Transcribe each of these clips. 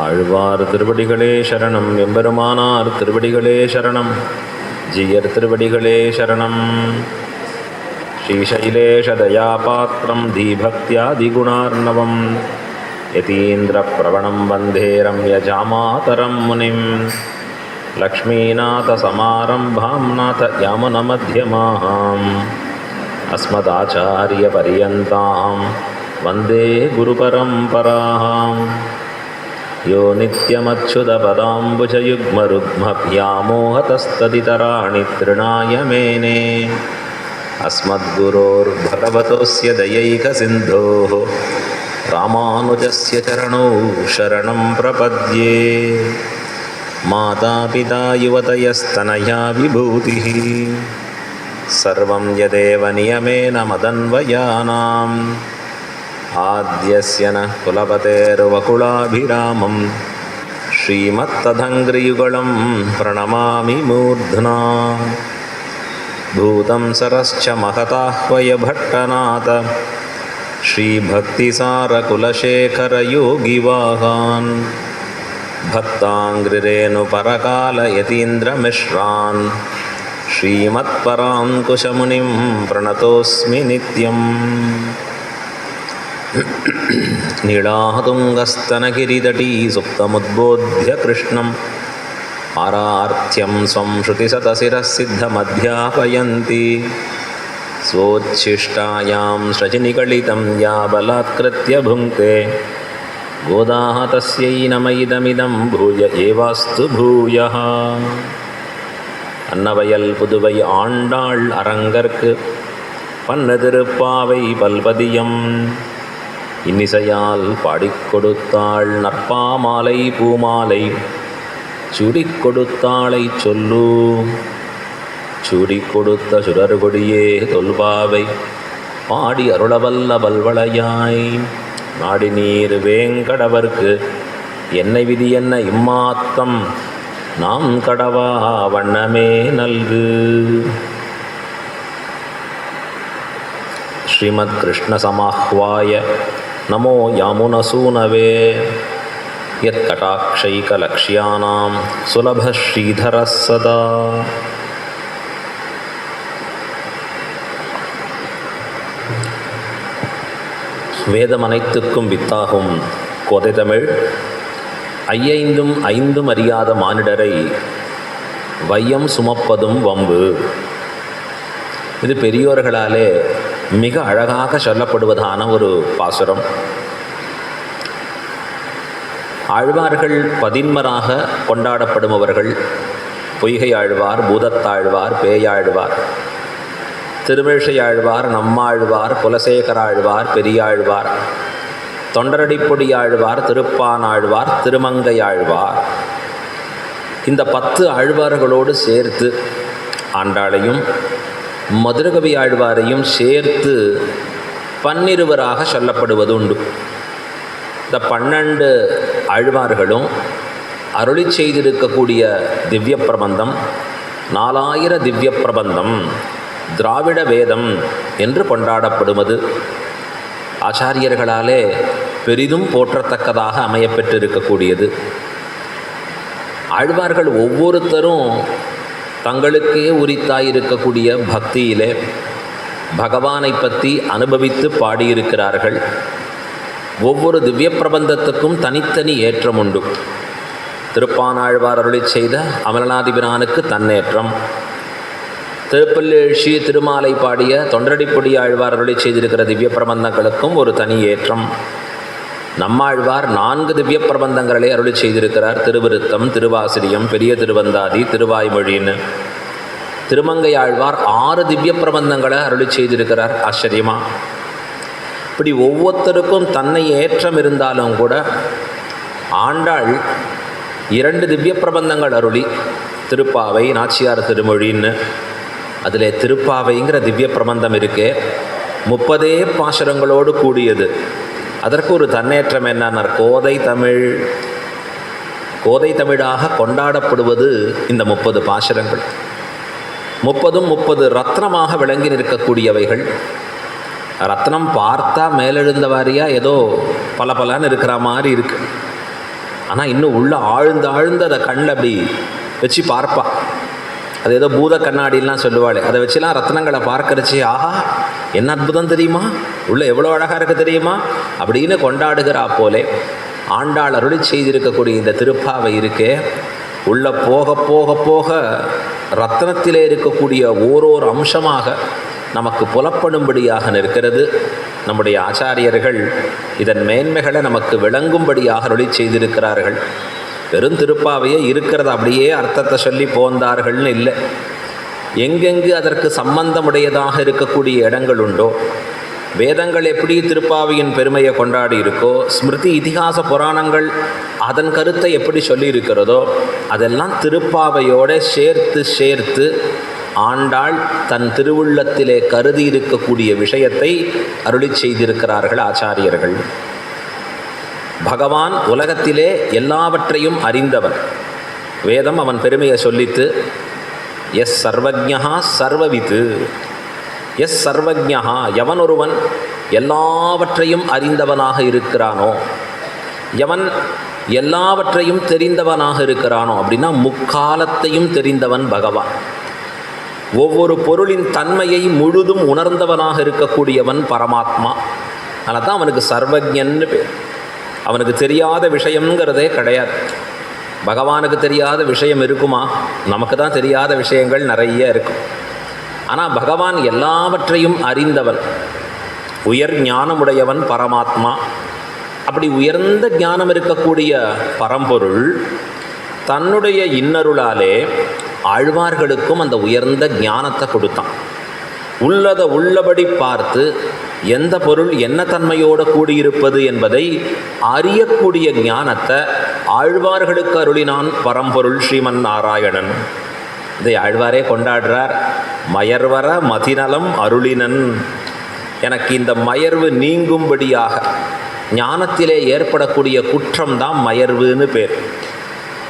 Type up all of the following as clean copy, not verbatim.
ஆழ்வார் திருவடிகளே சரணம். எம்பெருமானார் திருவடிகளே சரணம். ஜீயர் திருவடிகளே சரணம். ஸ்ரீசைலேஷதயாபாத்திரம் தீபக்தியாதிகுணார்ணவம் யதீந்திரப்ரவணம் வந்தே ரம்யஜாமாதரம் முனிம். லக்ஷ்மீநாதசமாரம்பாம் நாதயாமுனமध्यமாம் அஸ்மதாச்சாரியபரியந்தாம் வந்தே குருபரம்பராம். யோ நித்யமச்சுதபதாம்புஜயுக்மருக்மவ்யாமோஹதஸ்ததிதராணி த்ரிணாய மேனே. அஸ்மத்குரோர்பகவதோஸ்ய தயைகசிந்தோः ராமானுஜஸ்ய சரணோ சரணம் பிரபத்யே. மாதாபிதா யுவதயஸ்தனயா விபூதிः சர்வம் யதேவ நியமேன மதன்வயானாம். ஆத்யஸ்ய ந குலபதேர்வகுலாபிராமம் ஸ்ரீமத்ததங்கிரியுகலம் பிரணமாமி மூர்ಧ್ನಾ. பூதம் சரஸ்ச மகதாஹ்வய பட்டநாத ஸ்ரீபக்திசாரகுலசேகரயோகிவாகான் பக்தாங்கிரேணுபரகாலயதீந்திரமிஸ்ரான் ஸ்ரீமத்பராங்குஷமுனிம் பிரணதோஸ்மி நித்யம். நீளாதுங்கஸ்தனகிரிதடீ சுப்தமுத்போத்ய கிருஷ்ணம் ஆரார்த்தியம் ஸ்வம் ஸ்ருதிசதசிரசித்தமத்யாபயந்தி. ஸ்வோச்சிஷ்டாயாம் ஸ்ரஜினிகலிதம் யா பலாத்கிருத்ய புங்க்தே கோதாः தஸ்யை நம இதமிதம் பூய ஏவாஸ்து பூயः. அன்னவயல் புதுவை ஆண்டாள் அரங்கற்கு பன்னதிருப்பாவை பல்பதியம் இன்னிசையால் பாடிக் கொடுத்தாள் நற்பாமாலை பூமாலை சூடிக் கொடுத்தாளை சொல்லு. சூடிக் கொடுத்த சுடர்கொடியே தொல்பாவை பாடி அருளவல்ல பல்வளையாய். நாடி நீர் வேங்கடவர்க்கு என்னை விதி என்ன இம்மாத்தம் நாம் கடவா வண்ணமே நல்கு. ஸ்ரீமத் கிருஷ்ண சமாஹ்வாய நமோ யாமுனசூனவே. யத் கடாக்ஷைகலக்ஷ்யானாம் சுலப ஸ்ரீதரः சதா. வேதம் அனைத்துக்கும் வித்தாகும் கோதை தமிழ். ஐயைந்தும் ஐந்தும் அறியாத மானிடரை வையம் சுமப்பதும் வம்பு. இது பெரியோர்களாலே மிக அழகாக சொல்லப்படுவதான ஒரு பாசுரம். ஆழ்வார்கள் பதின்மராக கொண்டாடப்படுபவர்கள் பொய்கை ஆழ்வார், பூதத்தாழ்வார், பேயாழ்வார், திருமிழிசையாழ்வார், நம்மாழ்வார், குலசேகராழ்வார், பெரியாழ்வார், தொண்டரடிப்பொடியாழ்வார், திருப்பானாழ்வார், திருமங்கையாழ்வார். இந்த 10 ஆழ்வார்களோடு சேர்த்து ஆண்டாளையும் மதுரகவி ஆழ்வாரையும் சேர்த்து 12 சொல்லப்படுவது உண்டு. இந்த 12 ஆழ்வார்களும் அருளி செய்திருக்கக்கூடிய திவ்ய பிரபந்தம் 4000 திவ்ய பிரபந்தம் திராவிட வேதம் என்று கொண்டாடப்படுவது ஆச்சாரியர்களாலே பெரிதும் போற்றத்தக்கதாக அமையப்பெற்றிருக்கக்கூடியது. ஆழ்வார்கள் ஒவ்வொருத்தரும் தங்களுக்கே உரித்தாயிருக்கக்கூடிய பக்தியிலே பகவானை பற்றி அனுபவித்து பாடியிருக்கிறார்கள். ஒவ்வொரு திவ்ய பிரபந்தத்துக்கும் தனித்தனி ஏற்றம் உண்டு. திருப்பானாழ்வார் அருளி செய்த அமலநாதிபிரானுக்கு தன்னேற்றம், திருப்பள்ளி திருமாலை பாடிய தொண்டரடிப்பொடி ஆழ்வார் அருளி செய்திருக்கிற திவ்ய பிரபந்தங்களுக்கும் ஒரு தனி ஏற்றம். நம்மாழ்வார் 4 திவ்ய பிரபந்தங்களே அருளி செய்திருக்கிறார். திருவிருத்தம், திருவாசிரியம், பெரிய திருவந்தாதி, திருவாய்மொழின்னு. திருமங்கை ஆழ்வார் 6 திவ்ய பிரபந்தங்களை அருளி செய்திருக்கிறார். ஆச்சரியமா! இப்படி ஒவ்வொருத்தருக்கும் தன்னை ஏற்றம் இருந்தாலும் கூட ஆண்டாள் 2 திவ்ய பிரபந்தங்கள் அருளி, திருப்பாவை, நாச்சியார் திருமொழின்னு. அதில் திருப்பாவைங்கிற திவ்ய பிரபந்தம் இருக்கே 30 பாசுரங்களோடு கூடியது. அதற்கு ஒரு தன்னேற்றம் என்னன்னா, கோதை தமிழாக கொண்டாடப்படுவது இந்த 30 பாசுரங்கள். 30 ரத்னமாக விளங்கி நிற்கக்கூடியவைகள். ரத்னம் பார்த்தா மேலெழுந்த வாரியாக ஏதோ பல பலன்னு இருக்கிற மாதிரி இருக்குது. ஆனால் இன்னும் உள்ள ஆழ்ந்து அதை கண்ணில் அப்படி வச்சு பார்ப்பா. அது ஏதோ பூத கண்ணாடிலாம் சொல்லுவாள், அதை வச்சுலாம் ரத்னங்களை பார்க்கறச்சு, ஆஹா என்ன அற்புதம் தெரியுமா, உள்ள எவ்வளோ அழகாக இருக்குது தெரியுமா அப்படின்னு கொண்டாடுகிறா போலே ஆண்டாள் அருளி செய்திருக்கக்கூடிய இந்த திருப்பாவை இருக்கே, உள்ள போக போக போக ரத்னத்திலே இருக்கக்கூடிய ஓரோரு அம்சமாக நமக்கு புலப்படும்படியாக நிற்கிறது. நம்முடைய ஆச்சாரியர்கள் இதன் மேன்மைகளை நமக்கு விளங்கும்படியாக அருளி செய்திருக்கிறார்கள். வெறும் திருப்பாவையே இருக்கிறது அப்படியே அர்த்தத்தை சொல்லி போந்தார்கள்னு இல்லை. எங்கெங்கு அதற்கு சம்பந்தமுடையதாக இருக்கக்கூடிய இடங்கள் உண்டோ, வேதங்கள் எப்படி திருப்பாவையின் பெருமையை கொண்டாடி இருக்கோ, ஸ்மிருதி இதிகாச புராணங்கள் அதன் கருத்தை எப்படி சொல்லியிருக்கிறதோ, அதெல்லாம் திருப்பாவையோடு சேர்த்து ஆண்டாள் தன் திருவுள்ளத்திலே கருதி இருக்கக்கூடிய விஷயத்தை அருளி செய்திருக்கிறார்கள் ஆச்சாரியர்கள். பகவான் உலகத்திலே எல்லாவற்றையும் அறிந்தவன். வேதம் அவன் பெருமையை சொல்லித்து, எஸ் சர்வஜ்ஞா சர்வவித்து, எஸ் சர்வஜ்ஞா எவன் ஒருவன் எல்லாவற்றையும் அறிந்தவனாக இருக்கிறானோ, எவன் எல்லாவற்றையும் தெரிந்தவனாக இருக்கிறானோ அப்படின்னா முக்காலத்தையும் தெரிந்தவன் பகவான். ஒவ்வொரு பொருளின் தன்மையை முழுதும் உணர்ந்தவனாக இருக்கக்கூடியவன் பரமாத்மா. அதனால தான் அவனுக்கு சர்வஜன்னு பேர். அவனுக்கு தெரியாத விஷயங்கிறதே கிடையாது. பகவானுக்கு தெரியாத விஷயம் இருக்குமா? நமக்கு தான் தெரியாத விஷயங்கள் நிறைய இருக்கும். ஆனால் பகவான் எல்லாவற்றையும் அறிந்தவன், உயர் ஞானமுடையவன் பரமாத்மா. அப்படி உயர்ந்த ஞானம் இருக்கக்கூடிய பரம்பொருள் தன்னுடைய இன்னருளாலே ஆழ்வார்களுக்கும் அந்த உயர்ந்த ஞானத்தை கொடுத்தான். உள்ளதை உள்ளபடி பார்த்து எந்த பொருள் என்ன தன்மையோடு கூடியிருப்பது என்பதை அறியக்கூடிய ஞானத்தை ஆழ்வார்களுக்கு அருளினான் பரம்பொருள் ஸ்ரீமன் நாராயணன். இதை ஆழ்வாரே கொண்டாடுறார். மயர்வர மதிநலம் அருளினன். எனக்கு இந்த மயர்வு நீங்கும்படியாக, ஞானத்திலே ஏற்படக்கூடிய குற்றம்தான் மயர்வுன்னு பேர்.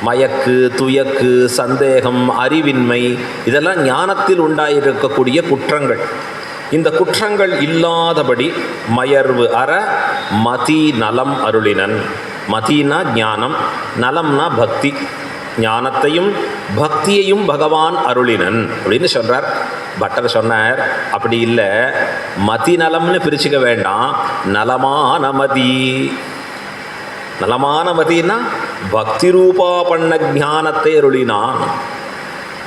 மயக்கு, துயக்கு, சந்தேகம், அறிவின்மை இதெல்லாம் ஞானத்தில் உண்டாயிருக்கக்கூடிய குற்றங்கள். இந்த குற்றங்கள் இல்லாதபடி மயர்வு அற மதி நலம் அருளினன். மதினா ஞானம், நலம்னா பக்தி. ஞானத்தையும் பக்தியையும் பகவான் அருளினன் அப்படின்னு சொல்கிறார். பட்டர் சொன்னார், அப்படி இல்லை, மதி நலம்னு பிரிச்சுக்க வேண்டாம், நலமான மதி. நலமான மதினா பக்தி ரூபா பண்ண ஞானத்தை அருளினான்.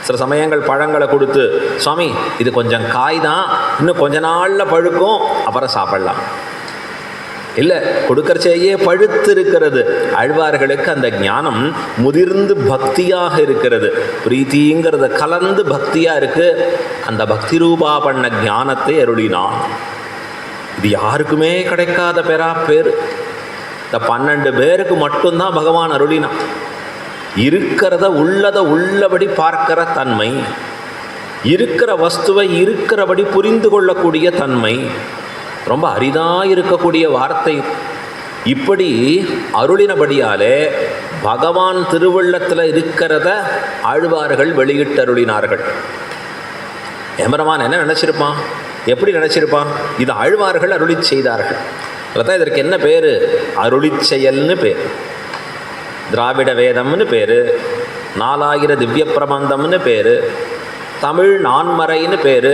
சில சமயங்கள் பழங்களை கொடுத்து, சுவாமி இது கொஞ்சம் காய் தான், இன்னும் கொஞ்ச நாளில் பழுக்கும், அப்புறம் சாப்பிடலாம். இல்லை, கொடுக்கறச்சேயே பழுத்து இருக்கிறது. ஆழ்வார்களுக்கு அந்த ஞானம் முதிர்ந்து பக்தியாக இருக்கிறது. பிரீத்திங்கிறத கலந்து பக்தியாக இருக்குது. அந்த பக்தி ரூபா பண்ண ஞானத்தை அருளினான். இது யாருக்குமே கிடைக்காத பேர். இந்த 12 பேருக்கு மட்டும்தான் பகவான் அருளினான். இருக்கிறத உள்ளபடி பார்க்கிற தன்மை, இருக்கிற வஸ்துவை இருக்கிறபடி புரிந்து கொள்ளக்கூடிய தன்மை, ரொம்ப அரிதாக இருக்கக்கூடிய வார்த்தை. இப்படி அருளினபடியாலே பகவான் திருவள்ளத்தில் இருக்கிறத ஆழ்வார்கள் வெளியிட்டு அருளினார்கள். எம்பெருமான் என்ன நினச்சிருப்பான், எப்படி நினச்சிருப்பான்? இது ஆழ்வார்கள் அருளி செய்தார்கள். அதான் இதற்கு என்ன பேர்? அருளிச் செயல்னு பேர். திராவிட வேதம்னு பேர், 4000 திவ்ய பிரபந்தம்னு பேர், தமிழ் நான்மறைன்னு பேர்.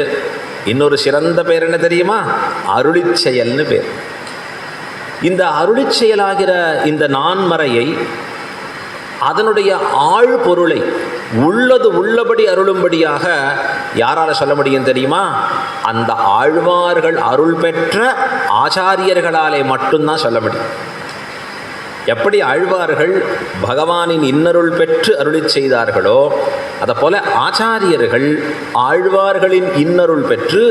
இன்னொரு சிறந்த பேர் என்ன தெரியுமா? அருளிச் செயல்னு பேர். இந்த அருளிச் செயலாகிற இந்த நான்மறையை, அதனுடைய ஆழ் பொருளை உள்ளபடி அருளும்படியாக யாரால் சொல்ல முடியும் தெரியுமா? அந்த ஆழ்வார்கள் அருள் பெற்ற ஆச்சாரியர்களாலே மட்டும்தான் சொல்ல முடியும். எப்படி ஆழ்வார்கள் பகவானின் இன்னருள் பெற்று அருளி செய்தார்களோ, அதுபோல ஆச்சாரியர்கள் ஆழ்வார்களின் இன்னருள் பெற்று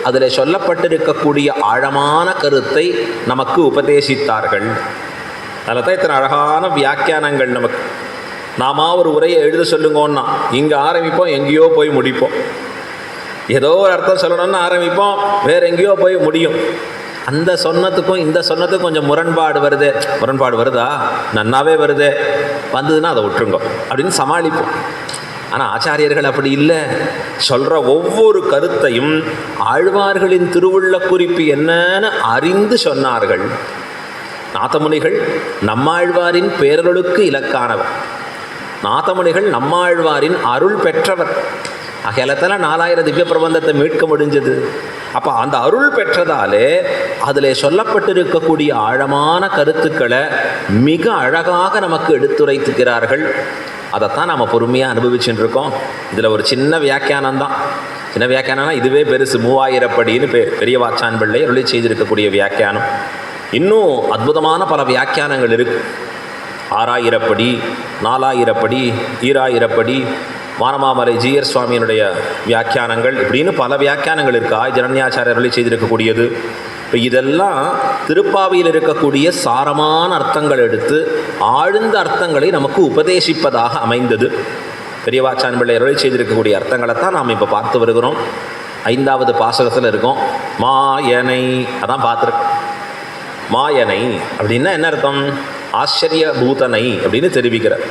அதில் சொல்லப்பட்டிருக்கக்கூடிய ஆழமான கருத்தை நமக்கு உபதேசித்தார்கள். அதில் தான் இத்தனை அழகான வியாக்கியானங்கள். நமக்கு நாம ஒரு உரையை எழுத சொல்லுங்கன்னா இங்கே ஆரம்பிப்போம், எங்கேயோ போய் முடிப்போம். ஏதோ ஒரு அர்த்தம் சொல்லணும்னு ஆரம்பிப்போம், வேற எங்கேயோ போய் முடியும். அந்த சொன்னதுக்கும் இந்த சொன்னதுக்கும் கொஞ்சம் முரண்பாடு வருதா, நன்னாவே வருதே, வந்ததுன்னா அதை விட்டுருங்க அப்படின்னு சமாளிப்போம். ஆனால் ஆச்சாரியர்கள் அப்படி இல்லை. சொல்கிற ஒவ்வொரு கருத்தையும் ஆழ்வார்களின் திருவுள்ள குறிப்பு என்னன்னு அறிந்து சொன்னார்கள். நாதமுனிகள் நம்மாழ்வாரின் பேரருளுக்கு இலக்கானவர். நாதமுனிகள் நம்மாழ்வாரின் அருள் பெற்றவர். அகலத்தில் 4000 திவ்ய பிரபந்தத்தை மீட்க முடிஞ்சது. அப்போ அந்த அருள் பெற்றதாலே அதில் சொல்லப்பட்டிருக்கக்கூடிய ஆழமான கருத்துக்களை மிக அழகாக நமக்கு எடுத்துரைத்துக்கிறார்கள். அதைத்தான் நம்ம பொறுமையாக அனுபவிச்சுட்டு இருக்கோம். இதில் ஒரு சின்ன வியாக்கியானம் தான். சின்ன வியாக்கியானம்னா இதுவே பெருசு. 3000 படின்னு பெரிய வாச்சான் பிள்ளை அருளி செய்திருக்கக்கூடிய வியாக்கியானம். இன்னும் அற்புதமான பல வியாக்கியானங்கள் இருக்கு. 6000 படி, 4000 படி, 2000 படி, வானமாமலை ஜீயர் சுவாமியினுடைய வியாக்கியானங்கள், இப்படின்னு பல வியாக்கியானங்கள் இருக்கா. ஜனன்யாச்சாரியர்களை செய்திருக்கக்கூடியது. இப்போ இதெல்லாம் திருப்பாவையில் இருக்கக்கூடிய சாரமான அர்த்தங்கள் எடுத்து ஆழ்ந்த அர்த்தங்களை நமக்கு உபதேசிப்பதாக அமைந்தது. பெரியவாச்சான் பிள்ளையர்களை செய்திருக்கக்கூடிய அர்த்தங்களை தான் நாம் இப்போ பார்த்து வருகிறோம். 5வது பாசகத்தில் இருக்கோம். மாயனை அதான் பார்த்துருக்கோம். மாயனை அப்படின்னா என்ன அர்த்தம்? ஆச்சரிய பூதனை அப்படின்னு தெரிவிக்கிறார்.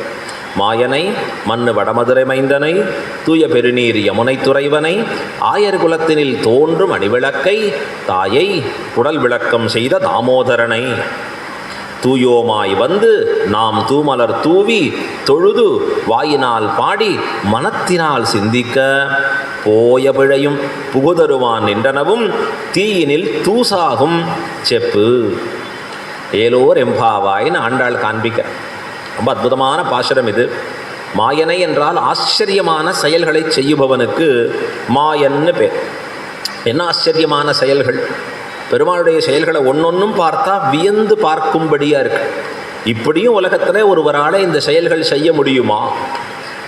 மாயனை மண்ணு வடமதுரை மைந்தனை தூய பெருநீர் யமுனை துறைவனை ஆயர் குலத்தினில் தோன்றும் அணிவிளக்கை தாயை உடல் விளக்கம் செய்த தாமோதரனை தூயோமாய் வந்து நாம் தூமலர் தூவி தொழுது வாயினால் பாடி மனத்தினால் சிந்திக்க போய பிழையும் புகுதருவான் நின்றனவும் தீயினில் தூசாகும் செப்பு ஏலோர் எம்பாவாயின்னு ஆண்டாள் காண்பிக்க. ரொம்ப அற்புதமான பாசுரம் இது. மாயனை என்றால் ஆச்சரியமான செயல்களை செய்யுபவனுக்கு மாயன்னு பேர். என்ன ஆச்சரியமான செயல்கள்? பெருமாளுடைய செயல்களை ஒன்றொன்றும் பார்த்தா வியந்து பார்க்கும்படியாக இருக்கு. இப்படியும் உலகத்தில் ஒருவரால் இந்த செயல்கள் செய்ய முடியுமா?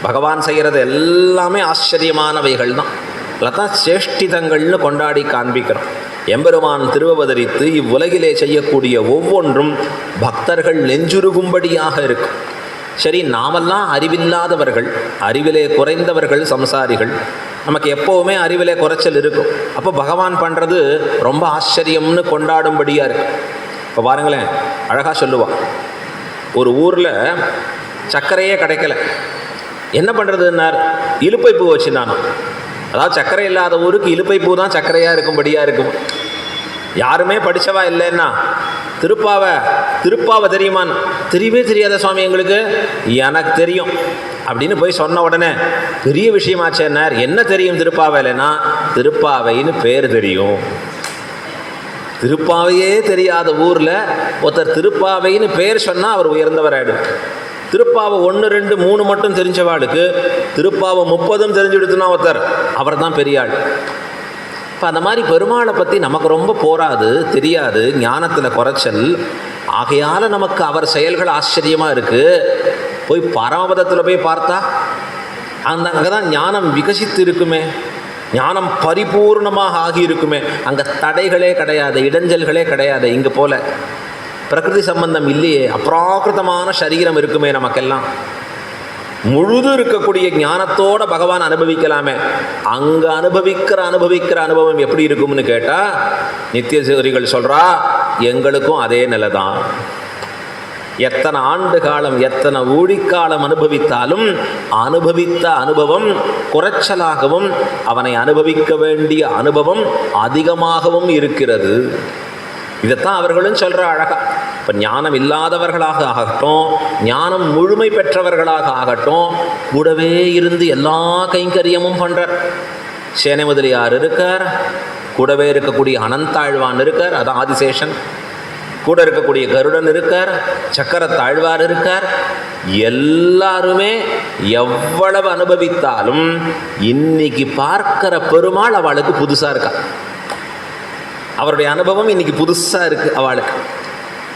பகவான் செய்கிறது எல்லாமே ஆச்சரியமானவைகள் தான். அதான் சேஷ்டிதங்கள்னு கொண்டாடி காண்பிக்கிறோம். எம்பெருமான் திருவவதரித்து இவ்வுலகிலே செய்யக்கூடிய ஒவ்வொன்றும் பக்தர்கள் நெஞ்சுருகும்படியாக இருக்கும். சரி, நாமெல்லாம் அறிவில்லாதவர்கள், அறிவிலே குறைந்தவர்கள், சம்சாரிகள். நமக்கு எப்போவுமே அறிவிலே குறைச்சல் இருக்கும். அப்போ பகவான் பண்ணுறது ரொம்ப ஆச்சரியம்னு கொண்டாடும்படியாக இருக்கு. இப்போ பாருங்களேன், அழகாக சொல்லுவாள். ஒரு ஊரில் சர்க்கரையே கிடைக்கல. என்ன பண்ணுறதுன்னார்? இலுப்பை பூ வச்சுருந்தானோ. அதாவது சர்க்கரை இல்லாத ஊருக்கு இலுப்பை பூ தான் சர்க்கரையாக இருக்கும்படியாக இருக்கும். யாருமே படித்தவா இல்லைன்னா திருப்பாவை தெரியுமான்னு, தெரியவே தெரியாத சுவாமி எங்களுக்கு. எனக்கு தெரியும் அப்படின்னு போய் சொன்ன உடனே பெரிய விஷயமாச்சேன்னார். என்ன தெரியும் திருப்பாவையிலன்னா? திருப்பாவைன்னு பேர் தெரியும். திருப்பாவையே தெரியாத ஊரில் ஒருத்தர் திருப்பாவைன்னு பேர் சொன்னால் அவர் உயர்ந்தவராயிடும். திருப்பாவை 1, 2, 3 மட்டும் தெரிஞ்சவாளுக்கு திருப்பாவை 30 தெரிஞ்சுடுத்துனா ஒருத்தர், அவர் தான் பெரிய ஆள். இப்போ அந்த மாதிரி பெருமாளை பற்றி நமக்கு ரொம்ப போராது, தெரியாது, ஞானத்தில் குறைச்சல். ஆகையால் நமக்கு அவர் செயல்கள் ஆச்சரியமாக இருக்குது. போய் பரமபதத்தில் போய் பார்த்தா அங்கே தான் ஞானம் விகசித்து இருக்குமே, ஞானம் பரிபூர்ணமாக ஆகியிருக்குமே. அங்கே தடைகளே கிடையாது, இடைஞ்சல்களே கிடையாது. இங்கே போல பிரகிருதி சம்பந்தம் இல்லையே, அப்ராகிருதமான சரீரம் இருக்குமே நமக்கெல்லாம். முழுது இருக்கக்கூடிய ஞானத்தோட பகவான் அனுபவிக்கலாமே. அங்கே அனுபவிக்கிற அனுபவம் எப்படி இருக்கும்னு கேட்டால் நித்தியசூரிகள் சொல்கிறா, எங்களுக்கும் அதே நிலை தான். எத்தனை ஆண்டு காலம், எத்தனை ஊழிக்காலம் அனுபவித்தாலும் அனுபவித்த அனுபவம் குறைச்சலாகவும் அவனை அனுபவிக்க வேண்டிய அனுபவம் அதிகமாகவும் இருக்கிறது. இதைத்தான் அவர்களும் சொல்கிற அழகா. இப்போ ஞானம் இல்லாதவர்களாக ஆகட்டும், ஞானம் முழுமை பெற்றவர்களாக ஆகட்டும், கூடவே இருந்து எல்லா கைங்கரியமும் பண்ணுறார். சேனை முதலியார் இருக்கார், கூடவே இருக்கக்கூடிய அனந்தாழ்வான் இருக்கார், அதான் ஆதிசேஷன். கூட இருக்கக்கூடிய கருடன் இருக்கார், சக்கரத்தாழ்வார் இருக்கார். எல்லாருமே எவ்வளவு அனுபவித்தாலும் இன்னைக்கு பார்க்கிற பெருமாள் அவளுக்கு புதுசாக இருக்கா. அவருடைய அனுபவம் இன்னைக்கு புதுசாக இருக்குது அவளுக்கு.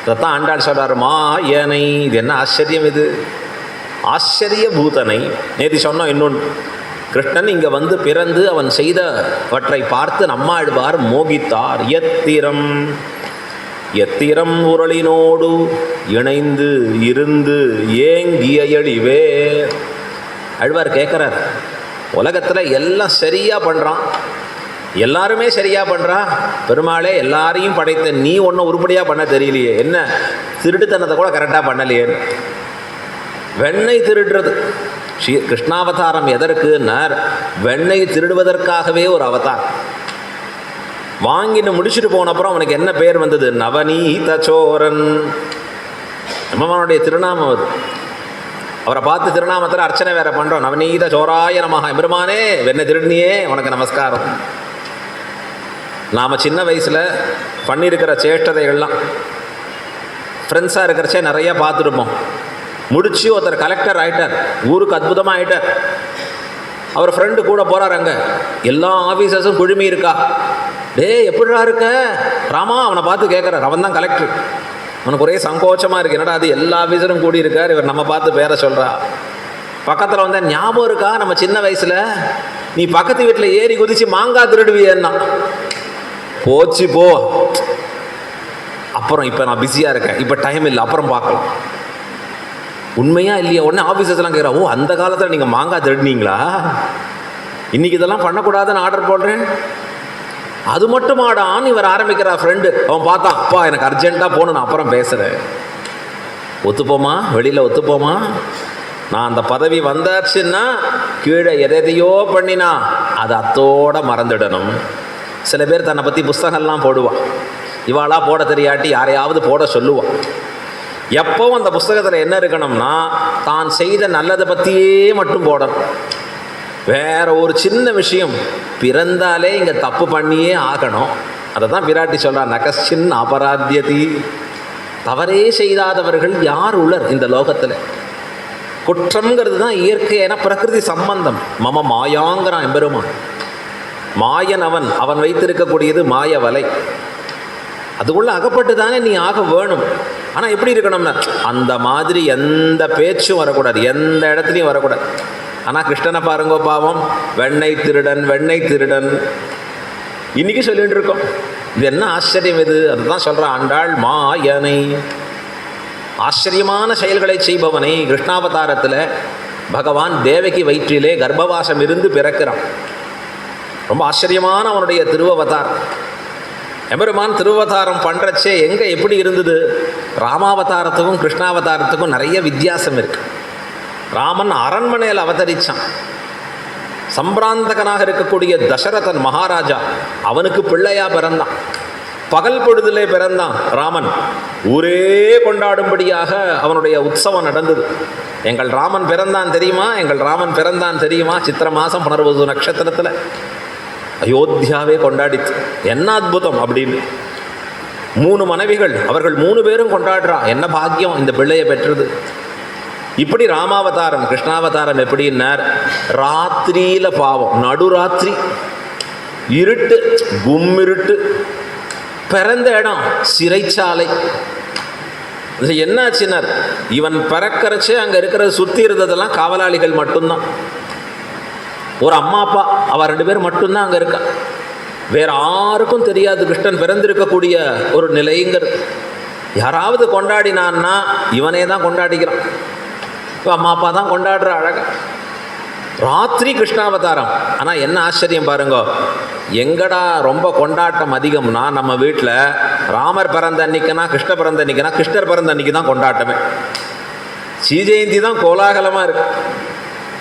அதைத்தான் ஆண்டாள் சொல்கிறார், மாயனை. இது என்ன ஆச்சரியம் இது? ஆச்சரிய பூதனை. நேற்று சொன்னோம் இன்னொன்று, கிருஷ்ணன் இங்கே வந்து பிறந்து அவன் செய்தவற்றை பார்த்து நம்மாழ்வார் மோகித்தார். எத்திரம் உரளினோடு இணைந்து இருந்து ஏங்கிய எழிவே. ஆழ்வார் கேட்குறார், உலகத்தில் எல்லாம் சரியாக பண்ணுறான், எல்லாருமே சரியாக பண்ணுறா, பெருமாளே எல்லாரையும் படைத்த நீ ஒன்றும் உருப்படியாக பண்ண தெரியலையே, என்ன திருட்டுத்தனத்தை கூட கரெக்டாக பண்ணலையே. வெண்ணெய் திருடுறது கிருஷ்ணாவதாரம் எதற்குன்னார்? வெண்ணெய் திருடுவதற்காகவே ஒரு அவதாரம். வாங்கிட்டு முடிச்சுட்டு போனப்புறம் அவனுக்கு என்ன பேர் வந்தது? நவநீத சோரன். எம்பெருமானுடைய திருநாமம் அது. அவரை பார்த்து திருநாமத்தில் அர்ச்சனை வேற பண்ணுறோம். நவநீத சோராய நமஹ. எம்பெருமானே வெண்ணை திருடினியே உனக்கு நமஸ்காரம். நாம் சின்ன வயசில் பண்ணியிருக்கிற சேஷ்டதைகள்லாம் ஃப்ரெண்ட்ஸாக இருக்கிறச்சே நிறையா பார்த்துருப்போம். முடிச்சு ஒருத்தர் கலெக்டர் ஆகிட்டார், ஊருக்கு அற்புதமாக ஆகிட்டார். அவர் ஃப்ரெண்டு கூட போகிறார். அங்கே எல்லா ஆஃபீஸர்ஸும் குழுமி இருக்கா. எப்படிடா இருக்க ராமா? அவனை பார்த்து கேட்குறார். அவன் தான் கலெக்டர். அவனுக்கு ஒரே சங்கோச்சமாக இருக்குது. என்னடா அது எல்லா ஆஃபீஸரும் கூடி இருக்கார், இவர் நம்ம பார்த்து பேரை சொல்கிறா. பக்கத்தில் வந்தால் ஞாபகம் இருக்கா நம்ம சின்ன வயசில் நீ பக்கத்து வீட்டில் ஏறி குதிச்சு மாங்காய் திருடுவியன்னா? போச்சு போ, அப்புறம் இப்போ நான் பிஸியாக இருக்கேன், இப்போ டைம் இல்லை, அப்புறம் பார்க்கலாம். உண்மையா இல்லையா? உடனே ஆஃபீஸர்ஸ்லாம் கேட்குறா, ஓ அந்த காலத்தில் நீங்கள் மாங்காய் திருடினீங்களா? இன்றைக்கி இதெல்லாம் பண்ணக்கூடாதுன்னு ஆர்டர் போடுறேன். அது மட்டுமாடான்னு இவர் ஆரம்பிக்கிறா ஃப்ரெண்டு. அவன் பார்த்தான், அப்பா எனக்கு அர்ஜென்ட்டாக போகணும், நான் அப்புறம் பேசுகிறேன். ஒத்துப்போமா? வெளியில் ஒத்துப்போமா? நான் அந்த பதவி வந்தாச்சுன்னா கீழே எதையோ பண்ணினா அதை அத்தோட மறந்துடணும். சில பேர் தன்னை பற்றி புஸ்தகம்லாம் போடுவான். இவாளாக போட தெரியாட்டி யாரையாவது போட சொல்லுவான். எப்போவும் அந்த புஸ்தகத்தில் என்ன இருக்கணும்னா தான் செய்த நல்லதை பற்றியே மட்டும் போடணும். வேற ஒரு சின்ன விஷயம் பிறந்தாலே இங்கே தப்பு பண்ணியே ஆகணும். அதை தான் பிராட்டி சொல்கிறார், நகஸ்சின் அபராத்தியதி. தவறே செய்தாதவர்கள் யார் உள்ளர் இந்த லோகத்தில்? குற்றம்ங்கிறது தான் இயற்கை, என பிரகிருதி சம்பந்தம். மம மாயாங்கிறான் எம்பெருமான். மாயன் அவன் வைத்திருக்கக்கூடியது மாய வலை. அதுக்குள்ள அகப்பட்டு தானே நீ ஆக வேணும். ஆனால் எப்படி இருக்கணும்னா அந்த மாதிரி எந்த பேச்சும் வரக்கூடாது, எந்த இடத்துலையும் வரக்கூடாது. ஆனால் கிருஷ்ணனை பாருங்கோ பாவம், வெண்ணெய் திருடன் வெண்ணெய் திருடன் இன்னைக்கு சொல்லிட்டு இருக்கோம். இது என்ன ஆச்சரியம் இது? அதுதான் சொல்கிறான் ஆண்டாள், மாயனை ஆச்சரியமான செயல்களை செய்பவனை. கிருஷ்ணாவதாரத்தில் பகவான் தேவகி வயிற்றிலே கர்ப்பவாசம் இருந்து பிறக்கிறான். ரொம்ப ஆச்சரியமான அவனுடைய திருவவதாரம். எம்பெருமான் திருவவதாரம் பண்ணுறச்சே எங்கே எப்படி இருந்தது? ராமாவதாரத்துக்கும் கிருஷ்ணாவதாரத்துக்கும் நிறைய வித்தியாசம் இருக்குது. ராமன் அரண்மனையில் அவதரித்தான். சம்பிராந்தகனாக இருக்கக்கூடிய தசரதன் மகாராஜா, அவனுக்கு பிள்ளையா பிறந்தான். பகல் பொழுதிலே பிறந்தான் ராமன். ஊரே கொண்டாடும்படியாக அவனுடைய உற்சவம் நடந்தது. எங்கள் ராமன் பிறந்தான் தெரியுமா, எங்கள் ராமன் பிறந்தான் தெரியுமா? சித்திர மாதம் புனர்வசு நட்சத்திரத்தில் அயோத்தியாவே கொண்டாடித்து. என்ன அற்புதம் அப்படின்னு 3 மனைவிகள், அவர்கள் 3 பேரும் கொண்டாடுறா. என்ன பாக்கியம் இந்த பிள்ளையை பெற்றது. இப்படி ராமாவதாரம். கிருஷ்ணாவதாரம் எப்படின்னார், ராத்திரியில் பாவம், நடுராத்திரி இருட்டு, கும்மிருட்டு, பிறந்த இடம் சிறைச்சாலை. என்னாச்சினார், இவன் பிறக்கிறச்சே அங்கே இருக்கிறது சுற்றி இருந்ததெல்லாம் காவலாளிகள் மட்டும்தான். ஒரு அம்மா அப்பா அவள் 2 பேர் மட்டும்தான் அங்கே இருக்கா. வேற யாருக்கும் தெரியாது கிருஷ்ணன் பிறந்திருக்கக்கூடிய ஒரு நிலைங்கிறது. யாராவது கொண்டாடினான்னா இவனே தான் கொண்டாடிக்கிறான். இப்போ அம்மா அப்பா தான் கொண்டாடுற அழகா. ராத்திரி கிருஷ்ணாவதாரம். ஆனால் என்ன ஆச்சரியம் பாருங்க, எங்கடா ரொம்ப கொண்டாட்டம் அதிகம்னா நம்ம வீட்டில் ராமர் பிறந்த அன்னைக்குனா, கிருஷ்ண பிறந்த அன்னைக்குனா, கிருஷ்ணர் பிறந்த அன்னைக்கு தான் கொண்டாட்டமே. ஸ்ரீஜெயந்தி தான் கோலாகலமாக இருக்கு.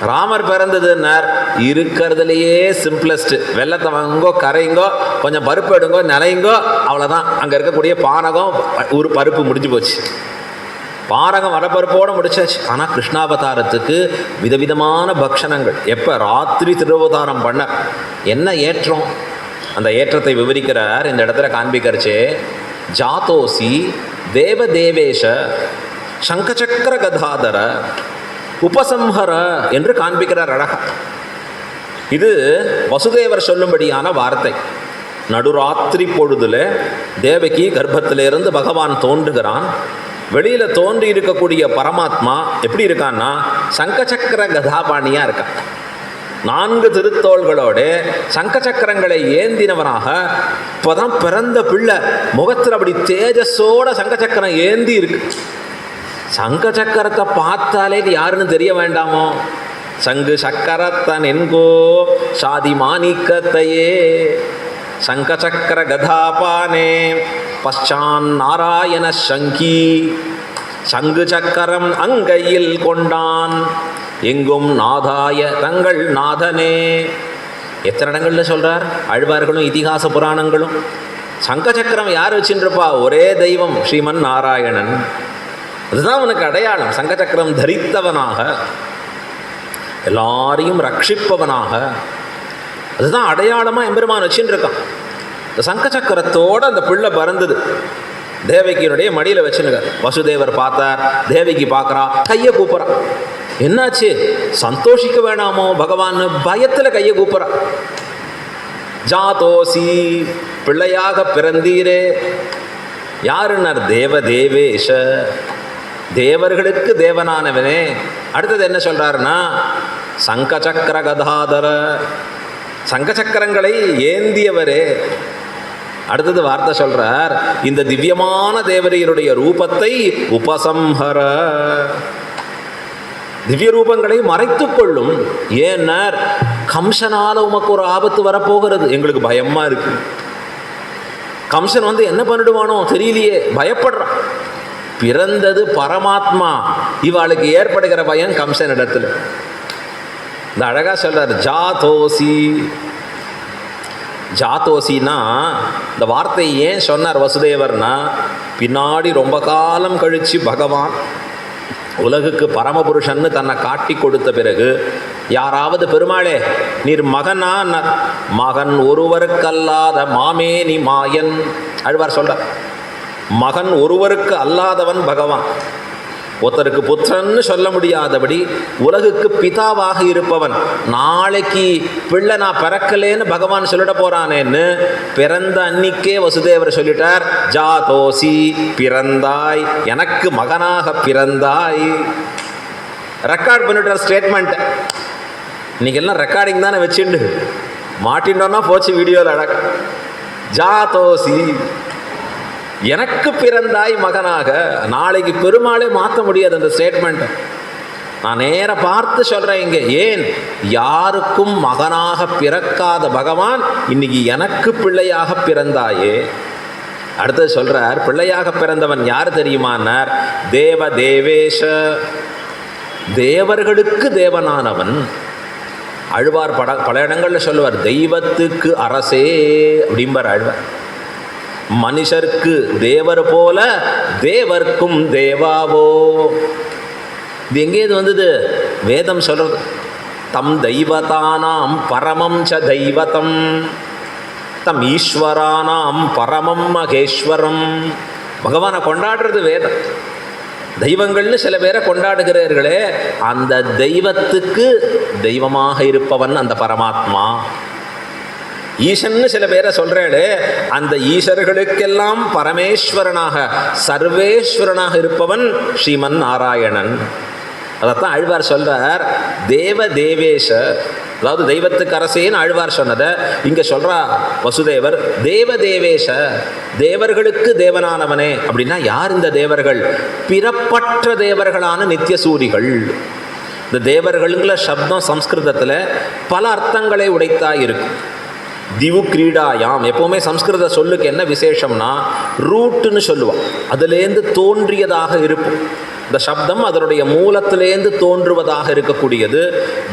ராமர் பிறந்ததுன்னார் இருக்கிறதுலையே சிம்பிளஸ்ட். வெள்ளத்தை வாங்குங்கோ, கரைங்கோ, கொஞ்சம் பருப்பு எடுங்கோ, நிலைங்கோ, அவ்வளோதான். அங்கே இருக்கக்கூடிய பானகம் ஒரு பருப்பு முடிஞ்சு போச்சு. பானகம் வரப்பருப்போடு முடிச்சாச்சு. ஆனால் கிருஷ்ணாவதாரத்துக்கு விதவிதமான பக்ஷணங்கள். எப்போ ராத்திரி திருவதாரம் பண்ண என்ன ஏற்றம், அந்த ஏற்றத்தை விவரிக்கிறார் இந்த இடத்துல காண்பிக்கிறச்சே. ஜாதோசி தேவதேவேஷ சங்கச்சக்கர கதாதர உபசம்ஹர என்று காண்பிக்கிறார் அழகா. இது வசுதேவர் சொல்லும்படியான வார்த்தை. நடுராத்திரி பொழுதுல தேவகி கர்ப்பத்திலிருந்து பகவான் தோன்றுகிறான். வெளியில் தோன்றி இருக்கக்கூடிய பரமாத்மா எப்படி இருக்கான்னா சங்கச்சக்கர கதாபாணியாக இருக்கான். 4 திருத்தோள்களோடு சங்கச்சக்கரங்களை ஏந்தினவனாக. இப்போதான் பிறந்த பிள்ளை முகத்தில் அப்படி தேஜஸோட சங்கச்சக்கரம் ஏந்தி இருக்கு. சங்க சக்கரத்தை பார்த்தாலே இது யாருன்னு தெரிய வேண்டாமோ? சங்கு சக்கரத்தன் என்கோ சாதி மாணிக்கத்தையே சங்க சக்கர கதாபானே பச்சான் நாராயண சங்கி. சங்கு சக்கரம் அங்கையில் கொண்டான் எங்கும் நாதாய தங்கள் நாதனே. எத்தனை இடங்களில் சொல்கிறார் ஆழ்வார்களும் இதிகாச புராணங்களும். சங்க சக்கரம் யார் வச்சுருப்பா? ஒரே தெய்வம் ஸ்ரீமன் நாராயணன். அதுதான் அவனுக்கு அடையாளம். சங்க சக்கரம் தரித்தவனாக, எல்லாரையும் ரட்சிப்பவனாக, அதுதான் அடையாளமாக எம்பெருமான் வச்சுட்டு இருக்கான். இந்த சங்க சக்கரத்தோடு அந்த பிள்ளை பறந்தது. தேவகியினுடைய மடியில் வச்சுனுங்க. வசுதேவர் பார்த்தார், தேவகி பார்க்குறா, கையை கூப்புறா. என்னாச்சு? சந்தோஷிக்க வேணாமோ பகவான்? பயத்தில் கையை கூப்புறா. ஜாதோசி, பிள்ளையாக பிறந்தீரே. யாருன்னார்? தேவ தேவேஷ, தேவர்களுக்கு தேவனானவனே. அடுத்தது என்ன சொல்றாருன்னா, சங்க சக்கர கதாதர, சங்க சக்கரங்களை ஏந்தியவரே. அடுத்தது வார்த்தை சொல்றார், இந்த திவ்யமான தேவரையருடைய ரூபத்தை உபசம்ஹர, திவ்ய ரூபங்களை மறைத்து கொள்ளும். ஏன்னார்? கம்சனால உமக்கு ஒரு ஆபத்து வரப்போகிறது, எங்களுக்கு பயமா இருக்கு. கம்சன் என்ன பண்ணிடுவானோ தெரியலையே, பயப்படுறான். பிறந்தது பரமாத்மா, இவாளுக்கு ஏற்படுகிற பயம் கம்சன் இடத்துல. இந்த அழகா சொல்றார், ஜாதோசி. ஜாதோசின்னா இந்த வார்த்தையை ஏன் சொன்னார் வசுதேவர்னா, பின்னாடி ரொம்ப காலம் கழித்து பகவான் உலகுக்கு பரமபுருஷன்னு தன்னை காட்டி கொடுத்த பிறகு யாராவது பெருமாளே நீர் மகனா, மகன் ஒருவருக்கல்லாத மாமேனி மாயன், ஆழ்வார் சொல்றார். மகன் ஒருவருக்கு அல்லாதவன் பகவான். ஒருத்தருக்கு புத்திரன்னு சொல்ல முடியாதபடி உலகுக்கு பிதாவாக இருப்பவன். நாளைக்கு பிள்ளை நான் பிறக்கலேன்னு பகவான் சொல்லிட போறானேன்னு பிறந்த அன்னிக்கே வசுதேவர் சொல்லிட்டார், ஜாதோசி, பிறந்தாய், எனக்கு மகனாக பிறந்தாய். ரெக்கார்ட் பண்ணிட்டார் ஸ்டேட்மெண்ட். இன்னைக்கெல்லாம் ரெக்கார்டிங் தானே வச்சுண்டு மாட்டின்றோன்னா போச்சு வீடியோவில் அழக. ஜாதோசி, எனக்கு பிறந்தாய் மகனாக. நாளைக்கு பெருமாளே மாற்ற முடியாது அந்த ஸ்டேட்மெண்ட். நான் நேர பார்த்து சொல்கிறேன் இங்கே. ஏன்? யாருக்கும் மகனாக பிறக்காத பகவான் இன்னைக்கு எனக்கு பிள்ளையாக பிறந்தாயே. அடுத்தது சொல்கிறார், பிள்ளையாக பிறந்தவன் யார் தெரியுமானார்? தேவ தேவேஷ, தேவர்களுக்கு தேவனானவன். அழ்வார் பல இடங்களில் சொல்லுவார், தெய்வத்துக்கு அரசே அப்படிம்பார் அழ்வார். மனுஷருக்கு தேவர் போல தேவர்க்கும் தேவாவோ. இது எங்கேது வந்தது? வேதம் சொல்றது. தம் தெய்வதானாம் பரமம் ச தெய்வதம், தம் ஈஸ்வரானாம் பரமம் மகேஸ்வரம். பகவானை கொண்டாடுறது வேதம். தெய்வங்கள்னு சில பேரை கொண்டாடுகிறார்களே, அந்த தெய்வத்துக்கு தெய்வமாக இருப்பவன் அந்த பரமாத்மா. ஈசன்னு சில பேரை சொல்றேளே, அந்த ஈஸ்வர்களுக்கெல்லாம் பரமேஸ்வரனாக சர்வேஸ்வரனாக இருப்பவன் ஸ்ரீமன் நாராயணன். அதைத்தான் ஆழ்வார் சொல்றார், தேவ தேவேஷ, அதாவது தெய்வத்துக்கு அரசேன்னு ஆழ்வார் சொன்னதை இங்க சொல்றா வசுதேவர். தேவ தேவேஷ, தேவர்களுக்கு தேவனானவனே. அப்படின்னா யார் இந்த தேவர்கள்? பிறப்பற்ற தேவர்களான நித்தியசூரிகள். இந்த தேவர்களுங்கிற சப்தம் சம்ஸ்கிருதத்தில் பல அர்த்தங்களை உடைத்தா இருக்கும். திவு கிரீடாயாம், எப்போவுமே சம்ஸ்கிருத சொல்லுக்கு என்ன விசேஷம்னா ரூட்டுன்னு சொல்லுவான். அதுலேருந்து தோன்றியதாக இருக்கும். இந்த சப்தம் அதனுடைய மூலத்திலேருந்து தோன்றுவதாக இருக்கக்கூடியது.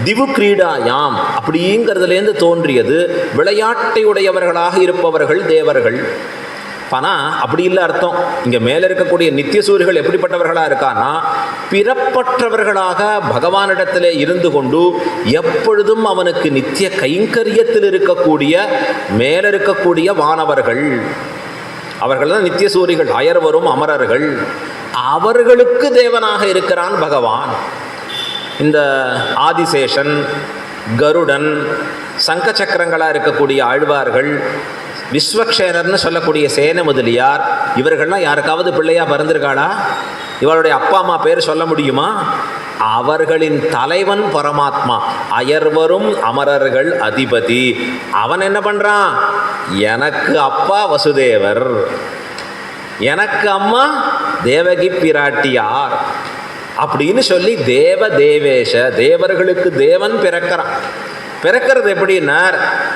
திவு கிரீடாயாம் அப்படிங்கிறதுலேருந்து தோன்றியது. விளையாட்டை உடையவர்களாக இருப்பவர்கள் தேவர்கள். ஆனால் அப்படி இல்லை அர்த்தம். இங்கே மேலே இருக்கக்கூடிய நித்தியசூரிகள் எப்படிப்பட்டவர்களாக இருக்கான்னா, பிறப்பற்றவர்களாக பகவானிடத்திலே இருந்து கொண்டு எப்பொழுதும் அவனுக்கு நித்திய கைங்கரியத்தில் இருக்கக்கூடிய மேலே இருக்கக்கூடிய வானவர்கள். அவர்கள் தான் நித்தியசூரிகள், அயர்வரும் அமரர்கள். அவர்களுக்கு தேவனாக இருக்கிறான் பகவான். இந்த ஆதிசேஷன், கருடன், சங்க சக்கரங்களாக இருக்கக்கூடிய ஆழ்வார்கள், விஸ்வக்ஷேனர்னு சொல்லக்கூடிய சேன முதலியார், இவர்கள்லாம் யாருக்காவது பிள்ளையா பிறந்திருக்காளா? இவளுடைய அப்பா அம்மா பேர் சொல்ல முடியுமா? அவர்களின் தலைவன் பரமாத்மா, அயர்வரும் அமரர்கள் அதிபதி. அவன் என்ன பண்றான்? எனக்கு அப்பா வசுதேவர், எனக்கு அம்மா தேவகி பிராட்டியார் அப்படின்னு சொல்லி தேவ தேவேஷ, தேவர்களுக்கு தேவன் பிறக்கிறான். பிறக்கிறது எப்படின்னா,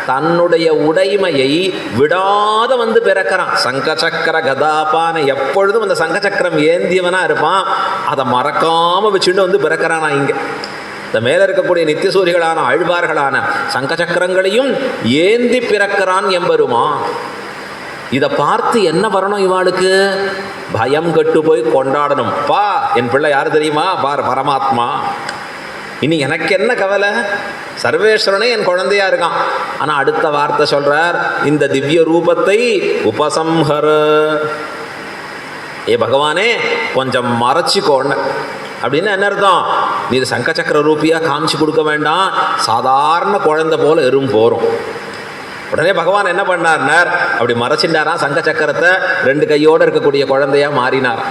தன்னுடைய உடைமையை விடாத பிறக்கிறான். சங்க சக்கர கதாபான எப்பொழுதும் அந்த சங்க சக்கரம் ஏந்தியவனா இருப்பான். அதை மறக்காம வச்சுட்டு பிறக்கிறானா. இங்க இந்த மேல இருக்கக்கூடிய நித்தியசூரிகளான ஆழ்வார்களான சங்க சக்கரங்களையும் ஏந்தி பிறக்கிறான் எம்பெருமான். இதை பார்த்து என்ன வரணும்? இவாளுக்கு பயம் கட்டு போய் கொண்டாடணும். பா, என் பிள்ளை யார் தெரியுமா? பார், பரமாத்மா. இனி எனக்கு என்ன கவலை, சர்வேஸ்வரனே என் குழந்தையா இருக்கான். ஆனால் அடுத்த வார்த்தை சொல்றார், இந்த திவ்ய ரூபத்தை உபசம்ஹர, ஏ பகவானே கொஞ்சம் மறைச்சிக்கோன்னு. அப்படின்னு என்ன அர்த்தம்? நீ சங்க சக்கர ரூபியாக காமிச்சு கொடுக்க வேண்டாம், சாதாரண குழந்தை போல எறும் போகிறோம். உடனே பகவான் என்ன பண்ணார்னார், அப்படி மறைச்சிட்டாராம் சங்க சக்கரத்தை, 2 கையோடு இருக்கக்கூடிய குழந்தையா மாறினார்.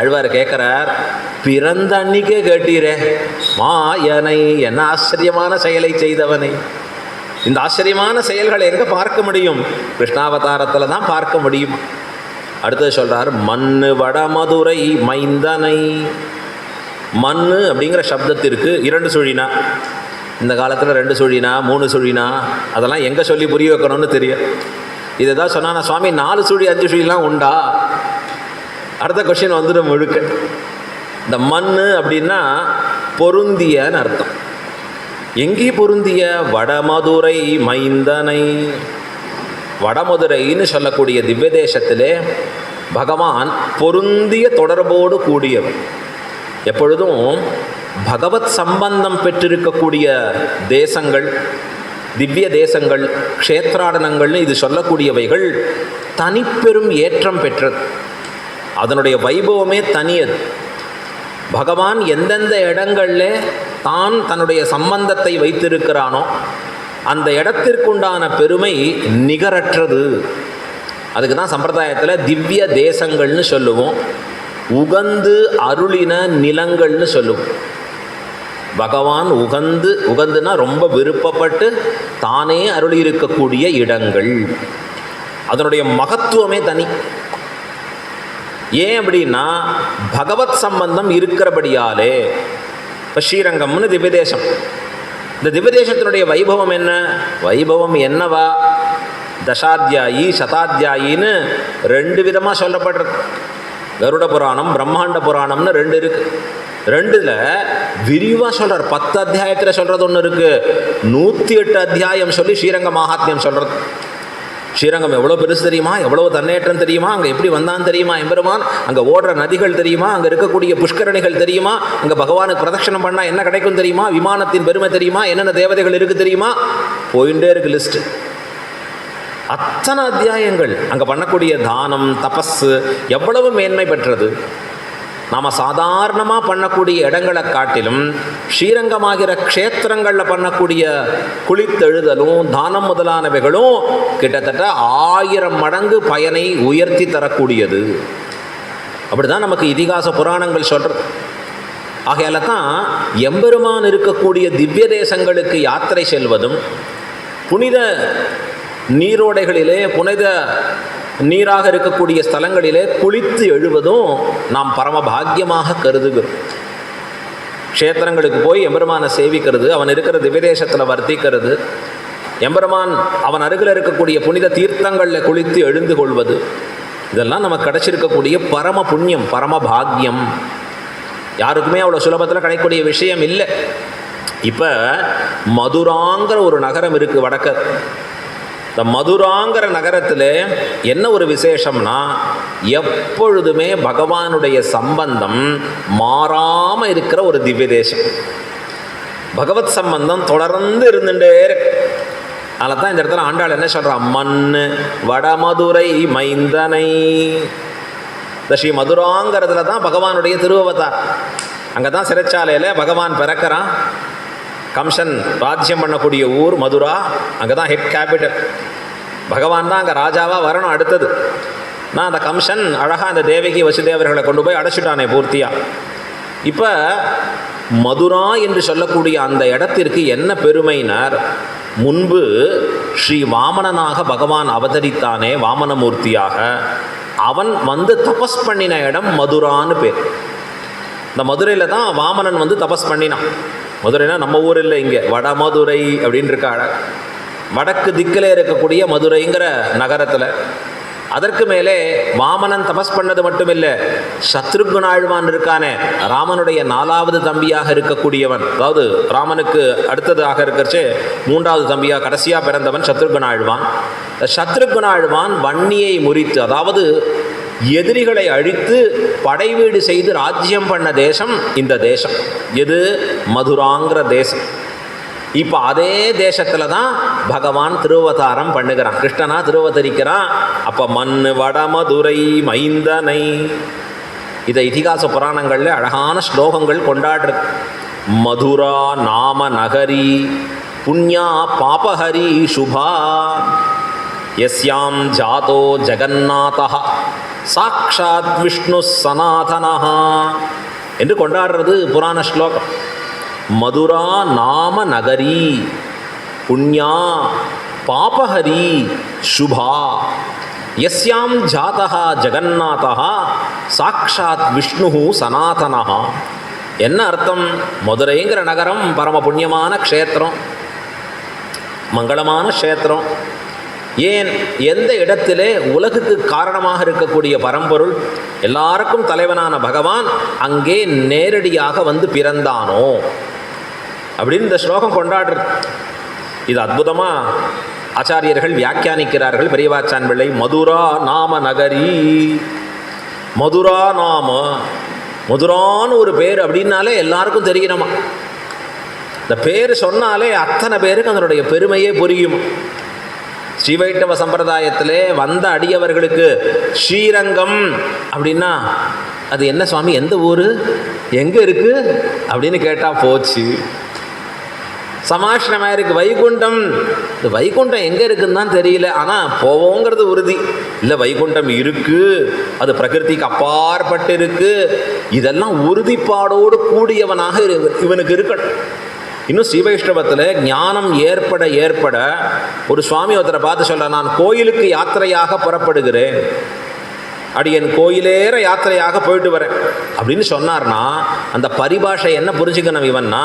ஆழ்வார் கேட்குறார், பிறந்த அன்னிக்கே கேட்டீரே மாயனை, என்ன ஆச்சரியமான செயலை செய்தவனை. இந்த ஆச்சரியமான செயல்களை எங்கே பார்க்க முடியும்? கிருஷ்ணாவதாரத்தில் தான் பார்க்க முடியும். அடுத்தது சொல்கிறார், மண்ணு வடமதுரை மைந்தனை. மண்ணு அப்படிங்கிற சப்தத்திற்கு 2 சுழினா, இந்த காலத்தில் 2 சுழினா 3 சுழினா அதெல்லாம் எங்கே சொல்லி புரிய வைக்கணும்னு தெரியும். இதை தான் சொன்னா, சுவாமி 4 சுழி 5 சுழிலாம் உண்டா? அடுத்த கொஸ்டின் வந்துடும் முழுக்க. இந்த மண்ணு அப்படின்னா பொருந்தியன்னு அர்த்தம். எங்கே பொருந்திய? வடமதுரை மைந்தனை. வடமதுரைன்னு சொல்லக்கூடிய திவ்ய தேசத்திலே பகவான் பொருந்திய தொடர்போடு கூடியவர். எப்பொழுதும் பகவத் சம்பந்தம் பெற்றிருக்கக்கூடிய தேசங்கள், திவ்ய தேசங்கள், க்ஷேத்ராடனங்கள்னு இது சொல்லக்கூடியவைகள் தனிப்பெரும் ஏற்றம் பெற்றது. அதனுடைய வைபவமே தனியது. பகவான் எந்தெந்த இடங்களில் தான் தன்னுடைய சம்பந்தத்தை வைத்திருக்கிறானோ அந்த இடத்திற்குண்டான பெருமை நிகரற்றது. அதுக்கு தான் சம்பிரதாயத்தில் திவ்ய தேசங்கள்னு சொல்லுவோம், உகந்து அருளின நிலங்கள்னு சொல்லுவோம். பகவான் உகந்துனா ரொம்ப விருப்பப்பட்டு தானே அருளி இருக்கக்கூடிய இடங்கள், அதனுடைய மகத்துவமே தனி. ஏன் அப்படின்னா பகவத் சம்பந்தம் இருக்கிறபடியாலே. இப்போ ஸ்ரீரங்கம்னு திவ்யதேசம். இந்த திவ்யதேசத்தினுடைய வைபவம் என்ன? வைபவம் என்னவா? தசாத்தியாயி சதாத்தியாயின்னு 2 விதமாக சொல்லப்படுறது. கருட புராணம், பிரம்மாண்ட புராணம்னு 2 இருக்குது. 2ல் விரிவாக சொல்கிறார். 10 அத்தியாயத்தில் சொல்கிறது ஒன்று இருக்குது, 108 அத்தியாயம் சொல்லி ஸ்ரீரங்க மகாத்மியம் சொல்கிறது. ஸ்ரீரங்கம் எவ்வளோ பெருசு தெரியுமா, எவ்வளோ தன்னேற்றம் தெரியுமா, அங்கே எப்படி வந்தான் தெரியுமா எம்பெருமான், அங்கே ஓடுற நதிகள் தெரியுமா, அங்கே இருக்கக்கூடிய புஷ்கரணிகள் தெரியுமா, அங்கே பகவானுக்கு பிரதட்சணம் பண்ணால் என்ன கிடைக்கும் தெரியுமா, விமானத்தின் பெருமை தெரியுமா, என்னென்ன தேவதைகள் இருக்குது தெரியுமா, போயிட்டே இருக்கு லிஸ்ட்டு. அத்தனை அத்தியாயங்கள். அங்கே பண்ணக்கூடிய தானம் தபஸு எவ்வளவு மேன்மை பெற்றது. நாம் சாதாரணமாக பண்ணக்கூடிய இடங்களை காட்டிலும் ஸ்ரீரங்கமாகிற க்ஷேத்திரங்களில் பண்ணக்கூடிய குளித்தெழுதலும் தானம் முதலானவைகளும் கிட்டத்தட்ட 1000 மடங்கு பயனை உயர்த்தி தரக்கூடியது. அப்படி தான் நமக்கு இதிகாச புராணங்கள் சொல்கிறது. ஆகையால தான் எம்பெருமான் இருக்கக்கூடிய திவ்ய தேசங்களுக்கு யாத்திரை செல்வதும், புனித நீரோடைகளிலே புனித நீராக இருக்கக்கூடிய ஸ்தலங்களிலே குளித்து எழுவதும் நாம் பரம பாக்கியமாக கருதுகிறோம். க்ஷேத்திரங்களுக்கு போய் எம்பெருமானை சேவிக்கிறது, அவன் இருக்கிற திவ்யதேசத்தில் வர்த்திக்கிறது, எம்பெருமான் அவன் அருகில் இருக்கக்கூடிய புனித தீர்த்தங்களில் குளித்து எழுந்து கொள்வது, இதெல்லாம் நமக்கு கிடைச்சிருக்கக்கூடிய பரம புண்ணியம், பரம பாக்கியம். யாருக்குமே அவ்வளோ சுலபத்தில் கிடைக்கக்கூடிய விஷயம் இல்லை. இப்போ மதுராங்கிற ஒரு நகரம் இருக்குது வடக்க. இந்த மதுராங்கிற நகரத்தில் என்ன ஒரு விசேஷம்னா, எப்பொழுதுமே பகவானுடைய சம்பந்தம் மாறாமல் இருக்கிற ஒரு திவ்ய தேசம். பகவத் சம்பந்தம் தொடர்ந்து இருந்துட்டே இருக்கு. அதனால தான் இந்த இடத்துல ஆண்டாள் என்ன சொல்கிறான், மண்ணு வடமதுரை மைந்தனை. இந்த ஸ்ரீ மதுராங்கிறதுல தான் பகவானுடைய திருவவதார். அங்கே தான் சிறைச்சாலையில் பகவான் பிறக்கிறான். கம்சன் ராஜ்யம் பண்ணக்கூடிய ஊர் மதுரா, அங்கே தான் ஹெட் கேபிட்டல். பகவான் தான் அங்கே ராஜாவாக வரணும். அடுத்தது நான் அந்த கம்சன் அழகாக அந்த தேவகி வசுதேவர்களை கொண்டு போய் அடைச்சிட்டானே பூர்த்தியாக. இப்போ மதுரா என்று சொல்லக்கூடிய அந்த இடத்திற்கு என்ன பெருமைனார், முன்பு ஸ்ரீ வாமனனாக பகவான் அவதரித்தானே வாமனமூர்த்தியாக, அவன் வந்து தபஸ் பண்ணின இடம் மதுரான்னு பேர். இந்த மதுரையில் தான் வாமனன் வந்து தபஸ் பண்ணினான். மதுரைனா நம்ம ஊர் இல்லை, இங்கே வடமதுரை அப்படின்னு இருக்காள். வடக்கு திக்கில் இருக்கக்கூடிய மதுரைங்கிற நகரத்தில் அதற்கு மேலே வாமனன் தபஸ் பண்ணது மட்டுமில்லை, சத்ருக்ன ஆழ்வான் இருக்கானே, ராமனுடைய 4வது தம்பியாக இருக்கக்கூடியவன், அதாவது ராமனுக்கு அடுத்ததாக இருக்கிறச்சே 3வது தம்பியாக கடைசியாக பிறந்தவன் சத்ருக்ன ஆழ்வான். சத்ருக்ன ஆழ்வான் வன்னியை முறித்து, அதாவது எதிரிகளை அழித்து படைவீடு செய்து ராஜ்யம் பண்ண தேசம் இந்த தேசம். எது? மதுராங்கிற தேசம். இப்போ அதே தேசத்தில் தான் பகவான் திருவதாரம் பண்ணுகிறான், கிருஷ்ணனா திருவதரிக்கிறான். அப்போ மண்ணு வடமதுரை மைந்தனை, இதை இதிகாச புராணங்களில் அழகான ஸ்லோகங்கள் கொண்டாடுறது. மதுரா நாம நகரி புண்ணியா பாபஹரி சுபா யஸ்யாம் ஜாதோ ஜெகநாதா சாக்ஷாத் விஷ்ணு சனாதனஹா என்று கொண்டாடுறது புராண ஸ்லோகம். மதுரா நாம நகரி புண்ணியா பாபஹரி சுபா யஸ்யாம் ஜாதா ஜெகநாதா சாக்ஷாத் விஷ்ணு சனாதனஹா. என்ன அர்த்தம்? மதுரைங்கிற நகரம் பரம புண்ணியமான க்ஷேத்திரம், மங்களமான க்ஷேத்திரம். ஏன்? எந்த இடத்திலே உலகுக்கு காரணமாக இருக்கக்கூடிய பரம்பொருள், எல்லாருக்கும் தலைவனான பகவான் அங்கே நேரடியாக வந்து பிறந்தானோ அப்படின்னு இந்த ஸ்லோகம் கொண்டாடுறது. இது அற்புதமாக ஆச்சாரியர்கள் வியாக்கியானிக்கிறார்கள். பெரியவாச்சான் பிள்ளை மதுரா நாம நகரி, மதுரா நாம, மதுரான்னு ஒரு பேர் அப்படின்னாலே எல்லாருக்கும் தெரியணுமா. இந்த பேர் சொன்னாலே அத்தனை பேருக்கு அதனுடைய பெருமையே புரியும். ஸ்ரீவைஷ்ணவ சம்பிரதாயத்திலே வந்த அடியவர்களுக்கு ஸ்ரீரங்கம் அப்படின்னா அது என்ன சுவாமி, எந்த ஊர், எங்கே இருக்குது அப்படின்னு கேட்டால் போச்சு. சமாஷ்ணமாக இருக்குது வைகுண்டம், இந்த வைகுண்டம் எங்கே இருக்குன்னு தான் தெரியல, ஆனால் போவோங்கிறது உறுதி. இல்லை வைகுண்டம் இருக்குது, அது பிரகிருதிக்கு அப்பாற்பட்டு இருக்குது, இதெல்லாம் உறுதிப்பாடோடு கூடியவனாக இவனுக்கு இருக்கணும். இன்னும் ஸ்ரீவைஷ்ணவத்தில் ஞானம் ஏற்பட ஏற்பட ஒரு சுவாமி ஒருத்தரை பார்த்து சொல்ல, நான் கோயிலுக்கு யாத்திரையாக புறப்படுகிறேன், அடியன் கோயிலேற யாத்திரையாக போயிட்டு வரேன் அப்படின்னு சொன்னார்னா அந்த பரிபாஷை என்ன புரிஞ்சுக்கணும் இவன்னா,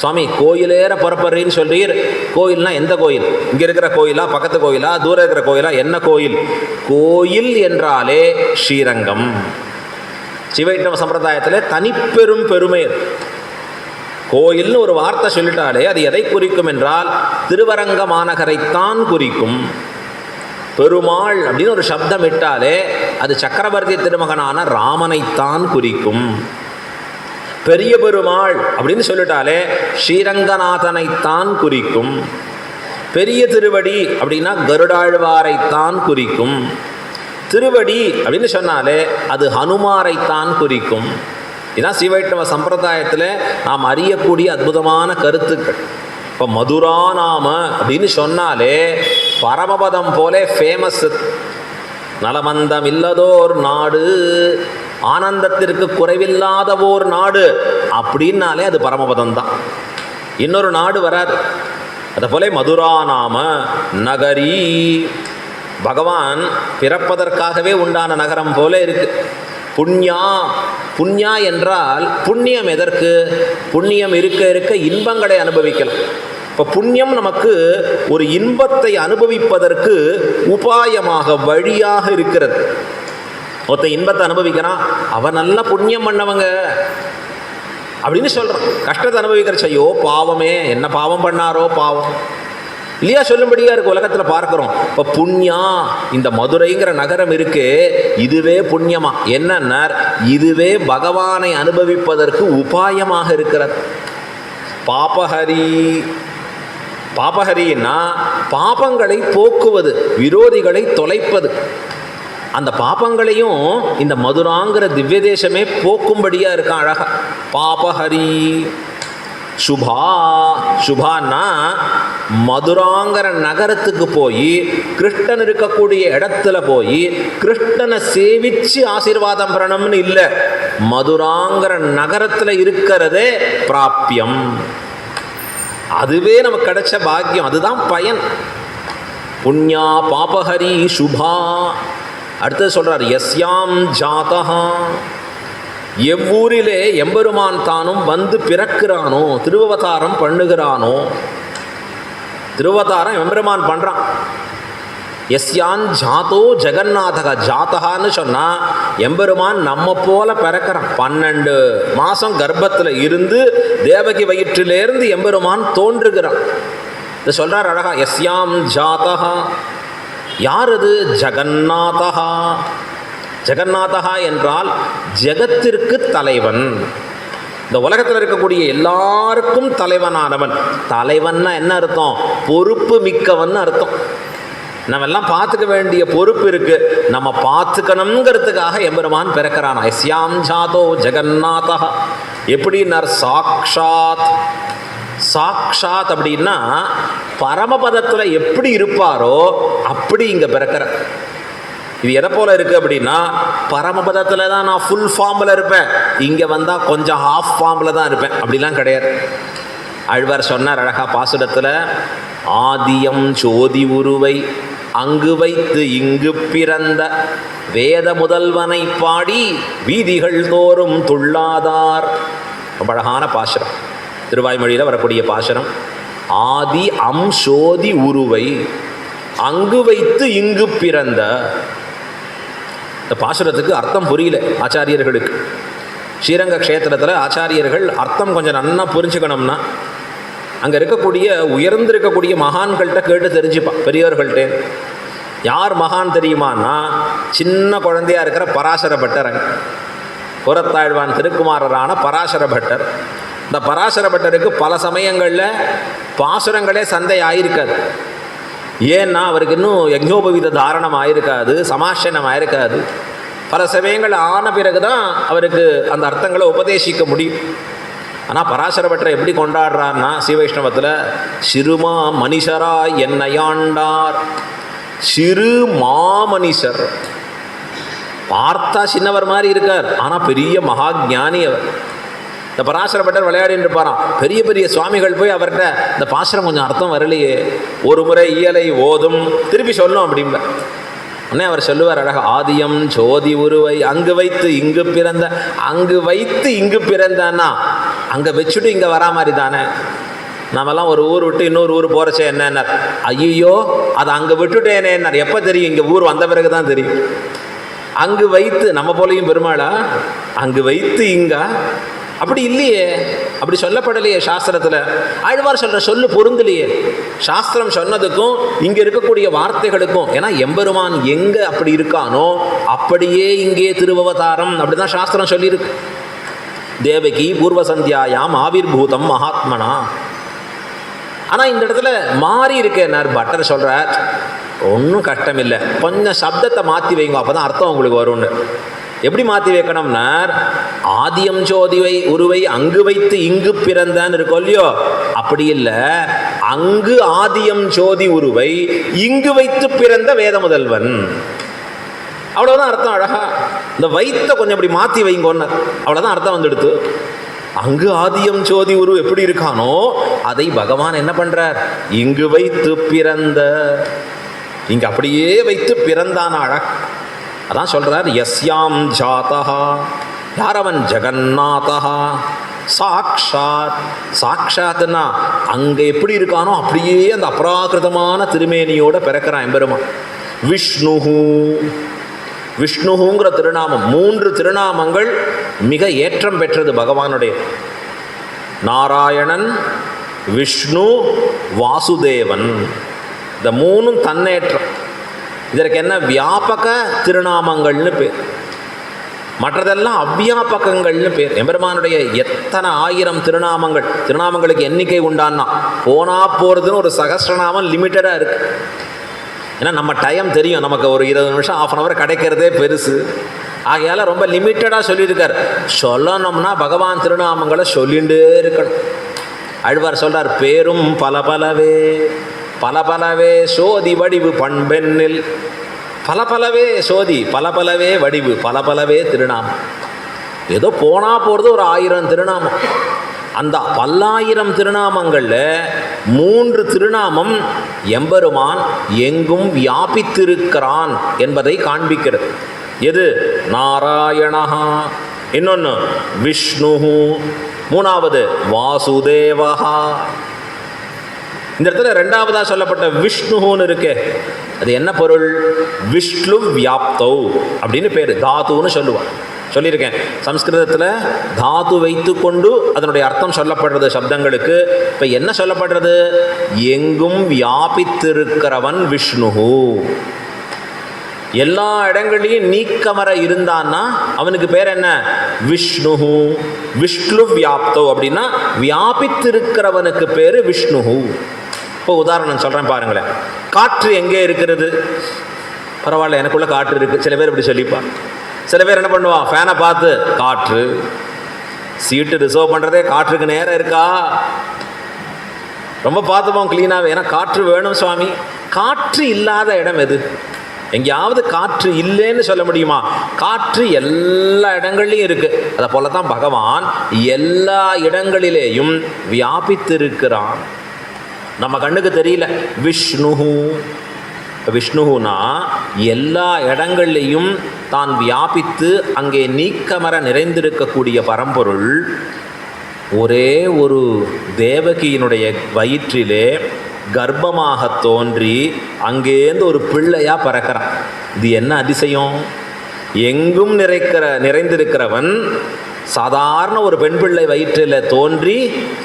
சுவாமி கோயிலேற புறப்படுறீன்னு சொல்றீர், கோயில்னா எந்த கோயில்? இங்கே இருக்கிற கோயிலா, பக்கத்து கோயிலா, தூரம் இருக்கிற கோயிலா, என்ன கோயில்? கோயில் என்றாலே ஸ்ரீரங்கம். ஸ்ரீவைஷ்ணவ சம்பிரதாயத்தில் தனிப்பெரும் பெருமை. கோயில்னு ஒரு வார்த்தை சொல்லிட்டாலே அது எதை குறிக்கும் என்றால் திருவரங்க மாநகரைத்தான் குறிக்கும். பெருமாள் அப்படின்னு ஒரு சப்தம் இட்டாலே அது சக்கரவர்த்தி திருமகனான ராமனைத்தான் குறிக்கும். பெரிய பெருமாள் அப்படின்னு சொல்லிட்டாலே ஸ்ரீரங்கநாதனைத்தான் குறிக்கும். பெரிய திருவடி அப்படின்னா கருடாழ்வாரைத்தான் குறிக்கும். திருவடி அப்படின்னு சொன்னாலே அது ஹனுமாரைத்தான் குறிக்கும். இதுதான் ஸ்ரீவைஷ்ணவ சம்பிரதாயத்தில் நாம் அறியக்கூடிய அற்புதமான கருத்துக்கள். இப்போ மதுரா நாம அப்படின்னு சொன்னாலே பரமபதம் போலே ஃபேமஸ். நலமந்தம் இல்லதோர் நாடு, ஆனந்தத்திற்கு குறைவில்லாத ஓர் நாடு அப்படின்னாலே அது பரமபதம் தான், இன்னொரு நாடு வராது. அதை போல மதுரா நாம நகரி, பகவான் பிறப்பதற்காகவே உண்டான நகரம் போல இருக்கு. புண்ணியா, புண்ணியா என்றால் புண்ணியம் எதற்கு? புண்ணியம் இருக்க இருக்க இன்பங்களை அனுபவிக்கலாம். இப்போ புண்ணியம் நமக்கு ஒரு இன்பத்தை அனுபவிப்பதற்கு உபாயமாக, வழியாக இருக்கிறது. ஒருத்த இன்பத்தை அனுபவிக்கிறான், அவன் நல்ல புண்ணியம் பண்ணவங்க அப்படின்னு சொல்கிறான். கஷ்டத்தை அனுபவிக்கிற செய்யோ பாவமே, என்ன பாவம் பண்ணாரோ பாவம் இல்லையா சொல்லும்படியா இருக்கு. உலகத்தில் பார்க்குறோம். இப்போ புண்ணியா, இந்த மதுரைங்கிற நகரம் இருக்கு, இதுவே புண்ணியமா? என்னன்னா இதுவே பகவானை அனுபவிப்பதற்கு உபாயமாக இருக்கிறது. பாபஹரி, பாபஹரின்னா பாபங்களை போக்குவது, விரோதிகளை தொலைப்பது. அந்த பாபங்களையும் இந்த மதுராங்கிற திவ்ய தேசமே போக்கும்படியா இருக்கான் அழகா. பாபஹரி சுபா, சுபான்னா மதுராங்கிற நகரத்துக்கு போய் கிருஷ்ணன் இருக்கக்கூடிய இடத்துல போய் கிருஷ்ணனை சேவிச்சு ஆசீர்வாதம் பண்ணணும்னு இல்லை, மதுராங்கிற நகரத்தில் இருக்கிறதே பிராப்பியம். அதுவே நமக்கு கிடைச்ச பாக்கியம், அதுதான் பயன். புண்ணியா பாபஹரி சுபா. அடுத்தது சொல்றார் யஸ்யாம் ஜாதஹா, எவ்வூரிலே எம்பெருமான் தானும் வந்து பிறக்கிறானோ, திருவவதாரம் பண்ணுகிறானோ. திருவவதாரம் எம்பெருமான் பண்ணுறான். எஸ்யான் ஜாதோ ஜெகநாதக. ஜாதகான்னு சொன்னால் எம்பெருமான் நம்ம போல பிறக்கிறான். 12 மாதம் கர்ப்பத்தில் இருந்து தேவகி வயிற்றிலேருந்து எம்பெருமான் தோன்றுகிறான். இது சொல்கிறார் அழகா, எஸ்யாம் ஜாதகா. யார் அது? ஜெகநாதகா. ஜெகநாதகா என்றால் ஜெகத்திற்கு தலைவன், இந்த உலகத்தில் இருக்கக்கூடிய எல்லாருக்கும் தலைவனானவன். தலைவன்னா என்ன அர்த்தம்? பொறுப்பு மிக்கவன் அர்த்தம். நம்ம எல்லாம் பார்த்துக்க வேண்டிய பொறுப்பு இருக்கு, நம்ம பார்த்துக்கணுங்கிறதுக்காக எம்பெருமான் பிறக்கிறான். எஸ்யாம் ஜாதோ ஜெகநாதா. எப்படின்னார்? சாக்ஷாத். சாக்ஷாத் அப்படின்னா பரமபதத்தில் எப்படி இருப்பாரோ அப்படி இங்கே பிறக்கிற. இது எதை போல இருக்கு அப்படின்னா, பரமபதத்தில் தான் நான் ஃபுல் ஃபார்மில் இருப்பேன், இங்கே வந்தால் கொஞ்சம் ஹாஃப் ஃபார்மில் தான் இருப்பேன் அப்படிலாம் கிடையாது. ஆழ்வார் சொன்னார் அழகா பாசுரத்தில், ஆதியம் சோதி உருவை அங்கு வைத்து இங்கு பிறந்த வேத முதல்வனை பாடி வீதிகள் தோறும் துள்ளாதார். ரொம்ப அழகான பாசுரம், திருவாய்மொழியில் வரக்கூடிய பாசுரம். ஆதி அம் சோதி உருவை அங்கு வைத்து இங்கு பிறந்த. இந்த பாசுரத்துக்கு அர்த்தம் புரியல ஆச்சாரியர்களுக்கு. ஸ்ரீரங்க க்ஷேத்திரத்தில் ஆச்சாரியர்கள் அர்த்தம் கொஞ்சம் நன்னா புரிஞ்சுக்கணும்னா அங்கே இருக்கக்கூடிய உயர்ந்திருக்கக்கூடிய மகான்கள்கிட்ட கேட்டு தெரிஞ்சுப்பான், பெரியவர்கள்ட்டே. யார் மகான் தெரியுமான்னா, சின்ன குழந்தையாக இருக்கிற பராசர பட்டர், புறத்தாழ்வான் திருக்குமாரரான பராசர பட்டர். இந்த பராசர பட்டருக்கு பல சமயங்களில் பாசுரங்களே சந்தை ஆயிருக்காது. ஏன்னா அவருக்கு இன்னும் யஜ்ஞோபவீத தாரணம் ஆயிருக்காது, சமாஷனம் ஆயிருக்காது. பல சமயங்கள் ஆன பிறகு தான் அவருக்கு அந்த அர்த்தங்களை உபதேசிக்க முடியும். ஆனால் பராசர பட்டரை எப்படி கொண்டாடுறார்னா, ஸ்ரீவைஷ்ணவத்தில் சிறுமா மனிஷரா என்னையாண்டார். சிறு மாமனிஷர், பார்த்தா சின்னவர் மாதிரி இருக்கார், ஆனால் பெரிய மகா ஞானி அவர். இந்த பராசர பட்டர் விளையாடின்னு இருப்பாராம். பெரிய பெரிய சுவாமிகள் போய் அவர்கிட்ட, இந்த பாசுரம் கொஞ்சம் அர்த்தம் வரலையே, ஒரு முறை இயலை ஓதும், திருப்பி சொல்லும் அப்படிம்ப. உடனே அவர் சொல்லுவார் அழகா, ஆதியம் சோதி உருவை அங்கு வைத்து இங்கு பிறந்த. அங்கு வைத்து இங்கு பிறந்தான்னா அங்கே வச்சுட்டு இங்கே வரா மாதிரி தானே. நாமெல்லாம் ஒரு ஊர் விட்டு இன்னொரு ஊர் போகிறச்சே என்னன்னார், ஐயோ அதை அங்கே விட்டுட்டேனேன்னார். எப்போ தெரியும்? இங்கே ஊர் வந்த பிறகு தான் தெரியும். அங்கு வைத்து, நம்ம போலையும் பெருமாளா அங்கு வைத்து இங்கா? அப்படி இல்லையே, அப்படி சொல்லப்படலையே சாஸ்திரத்தில். ஆழ்வார் சொல்கிற சொல்லு பொருந்தலையே சாஸ்திரம் சொன்னதுக்கும் இங்கே இருக்கக்கூடிய வார்த்தைகளுக்கும். ஏன்னா எம்பெருமான் எங்கே அப்படி இருக்கானோ அப்படியே இங்கே திருவவதாரம், அப்படி தான் சாஸ்திரம் சொல்லியிருக்கு. தேவகி பூர்வ சந்தியாயாம் ஆவிர்பூதம் மகாத்மனா. ஆனால் இந்த இடத்துல மாறி இருக்கேன்னார் பட்டர் சொல்கிறார், ஒன்றும் கஷ்டம் இல்லை, கொஞ்சம் சப்தத்தை மாற்றி வைங்க, அப்போ தான் அர்த்தம் உங்களுக்கு வரும்னு. எப்படி மாற்றி வைக்கணும்னார், ஆதியம் ஜோதிவை உருவை அங்கு வைத்து இங்கு பிறந்தான்னு இருக்கோ இல்லையோ, அப்படி இல்லை, அங்கு ஆதியம் ஜோதி உருவை இங்கு வைத்து பிறந்த வேத முதல்வன். அவ்வளோதான் அர்த்தம். அழகா இந்த வைத்த கொஞ்சம் இப்படி மாற்றி வைங்கன்னு, அவ்வளோதான் அர்த்தம் வந்துடுத்து. அங்கு ஆதியம் ஜோதி உரு எப்படி இருக்கானோ அதை பகவான் என்ன பண்ணுறார், இங்கு வைத்து பிறந்த, இங்கு அப்படியே வைத்து பிறந்தான. அழகா அதான் சொல்கிறார், யஸ்யாம் ஜாதா. யார் அவன்? ஜெகநாதா. சாக்ஷாத். சாக்ஷாத்னா அங்கே எப்படி இருக்கானோ அப்படியே அந்த அப்ராகிருதமான திருமேனியோட பிறக்கிறான் எம்பெருமான். விஷ்ணுஹு. விஷ்ணுங்கிற திருநாமம், 3 திருநாமங்கள் மிக ஏற்றம் பெற்றது பகவானுடைய. நாராயணன், விஷ்ணு, வாசுதேவன். இந்த 3ம் தன்னேற்றம். இதற்கு என்ன வியாபக திருநாமங்கள்னு பேர், மற்றதெல்லாம் அவ்வியாபகங்கள்னு பேர். எம்பெருமானுடைய எத்தனை 1000 திருநாமங்கள், திருநாமங்களுக்கு எண்ணிக்கை உண்டான்னா போனா போகிறதுன்னு ஒரு சகஸ்ரநாமம் லிமிட்டடாக இருக்குது. ஏன்னா நம்ம டைம் தெரியும், நமக்கு ஒரு 20 நிமிஷம் 1/2 hour கிடைக்கிறதே பெருசு. ஆகையால் ரொம்ப லிமிட்டடாக சொல்லியிருக்கார். சொல்லணும்னா பகவான் திருநாமங்களை சொல்லிகிட்டே இருக்கணும். ஆழ்வார் சொல்கிறார், பேரும் பல பலவே பல பலவே சோதி வடிவு பண்பெண்ணில். பல பலவே சோதி, பல பலவே வடிவு, பல பலவே திருநாமம். ஏதோ போனால் போகிறது ஒரு 1000 திருநாமம். அந்த 10,000 திருநாமங்களில் 3 திருநாமம் எம்பெருமான் எங்கும் வியாபித்திருக்கிறான் என்பதை காண்பிக்கிறது. எது? நாராயணா, இன்னொன்று விஷ்ணு, 3வது வாசுதேவா. இந்த இடத்துல ரெண்டாவதாக சொல்லப்பட்ட விஷ்ணுன்னு இருக்கு, அது என்ன பொருள்? விஷ்ணு வியாப்தௌ அப்படின்னு பேர், தாதுன்னு சொல்லுவான். சொல்லியிருக்கேன் சம்ஸ்கிருதத்தில் தாது வைத்து கொண்டு அதனுடைய அர்த்தம் சொல்லப்படுறது சப்தங்களுக்கு. இப்போ என்ன சொல்லப்படுறது? எங்கும் வியாபித்திருக்கிறவன் விஷ்ணு. எல்லா இடங்களையும் நீக்கமர இருந்தான்னா அவனுக்கு பேர் என்ன? விஷ்ணு. விஷ்ணு வியாப்தோ அப்படின்னா வியாபித்திருக்கிறவனுக்கு பேர் விஷ்ணு. இப்போ உதாரணம் சொல்கிறேன் பாருங்களேன். காற்று எங்கே இருக்கிறது? பரவாயில்ல, எனக்குள்ள காற்று இருக்குது. சில பேர் இப்படி சொல்லிப்பான். சில பேர் என்ன பண்ணுவான்? ஃபேனை பார்த்து காற்று, சீட்டு ரிசர்வ் பண்ணுறதே காற்றுக்கு நேரம் இருக்கா, ரொம்ப பார்த்துப்போம் க்ளீனாகவே, ஏன்னா காற்று வேணும் சுவாமி. காற்று இல்லாத இடம் எது? எங்கேயாவது காற்று இல்லைன்னு சொல்ல முடியுமா? காற்று எல்லா இடங்கள்லையும் இருக்கு. அதை போல தான் பகவான் எல்லா இடங்களிலேயும் வியாபித்திருக்கிறான். நம்ம கண்ணுக்கு தெரியல. விஷ்ணு, விஷ்ணுனா எல்லா இடங்கள்லையும் தான் வியாபித்து அங்கே நீக்கமர நிறைந்திருக்கக்கூடிய பரம்பொருள். ஒரே ஒரு தேவகியினுடைய வயிற்றிலே கர்ப்பமாக தோன்றி அங்கேருந்து ஒரு பிள்ளையா பிறக்கிறான். இது என்ன அதிசயம்! எங்கும் நிறைந்திருக்கிறவன் சாதாரண ஒரு பெண் பிள்ளை வயிற்றில் தோன்றி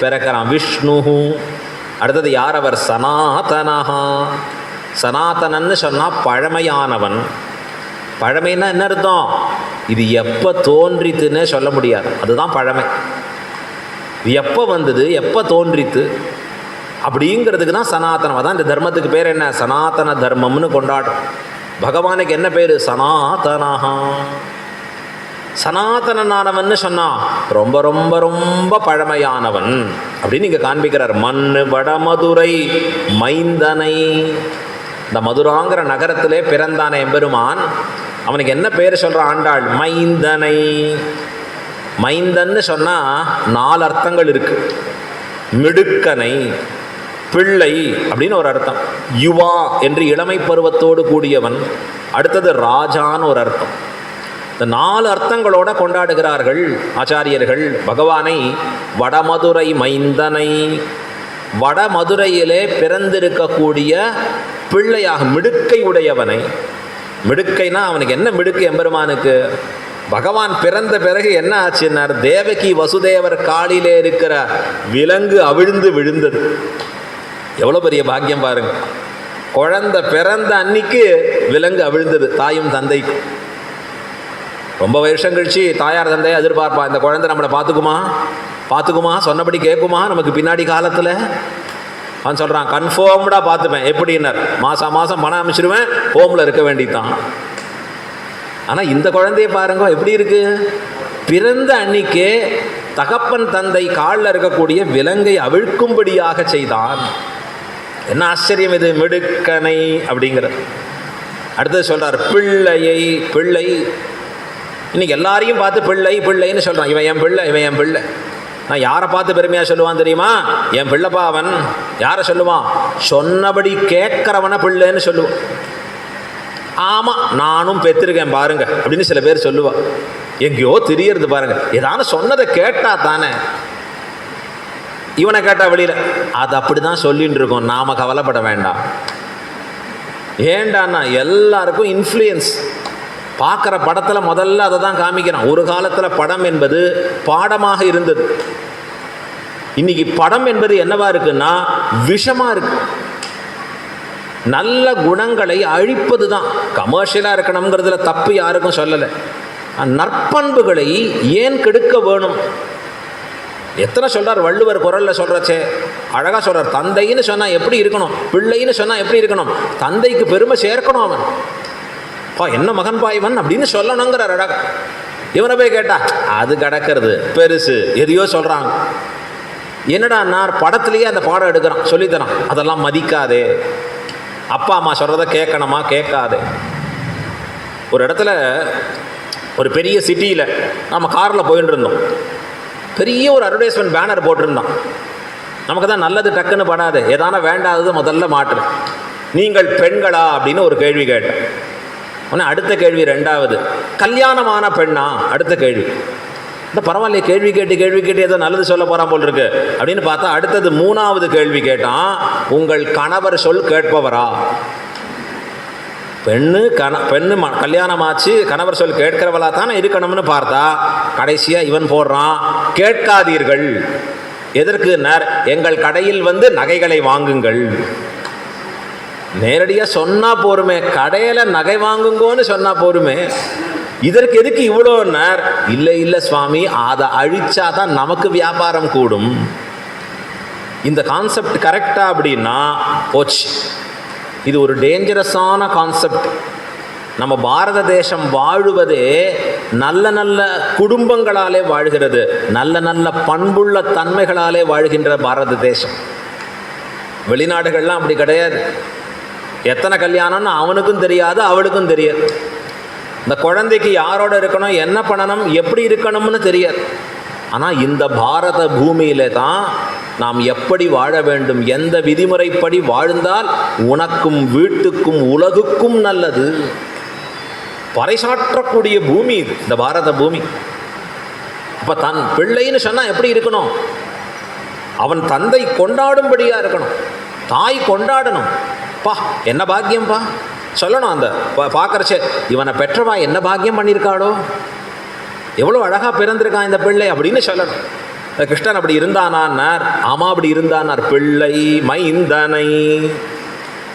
பிறக்கிறான். விஷ்ணு. அடுத்தது யார் அவர்? சனாதனஹா. சனாதனன்னு சொன்னால் பழமையானவன். பழமைன்னா என்ன அர்த்தம்? இது எப்போ தோன்றித்துன்னே சொல்ல முடியாது, அதுதான் பழமை. இது எப்போ வந்தது, எப்போ தோன்றித்து அப்படிங்கிறதுக்கு தான் சனாதனம். அதான் இந்த தர்மத்துக்கு பேர் என்ன? சனாதன தர்மம்னு கொண்டாடும். பகவானுக்கு என்ன பேர்? சனாதனஹா. சனாதனனானவன் சொன்னா ரொம்ப ரொம்ப ரொம்ப பழமையானவன் அப்படின்னு இங்கே காண்பிக்கிறார். மண்ணு வடமதுரை மைந்தனை. இந்த மதுராங்கிற நகரத்திலே பிறந்தான எம்பெருமான். அவனுக்கு என்ன பேர் சொல்கிற ஆண்டாள்? மைந்தனை. மைந்தன்னு சொன்னால் 4 அர்த்தங்கள் இருக்கு. மிடுக்கனை, பிள்ளை அப்படின்னு ஒரு அர்த்தம். யுவா என்று இளமை பருவத்தோடு கூடியவன். அடுத்தது ராஜான்னு ஒரு அர்த்தம். இந்த 4 அர்த்தங்களோட கொண்டாடுகிறார்கள் ஆச்சாரியர்கள் பகவானை. வடமதுரை மைந்தனை, வடமதுரையிலே பிறந்திருக்கக்கூடிய பிள்ளையாக மிடுக்கை உடையவனை. மிடுக்கைனா அவனுக்கு என்ன மிடுக்கு எம்பெருமானுக்கு? பகவான் பிறந்த பிறகு என்ன ஆச்சுன்னார்? தேவகி வசுதேவர் காலிலே இருக்கிற விலங்கு அவிழ்ந்து விழுந்தது. எவ்வளோ பெரிய பாக்கியம் பாருங்க! குழந்தை பிறந்த அன்னைக்கு விலங்கு அவிழ்ந்தது தாயும் தந்தைக்கு. ரொம்ப வருஷம் கழிச்சு தாயார் தந்தையை எதிர்பார்ப்பா, இந்த குழந்தை நம்மளை பார்த்துக்குமா, சொன்னபடி கேட்குமா நமக்கு பின்னாடி காலத்தில். அவன் சொல்கிறான், கன்ஃபார்ம்டாக பார்த்துப்பேன். எப்படின்னார்? மாதம் பணம் அமைச்சிடுவேன், ஹோமில் இருக்க வேண்டியதான். ஆனால் இந்த குழந்தைய பாருங்க எப்படி இருக்கு. பிறந்த அன்னைக்கே தகப்பன் தந்தை காலில் இருக்கக்கூடிய விலங்கை அவிழ்க்கும்படியாக செய்தான். என்ன ஆச்சரியம் இது! மிடுக்கனை அப்படிங்கிற. அடுத்தது சொல்கிறார் பிள்ளை. இன்னைக்கு எல்லாரையும் பார்த்து பிள்ளைன்னு சொல்கிறான். இவன் என் பிள்ளை. நான் யாரை பார்த்து பெருமையாக சொல்லுவான் தெரியுமா? என் பிள்ளைப்பா அவன். யாரை சொல்லுவான்? சொன்னபடி கேட்குறவனை பிள்ளைன்னு சொல்லுவான். ஆமாம், நானும் பெற்றிருக்கேன் பாருங்க அப்படின்னு சில பேர் சொல்லுவான். எங்கேயோ தெரியறது பாருங்க. ஏதான சொன்னதை கேட்டா தானே. இவனை கேட்டா வெளியில அது அப்படி தான் சொல்லிட்டு இருக்கோம். நாம கவலைப்பட வேண்டாம். ஏண்டான்னா எல்லாருக்கும் இன்ஃப்ளூயன்ஸ். பார்க்குற படத்தில் முதல்ல அதை தான் காமிக்கிறான். ஒரு காலத்தில் படம் என்பது பாடமாக இருந்தது. இன்னைக்கு படம் என்பது என்னவா இருக்குன்னா விஷமாக இருக்கு. நல்ல குணங்களை அழிப்பது தான். கமர்ஷியலாக இருக்கணுங்கிறதுல தப்பு யாருக்கும் சொல்லலை. நற்பண்புகளை ஏன் கெடுக்க வேணும்? எத்தனை சொல்கிறார் வள்ளுவர் குரலில் சொல்கிறச்சே அழகாக சொல்கிறார். தந்தைன்னு சொன்னால் எப்படி இருக்கணும், பிள்ளைன்னு சொன்னால் எப்படி இருக்கணும். தந்தைக்கு பெருமை சேர்க்கணும். அவன் என்ன மகன் பாய்வன் அப்படின்னு சொல்லணுங்கிறார் அழகா. இவனை போய் கேட்டா அது கிடக்கிறது பெருசு எதையோ சொல்கிறாங்க. என்னடா நான் படத்துலேயே அந்த பாடம் எடுக்கிறான், சொல்லித்தரான். அதெல்லாம் மதிக்காதே. அப்பா அம்மா சொல்கிறத கேட்கணுமா? கேட்காதே. ஒரு இடத்துல ஒரு பெரிய சிட்டியில் நம்ம காரில் போயிட்டு இருந்தோம். பெரிய ஒரு அட்வர்டைஸ்மெண்ட் பேனர் போட்டிருந்தான். நமக்கு தான் நல்லது டக்குன்னு படாது, ஏதான வேண்டாதது முதல்ல மாற்று. நீங்கள் பெண்களா அப்படின்னு ஒரு கேள்வி கேட்டேன். உடனே அடுத்த கேள்வி ரெண்டாவது, கல்யாணமான பெண்ணா? அடுத்த கேள்வி. இந்த பரவாயில்லையே, கேள்வி கேட்டு ஏதோ நல்லது சொல்ல போகிறான் போல் இருக்கு அப்படின்னு பார்த்தா அடுத்தது 3வது கேள்வி கேட்டான், உங்கள் கணவர் சொல் கேட்பவரா? பெண்ணு கல்யாணம் ஆச்சு, கணவர் சொல் கேட்கிறவளா தானே இருக்கணும்னு பார்த்தா கடைசியாக இவன் போடுறான், கேட்காதீர்கள். எதற்கு? எங்கள் கடையில் வந்து நகைகளை வாங்குங்கள். நேரடியாக சொன்னால் போருமே, கடையில் நகை வாங்குங்கன்னு சொன்னால் போருமே, இதற்கு எதுக்கு இவ்வளோ இல்லை சுவாமி, அதை அழிச்சாதான் நமக்கு வியாபாரம் கூடும். இந்த கான்செப்ட் கரெக்டா அப்படின்னா போச்சு. இது ஒரு டேஞ்சரஸான கான்செப்ட். நம்ம பாரத தேசம் வாழுவதே நல்ல நல்ல குடும்பங்களாலே வாழ்கிறது, நல்ல நல்ல பண்புள்ள தன்மைகளாலே வாழ்கின்ற பாரத தேசம். வெளிநாடுகள்லாம் அப்படி கிடையாது. எத்தனை கல்யாணம்னு அவனுக்கும் தெரியாது, அவளுக்கும் தெரியாது. இந்த குழந்தைக்கு யாரோட இருக்கணும், என்ன பண்ணணும், எப்படி இருக்கணும்னு தெரியாது. ஆனால் இந்த பாரத பூமியிலே தான் நாம் எப்படி வாழ வேண்டும், எந்த விதிமுறைப்படி வாழ்ந்தால் உனக்கும் வீட்டுக்கும் உலகுக்கும் நல்லது, பறைசாற்றக்கூடிய பூமி இது, இந்த பாரத பூமி. அப்போ தன் பிள்ளைன்னு சொன்னால் எப்படி இருக்கணும்? அவன் தந்தை கொண்டாடும்படியாக இருக்கணும், தாய் கொண்டாடணும். பா என்ன பாக்கியம்பா சொல்லணும். அந்த பார்க்குறச்சே இவனை பெற்றவா என்ன பாக்கியம் பண்ணியிருக்காளோ, எவ்வளோ அழகாக பிறந்திருக்கான் இந்த பிள்ளை அப்படின்னு சொல்லணும். கிருஷ்ணன் அப்படி இருந்தானார்? ஆமாம் அப்படி இருந்தானார். பிள்ளை மைந்தனை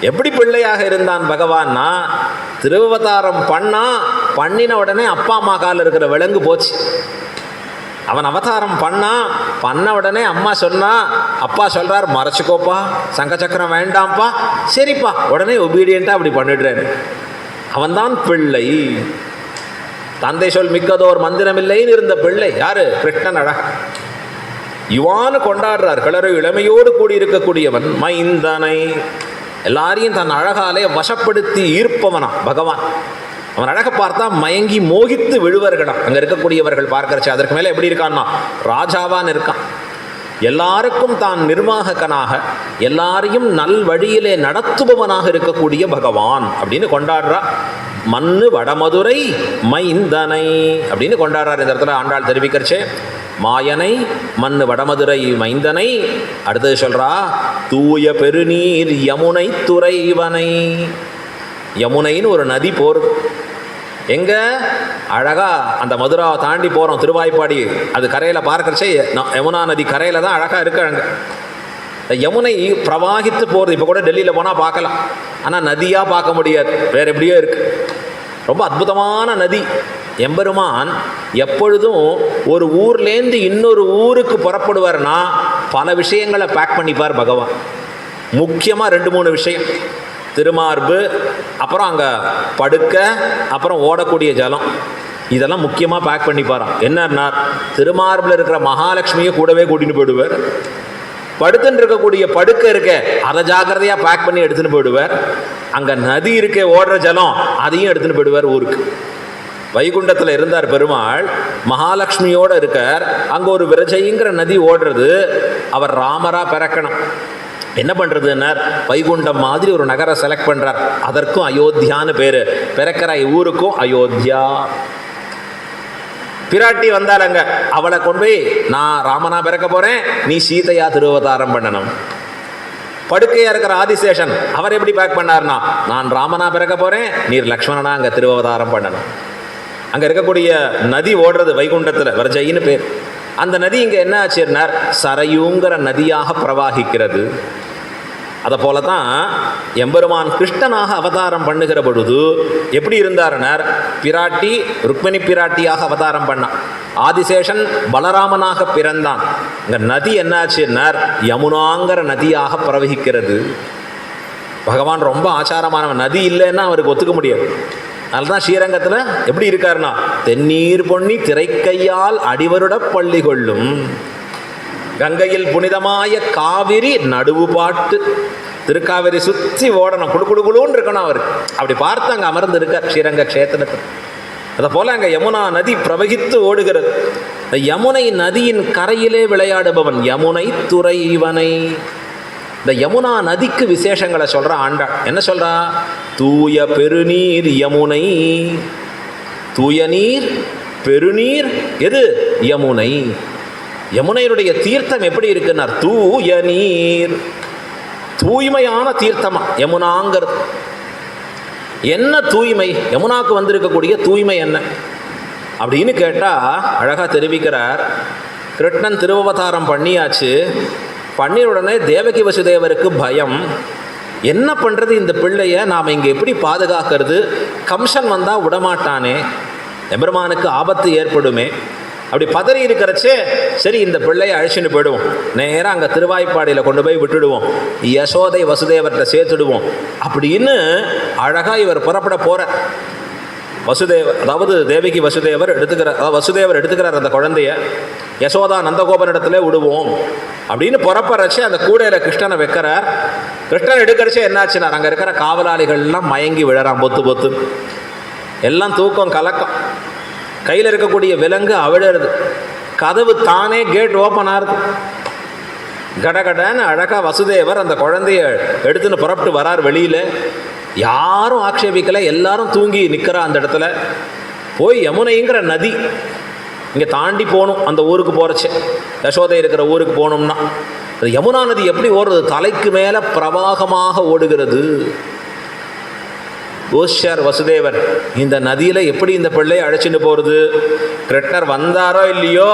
எப்படி பிள்ளையாக இருந்தான் பகவான்னா, திருவவதாரம் பண்ணின உடனே அப்பா அம்மா காலில் இருக்கிற விலங்கு போச்சு. அவன் அவதாரம் பண்ண உடனே அம்மா சொன்னா, அப்பா சொல்றார் மறைச்சிக்கோப்பா, சங்க சக்கரம் வேண்டாம்ப்பா, சரிப்பா, உடனே ஒபீடியண்டா அப்படி பண்ணிடுறேன். அவன்தான் பிள்ளை. தந்தை சொல் மிக்கதோர் மந்திரமில்லைன்னு இருந்த பிள்ளை யாரு? கிருஷ்ணன். அழகா யுவான்னு கொண்டாடுறார். கிளறு இளமையோடு கூடி இருக்கக்கூடியவன் மைந்தனை, எல்லாரையும் தன் அழகாலே வசப்படுத்தி ஈர்ப்பவனா பகவான். அவன் அழகை பார்த்தா மயங்கி மோகித்து விழுவார்களாம் அங்கே இருக்கக்கூடியவர்கள் பார்க்கறச்சு. அதற்கு மேலே எப்படி இருக்கான்னா ராஜாவான் இருக்கான். எல்லாருக்கும் தான் நிர்வாககனாக, எல்லாரையும் நல் வழியிலே நடத்துபவனாக இருக்கக்கூடிய பகவான் அப்படின்னு கொண்டாடுறா. மண்ணு வடமதுரை மைந்தனை அப்படின்னு கொண்டாடுறார். இந்த இடத்துல ஆண்டாள் தெரிவிக்கிறச்சே மாயனை மண்ணு வடமதுரை மைந்தனை. அடுத்தது சொல்றா தூய பெருநீர் யமுனை துறைவனை. யமுனைன்னு ஒரு நதி போகிறது. எங்கே அழகா அந்த மதுராவை தாண்டி போகிறோம், திருவாய்ப்பாடி அது கரையில் பார்க்கறச்சே யமுனா நதி கரையில் தான் அழகாக இருக்கு. அங்கே யமுனை பிரவாகித்து போகிறது. இப்போ கூட டெல்லியில் போனால் பார்க்கலாம், ஆனால் நதியாக பார்க்க முடியாது, வேறு எப்படியோ இருக்குது. ரொம்ப அற்புதமான நதி. எம்பெருமான் எப்பொழுதும் ஒரு ஊர்லேருந்து இன்னொரு ஊருக்கு புறப்படுவார்னா பல விஷயங்களை பேக் பண்ணிப்பார் பகவான். முக்கியமாக 2-3 விஷயம். திருமார்பு, அப்புறம் அங்கே படுக்க, அப்புறம் ஓடக்கூடிய ஜலம், இதெல்லாம் முக்கியமாக பேக் பண்ணிப்பாராம். என்னன்னா திருமார்பில் இருக்கிற மகாலட்சுமியை கூடவே கூட்டின்னு போயிடுவார். படுத்துன்னு இருக்கக்கூடிய படுக்கை இருக்க அதை ஜாக்கிரதையாக பேக் பண்ணி எடுத்துன்னு போயிடுவார். அங்கே நதி இருக்க ஓடுற ஜலம் அதையும் எடுத்துன்னு போயிடுவார் ஊருக்கு. வைகுண்டத்தில் இருந்தார் பெருமாள், மகாலட்சுமியோடு இருக்கார். அங்கே ஒரு விரஜைங்கிற நதி ஓடுறது. அவர் ராமராக பிறக்கணும். என்ன பண்ணுறதுன்னா வைகுண்டம் மாதிரி ஒரு நகரை செலக்ட் பண்ணுறார். அதற்கும் அயோத்தியான்னு பேர். பிறக்கிற ஊருக்கும் அயோத்தியா. பிராட்டி வந்தாலங்க, அவளை கொண்டு போய் நான் ராமனா பிறக்க போகிறேன், நீ சீதையா திருவதாரம் பண்ணணும். படுக்கையாக இருக்கிற ஆதிசேஷன் அவர் எப்படி பேக் பண்ணார்னா நான் ராமனா பிறக்க போகிறேன், நீர் லக்ஷ்மணனா அங்கே திருவதாரம் பண்ணணும். அங்கே இருக்கக்கூடிய நதி ஓடுறது வைகுண்டத்தில், விரஜைன்னு பேர். அந்த நதி இங்கே என்ன ஆச்சுன்னார் சரையூங்கிற நதியாக பிரவாகிக்கிறது. அதை போல தான் எம்பெருமான் கிருஷ்ணனாக அவதாரம் பண்ணுகிற பொழுது எப்படி இருந்தார்னார், பிராட்டி ருக்மிணி பிராட்டியாக அவதாரம் பண்ணான், ஆதிசேஷன் பலராமனாக பிறந்தான். இங்கே நதி என்னாச்சுன்னார் யமுனாங்கிற நதியாக பிரவகிக்கிறது. பகவான் ரொம்ப ஆச்சாரமானவன். நதி இல்லைன்னா அவருக்கு ஒத்துக்க முடியாது. அதனால்தான் ஸ்ரீரங்கத்தில் எப்படி இருக்காருன்னா தென்னீர் பொன்னி திரைக்கையால் அடிவருட பள்ளி கொள்ளும், கங்கையில் புனிதமாய காவிரி நடுவு பாட்டு. திருக்காவிரி சுற்றி ஓடணும், குடுக்குடுன்னு இருக்கணும் அவருக்கு. அப்படி பார்த்து அங்கே அமர்ந்து இருக்கார் ஸ்ரீரங்க க்ஷேத்திரத்தில். அதை போல் அங்கே யமுனா நதி பிரவகித்து ஓடுகிறது. யமுனை நதியின் கரையிலே விளையாடுபவன் யமுனை துறைவனை. இந்த யமுனா நதிக்கு விசேஷங்களை சொல்கிறா ஆண்டாள். என்ன சொல்கிறா? தூய பெருநீர் யமுனை. தூய நீர் பெருநீர் எது? யமுனை. யமுனையினுடைய தீர்த்தம் எப்படி இருக்குன்னார்? தூய நீர், தூய்மையான தீர்த்தமா யமுனாங்கிறது. என்ன தூய்மை? யமுனாக்கு வந்திருக்கக்கூடிய தூய்மை என்ன அப்படின்னு கேட்டால் அழகாக தெரிவிக்கிறார். கிருஷ்ணன் திருவவதாரம் பண்ணியாச்சு. பண்ணிய உடனே தேவகி வசுதேவருக்கு பயம். என்ன பண்ணுறது இந்த பிள்ளைய நாம் இங்கே எப்படி பாதுகாக்கிறது? கம்சன் வந்தால் விடமாட்டானே, எம்பெருமானுக்கு ஆபத்து ஏற்படுமே. அப்படி பதறி இருக்கிறச்சே சரி இந்த பிள்ளையை அழைச்சின்னு போயிடுவோம், நேராக அங்கே திருவாய்ப்பாடியில் கொண்டு போய் விட்டுடுவோம், யசோதை வசுதேவர்கிட்ட சேர்த்துடுவோம் அப்படின்னு அழகாக இவர் புறப்பட போகிறார். வசுதேவர், அதாவது தேவகி வசுதேவர் எடுத்துக்கிறார் அந்த குழந்தைய. யசோதா நந்தகோபனிடத்துல விடுவோம் அப்படின்னு புறப்படுறச்சே அந்த கூடையில் கிருஷ்ணனை வைக்கிறார். கிருஷ்ணன் எடுக்கிறச்சே என்னாச்சுன்னா அங்கே இருக்கிற காவலாளிகள்லாம் மயங்கி விழறான், பொத்து பொத்து, எல்லாம் தூக்கம் கலக்கம். கையில் இருக்கக்கூடிய விலங்கு அவிழறது, கதவு தானே கேட் ஓப்பன் ஆகுது. கடகடன்னு அழகா வசுதேவர் அந்த குழந்தைய எடுத்துன்னு புறப்பட்டு வரார் வெளியில். யாரும் ஆக்ஷேபிக்கலை, எல்லாரும் தூங்கி நிற்கிறா அந்த இடத்துல. போய் யமுனைங்கிற நதி இங்கே தாண்டி போகணும் அந்த ஊருக்கு போகிறச்சு, யசோதை இருக்கிற ஊருக்கு போகணும்னா. அது யமுனா நதி எப்படி ஓடுறது? தலைக்கு மேலே பிரவாகமாக ஓடுகிறது. யோசிச்சார் வசுதேவர், இந்த நதியில் எப்படி இந்த பிள்ளையை அழைச்சிட்டு போகிறது? கிருஷ்ணர் வந்தாரோ இல்லையோ,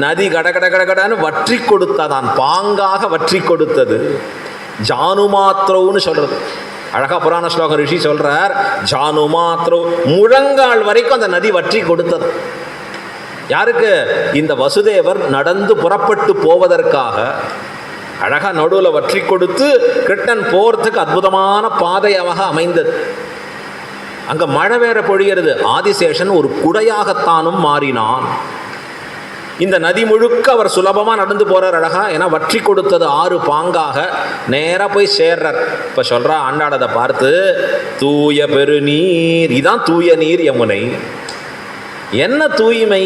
நதி கடகடன்னு வற்றி கொடுத்தாதான், பாங்காக வற்றி கொடுத்தது. ஜானுமாத்ரோன்னு சொல்கிறது அழகா புராண ஸ்லோகம் ரிஷி சொல்றார். ஜானுமாத்ரோ, முழங்கால் வரைக்கும் அந்த நதி வற்றி கொடுத்தது. யாருக்கு? இந்த வசுதேவர் நடந்து புறப்பட்டு போவதற்காக அழகா நடுவில் வற்றி கொடுத்து கிருஷ்ணன் போறதுக்கு அற்புதமான பாதையாக அமைந்தது. அங்க மழை வேற பொழிகிறது. ஆதிசேஷன் ஒரு குடையாகத்தானும் மாறினான். இந்த நதி முழுக்க அவர் சுலபமாக நடந்து போறார் அழகா. ஏன்னா வற்றி கொடுத்தது ஆறு பாங்காக நேராக போய் சேர்றார். இப்போ சொல்றா ஆண்டாளதை பார்த்து, தூய பெருநீர், இதான் தூய நீர் யமுனை. என்ன தூய்மை?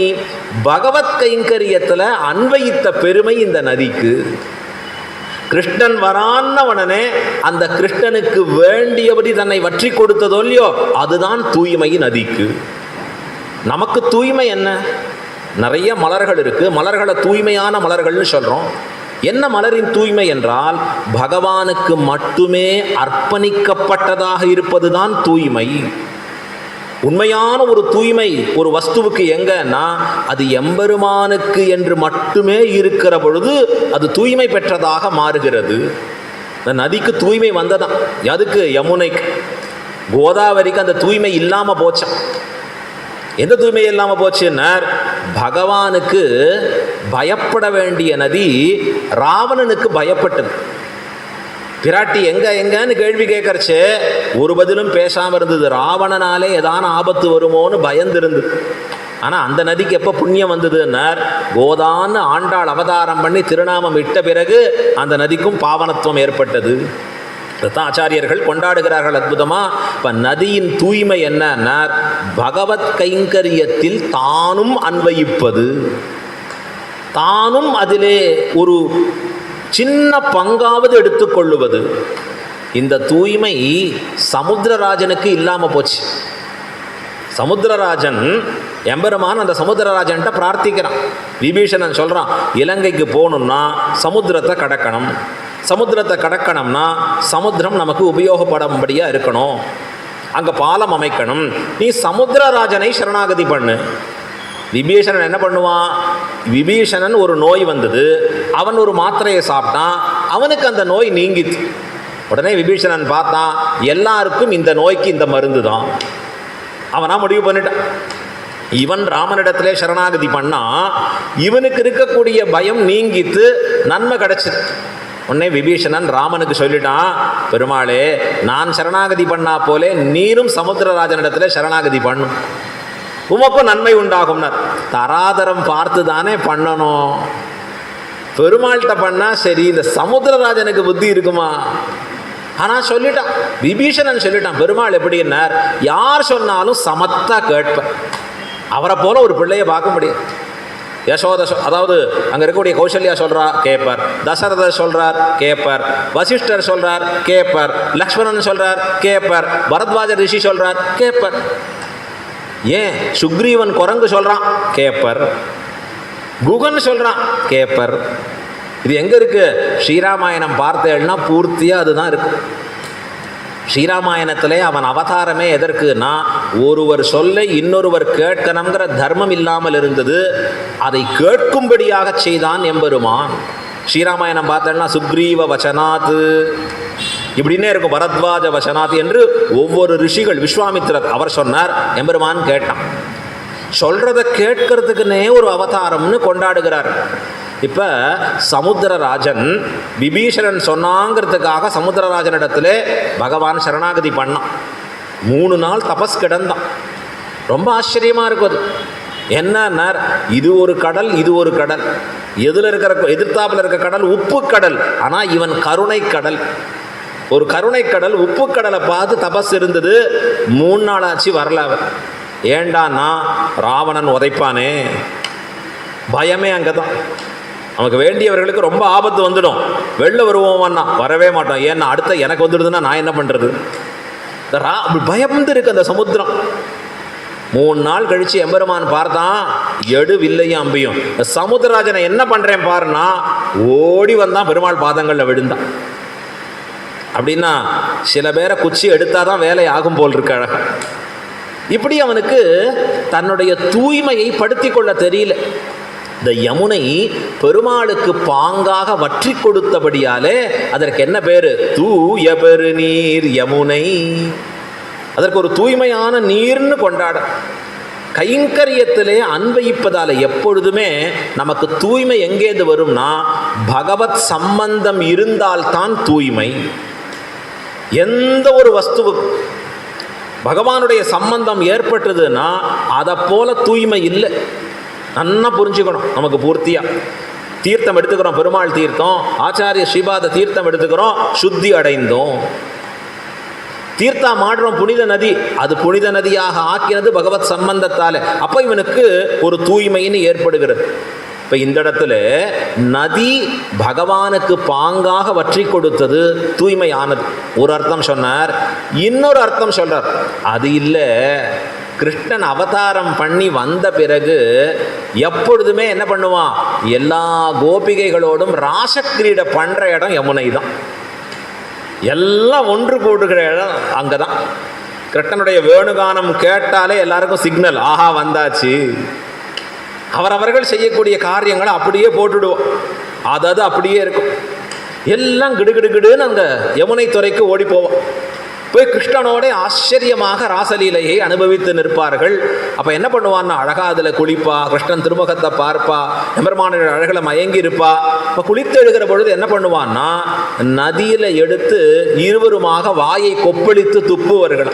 பகவத் கைங்கரியத்தில் அன்வயித்த பெருமை இந்த நதிக்கு. கிருஷ்ணன் வரான்ன உடனே அந்த கிருஷ்ணனுக்கு வேண்டியபடி தன்னை வற்றி கொடுத்ததோ இல்லையோ, அதுதான் தூய்மை நதிக்கு. நமக்கு தூய்மை என்ன? நிறைய மலர்கள் இருக்கு, மலர்களை தூய்மையான மலர்கள்னு சொல்றோம். என்ன மலரின் தூய்மை என்றால் பகவானுக்கு மட்டுமே அர்ப்பணிக்கப்பட்டதாக இருப்பதுதான் தூய்மை. உண்மையான ஒரு தூய்மை ஒரு வஸ்துவுக்கு எங்கன்னா அது எம்பெருமானுக்கு என்று மட்டுமே இருக்கிற பொழுது அது தூய்மை பெற்றதாக மாறுகிறது. இந்த நதிக்கு தூய்மை வந்ததான். எதுக்கு? யமுனைக்கு. கோதாவரிக்கு அந்த தூய்மை இல்லாமல் போச்சான். எந்த தூய்மை இல்லாமல் போச்சுன்னா, பகவானுக்கு பயப்பட வேண்டிய நதி ராவணனுக்கு பயப்பட்டது. பிராட்டி எங்கன்னு கேள்வி கேட்கறச்சு ஒரு பதிலும் பேசாமல் இருந்தது. ராவணனாலே ஏதான ஆபத்து வருமோன்னு பயந்துருந்தது. ஆனால் அந்த நதிக்கு எப்போ புண்ணியம் வந்ததுன்னார், கோதான்னு ஆண்டாள் அவதாரம் பண்ணி திருநாமம் இட்ட பிறகு அந்த நதிக்கும் பாவனத்துவம் ஏற்பட்டது. அதுதான் ஆச்சாரியர்கள் கொண்டாடுகிறார்கள் அற்புதமா. இப்போ நதியின் தூய்மை என்னன்னா பகவத் கைங்கரியத்தில் தானும் அன்வயிப்பது, தானும் அதிலே ஒரு சின்ன பங்காவது எடுத்துக்கொள்ளுவது. இந்த தூய்மை சமுத்திரராஜனுக்கு இல்லாமல் போச்சு. சமுத்திரராஜன் எம்பெருமான் அந்த சமுத்திரராஜன்ட்ட பிரார்த்திக்கிறான். விபீஷணன் சொல்கிறான், இலங்கைக்கு போகணும்னா சமுத்திரத்தை கடக்கணும், சமுத்திரத்தை கடக்கணும்னா சமுத்திரம் நமக்கு உபயோகப்படும்படியாக இருக்கணும், அங்கே பாலம் அமைக்கணும், நீ சமுத்திரராஜனை சரணாகதி பண்ணு. விபீஷணன் என்ன பண்ணுவான்? விபீஷணன் ஒரு நோய் வந்தது, அவன் ஒரு மாத்திரையை சாப்பிட்டான், அவனுக்கு அந்த நோய் நீங்கித்து. உடனே விபீஷணன் பார்த்தான், எல்லாருக்கும் இந்த நோய்க்கு இந்த மருந்து தான். அவனா முடிவு பண்ணிட்டான், இவன் ராமனிடத்திலே சரணாகதி பண்ணா இவனுக்கு இருக்கக்கூடிய பயம் நீங்கித்து, நன்மை கிடைச்சிது. உடனே விபீஷணன் ராமனுக்கு சொல்லிட்டான், பெருமாளே நான் சரணாகதி பண்ணா போலே நீரும் சமுத்திரராஜனிடத்துல சரணாகதி பண்ணும், உமக்கும் நன்மை உண்டாகும்னார். தராதரம் பார்த்து தானே பண்ணணும். பெருமாள்கிட்ட பண்ணா சரி, இந்த சமுத்திரராஜனுக்கு புத்தி இருக்குமா? ஆனால் சொல்லிட்டான், விபீஷணன் சொல்லிட்டான். பெருமாள் எப்படின்னார், யார் சொன்னாலும் சமத்தா கேட்பேன். அவரை போல ஒரு பிள்ளையை பார்க்க முடியும். யசோத அதாவது அங்கே இருக்கக்கூடிய கௌசல்யா சொல்றா கேட்பார், தசரதர் சொல்றார் கேட்பார், வசிஷ்டர் சொல்றார் கேட்பார், லக்ஷ்மணன் சொல்றார் கேட்பார், பரத்வாஜ ரிஷி சொல்றார் கேட்பார். ஏன் சுக்ரீவன் குரங்கு சொல்கிறான், கேப்பர். குகன் சொல்கிறான், கேப்பர். இது எங்கே இருக்குது? ஸ்ரீராமாயணம் பார்த்தேன்னா பூர்த்தியாக அதுதான் இருக்குது. ஸ்ரீராமாயணத்திலே அவன் அவதாரமே எதற்குனா, ஒருவர் சொல்லை இன்னொருவர் கேட்கணுங்கிற தர்மம் இல்லாமல் இருந்தது, அதை கேட்கும்படியாக செய்தான் எம்பெருமான். ஸ்ரீராமாயணம் பார்த்தேன்னா சுக்ரீவ வச்சனாத் இப்படின்னே இருக்கும், பரத்வாஜ வசனாத் என்று ஒவ்வொரு ரிஷிகள், விஸ்வாமித்திரர் அவர் சொன்னார், எம்பெருமான் கேட்டான். சொல்கிறத கேட்கறதுக்குன்னே ஒரு அவதாரம்னு கொண்டாடுகிறார். இப்போ சமுத்திரராஜன் விபீஷணன் சொன்னாங்கிறதுக்காக சமுத்திரராஜனிடத்துல பகவான் சரணாகதி பண்ணான். 3 நாள் தபஸ் கிடந்தான். ரொம்ப ஆச்சரியமாக இருக்கும் அது. என்ன, இது ஒரு கடல், இது ஒரு கடல், எதில் இருக்கிற எதிர்த்தாப்பில் இருக்க கடல் உப்பு கடல், ஆனால் இவன் கருணை கடல். ஒரு கருணை கடல் உப்பு கடலை பார்த்து தபஸ் இருந்தது. 3 நாள் ஆச்சு வரல அவர். ஏண்டான்னா ராவணன் உதைப்பானே, பயமே அங்கே தான். நமக்கு வேண்டியவர்களுக்கு ரொம்ப ஆபத்து வந்துடும், வெளில வருவோம்னா வரவே மாட்டோம். ஏன்னா அடுத்த எனக்கு வந்துடுதுன்னா நான் என்ன பண்ணுறது? பயந்து இருக்கு அந்த சமுத்திரம். 3 நாள் கழித்து எம்பெருமான் பார்த்தான், எடு வில்லையும் அம்பியும். சமுத்திரராஜனை என்ன பண்ணுறேன் பாருன்னா ஓடி வந்தான், பெருமாள் பாதங்களில் விழுந்தான். அப்படின்னா சில பேரை குச்சி எடுத்தால் தான் வேலை ஆகும் போல் இருக்கு அழகா. இப்படி அவனுக்கு தன்னுடைய தூய்மையை படுத்தி கொள்ள தெரியல. இந்த யமுனை பெருமாளுக்கு பாங்காக வற்றி கொடுத்தபடியாலே அதற்கு என்ன பேரு? தூய பெருநீர் யமுனை. அதற்கு ஒரு தூய்மையான நீர்னு கொண்டாட. கைங்கரியத்திலே அன்வயிப்பதால் எப்பொழுதுமே நமக்கு தூய்மை எங்கேந்து வரும்னா, பகவத் சம்பந்தம் இருந்தால்தான் தூய்மை. எந்த ஒரு வஸ்துவுக்கு பகவானுடைய சம்பந்தம் ஏற்பட்டதுன்னா அதை போல தூய்மை இல்லை. நன்னா புரிஞ்சுக்கணும். நமக்கு பூர்த்தியாக தீர்த்தம் எடுத்துக்கிறோம், பெருமாள் தீர்த்தம், ஆச்சாரிய ஸ்ரீபாத தீர்த்தம் எடுத்துக்கிறோம், சுத்தி அடைந்தோம். தீர்த்தம் ஆடுறோம், புனித நதி, அது புனித நதியாக ஆக்கினது பகவத் சம்பந்தத்தால். அப்போ இவனுக்கு ஒரு தூய்மைன்னு ஏற்படுகிறது. இப்போ இந்த இடத்துல நதி பகவானுக்கு பாங்காக வற்றி கொடுத்தது தூய்மையானது. ஒரு அர்த்தம் சொன்னார். இன்னொரு அர்த்தம் சொல்றார், அது இல்லை, கிருஷ்ணன் அவதாரம் பண்ணி வந்த பிறகு எப்பொழுதுமே என்ன பண்ணுவான், எல்லா கோபிகைகளோடும் ராசக்கிரீடை பண்ணுற இடம் யமுனை தான். எல்லாம் ஒன்று கூடுகிற இடம் அங்கே தான். கிருஷ்ணனுடைய வேணுகானம் கேட்டாலே எல்லாருக்கும் சிக்னல், ஆஹா வந்தாச்சு. அவரவர்கள் செய்யக்கூடிய காரியங்களை அப்படியே போட்டுடுவோம், அதாவது அப்படியே இருக்கும். எல்லாம் கிடுகிடுகிடுன்னு அந்த யமுனை துறைக்கு ஓடி போவோம். போய் கிருஷ்ணனோட ஆச்சரியமாக ராசலீலையை அனுபவித்து நிற்பார்கள். அப்போ என்ன பண்ணுவான்னா, அழகா அதில் குளிப்பா, கிருஷ்ணன் திருமுகத்தை பார்ப்பா, எம்பெருமான அழகில் மயங்கி இருப்பா. இப்போ குளித்து எழுகிற பொழுது என்ன பண்ணுவான்னா, நதியில் எடுத்து இருவருமாக வாயை கொப்பளித்து துப்புவார்கள்.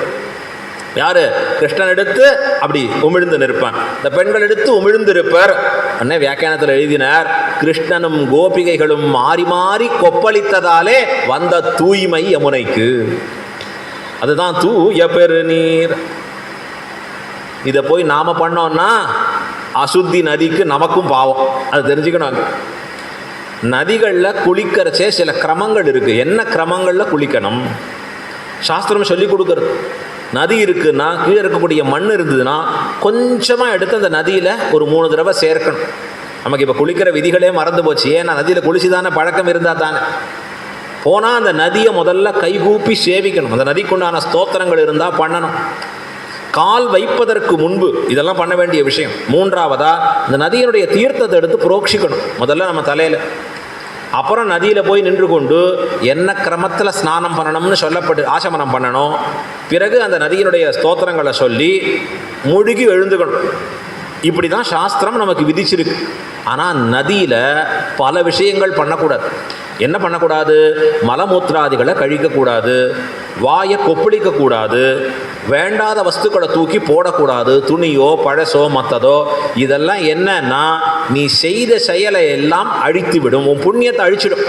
யாரு? கிருஷ்ணன் எடுத்து அப்படி உமிழ்ந்து நிற்பான், இந்த பெண்கள் எடுத்து உமிழ்ந்து இருப்பர். அண்ணே வியாக்கியானத்தில் எழுதினார், கிருஷ்ணனும் கோபிகைகளும் மாறி மாறி கொப்பளித்ததாலே வந்த தூய்மை யமுனைக்கு. அதுதான் தூய பெருநீர். இதை போய் நாம பண்ணோம்னா அசுத்தி நதிக்கு நமக்கும் பாவம். அது தெரிஞ்சுக்கணும். நதிகளில் குளிக்கிறச்சே சில கிரமங்கள் இருக்கு. என்ன கிரமங்களில் குளிக்கணும் சாஸ்திரம் சொல்லி கொடுக்கறது. நதி இருக்குன்னா, கீழே இருக்கக்கூடிய மண் இருந்ததுன்னா கொஞ்சமாக எடுத்து அந்த நதியில் ஒரு 3 தடவை சேர்க்கணும். நமக்கு இப்போ குளிக்கிற விதிகளே மறந்து போச்சு. ஏன்னா நதியில் குளிச்சு தானே பழக்கம் இருந்தால் தானே. போனால் அந்த நதியை முதல்ல கைகூப்பி சேவிக்கணும். அந்த நதிக்குண்டான ஸ்தோத்திரங்கள் இருந்தால் பண்ணணும். கால் வைப்பதற்கு முன்பு இதெல்லாம் பண்ண வேண்டிய விஷயம். 3வதா இந்த நதியினுடைய தீர்த்தத்தை எடுத்து புரோக்ஷிக்கணும் முதல்ல நம்ம தலையில். அப்புறம் நதியில் போய் நின்று கொண்டு என்ன கிரமத்தில் ஸ்நானம் பண்ணணும்னு சொல்லப்பட்டு ஆசமனம் பண்ணணும். பிறகு அந்த நதியினுடைய ஸ்தோத்திரங்களை சொல்லி முழுகி எழுந்துக்கணும். இப்படி தான் சாஸ்திரம் நமக்கு விதிச்சிருக்கு. ஆனால் நதியில் பல விஷயங்கள் பண்ணக்கூடாது. என்ன பண்ணக்கூடாது? மலமூத்திராதிகளை கழிக்கக்கூடாது, வாயை கொப்பளிக்கக்கூடாது, வேண்டாத வஸ்துக்களை தூக்கி போடக்கூடாது, துணியோ பழசோ மற்றதோ. இதெல்லாம் என்னன்னா, நீ செய்த செயலை எல்லாம் அழித்து விடும், உன் புண்ணியத்தை அழிச்சிடும்,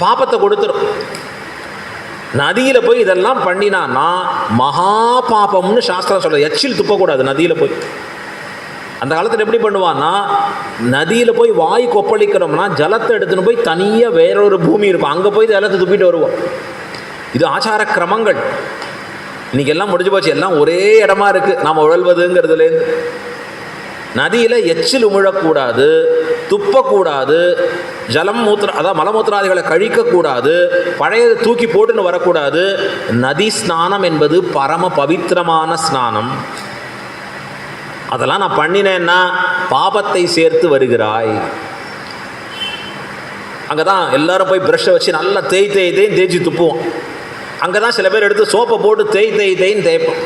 பாபத்தை கொடுத்துடும். நதியில் போய் இதெல்லாம் பண்ணினான்னா மகா பாபம்னு சாஸ்திரம் சொல்ல. எச்சில் துப்பக்கூடாது நதியில் போய். அந்த காலத்தில் எப்படி பண்ணுவான்னா, நதியில் போய் வாய் கொப்பளிக்கிறோம்னா ஜலத்தை எடுத்துன்னு போய் தனியாக வேறொரு பூமி இருக்கும், அங்கே போய் ஜலத்தை துப்பிட்டு வருவோம். இது ஆச்சார கிரமங்கள். இன்னைக்கு எல்லாம் முடிஞ்சு போச்சு, எல்லாம் ஒரே இடமா இருக்கு நாம் உழல்வதுங்கிறதுலேருந்து. நதியில் எச்சில் உமிழக்கூடாது, துப்பக்கூடாது, ஜலம் அதாவது மலமூத்திராதிகளை கழிக்கக்கூடாது, பழையதை தூக்கி போட்டுன்னு வரக்கூடாது. நதி ஸ்நானம் என்பது பரம பவித்திரமான ஸ்நானம். அதெல்லாம் நான் பண்ணினேன்னா பாபத்தை சேர்த்து வருகிறாய். அங்கே தான் எல்லாரும் போய் ப்ரஷ்ஷை வச்சு நல்லா தேய்ச்சி துப்புவோம். அங்கே தான் சில பேர் எடுத்து சோப்பை போட்டு தேய்ன்னு தேய்ப்போம்.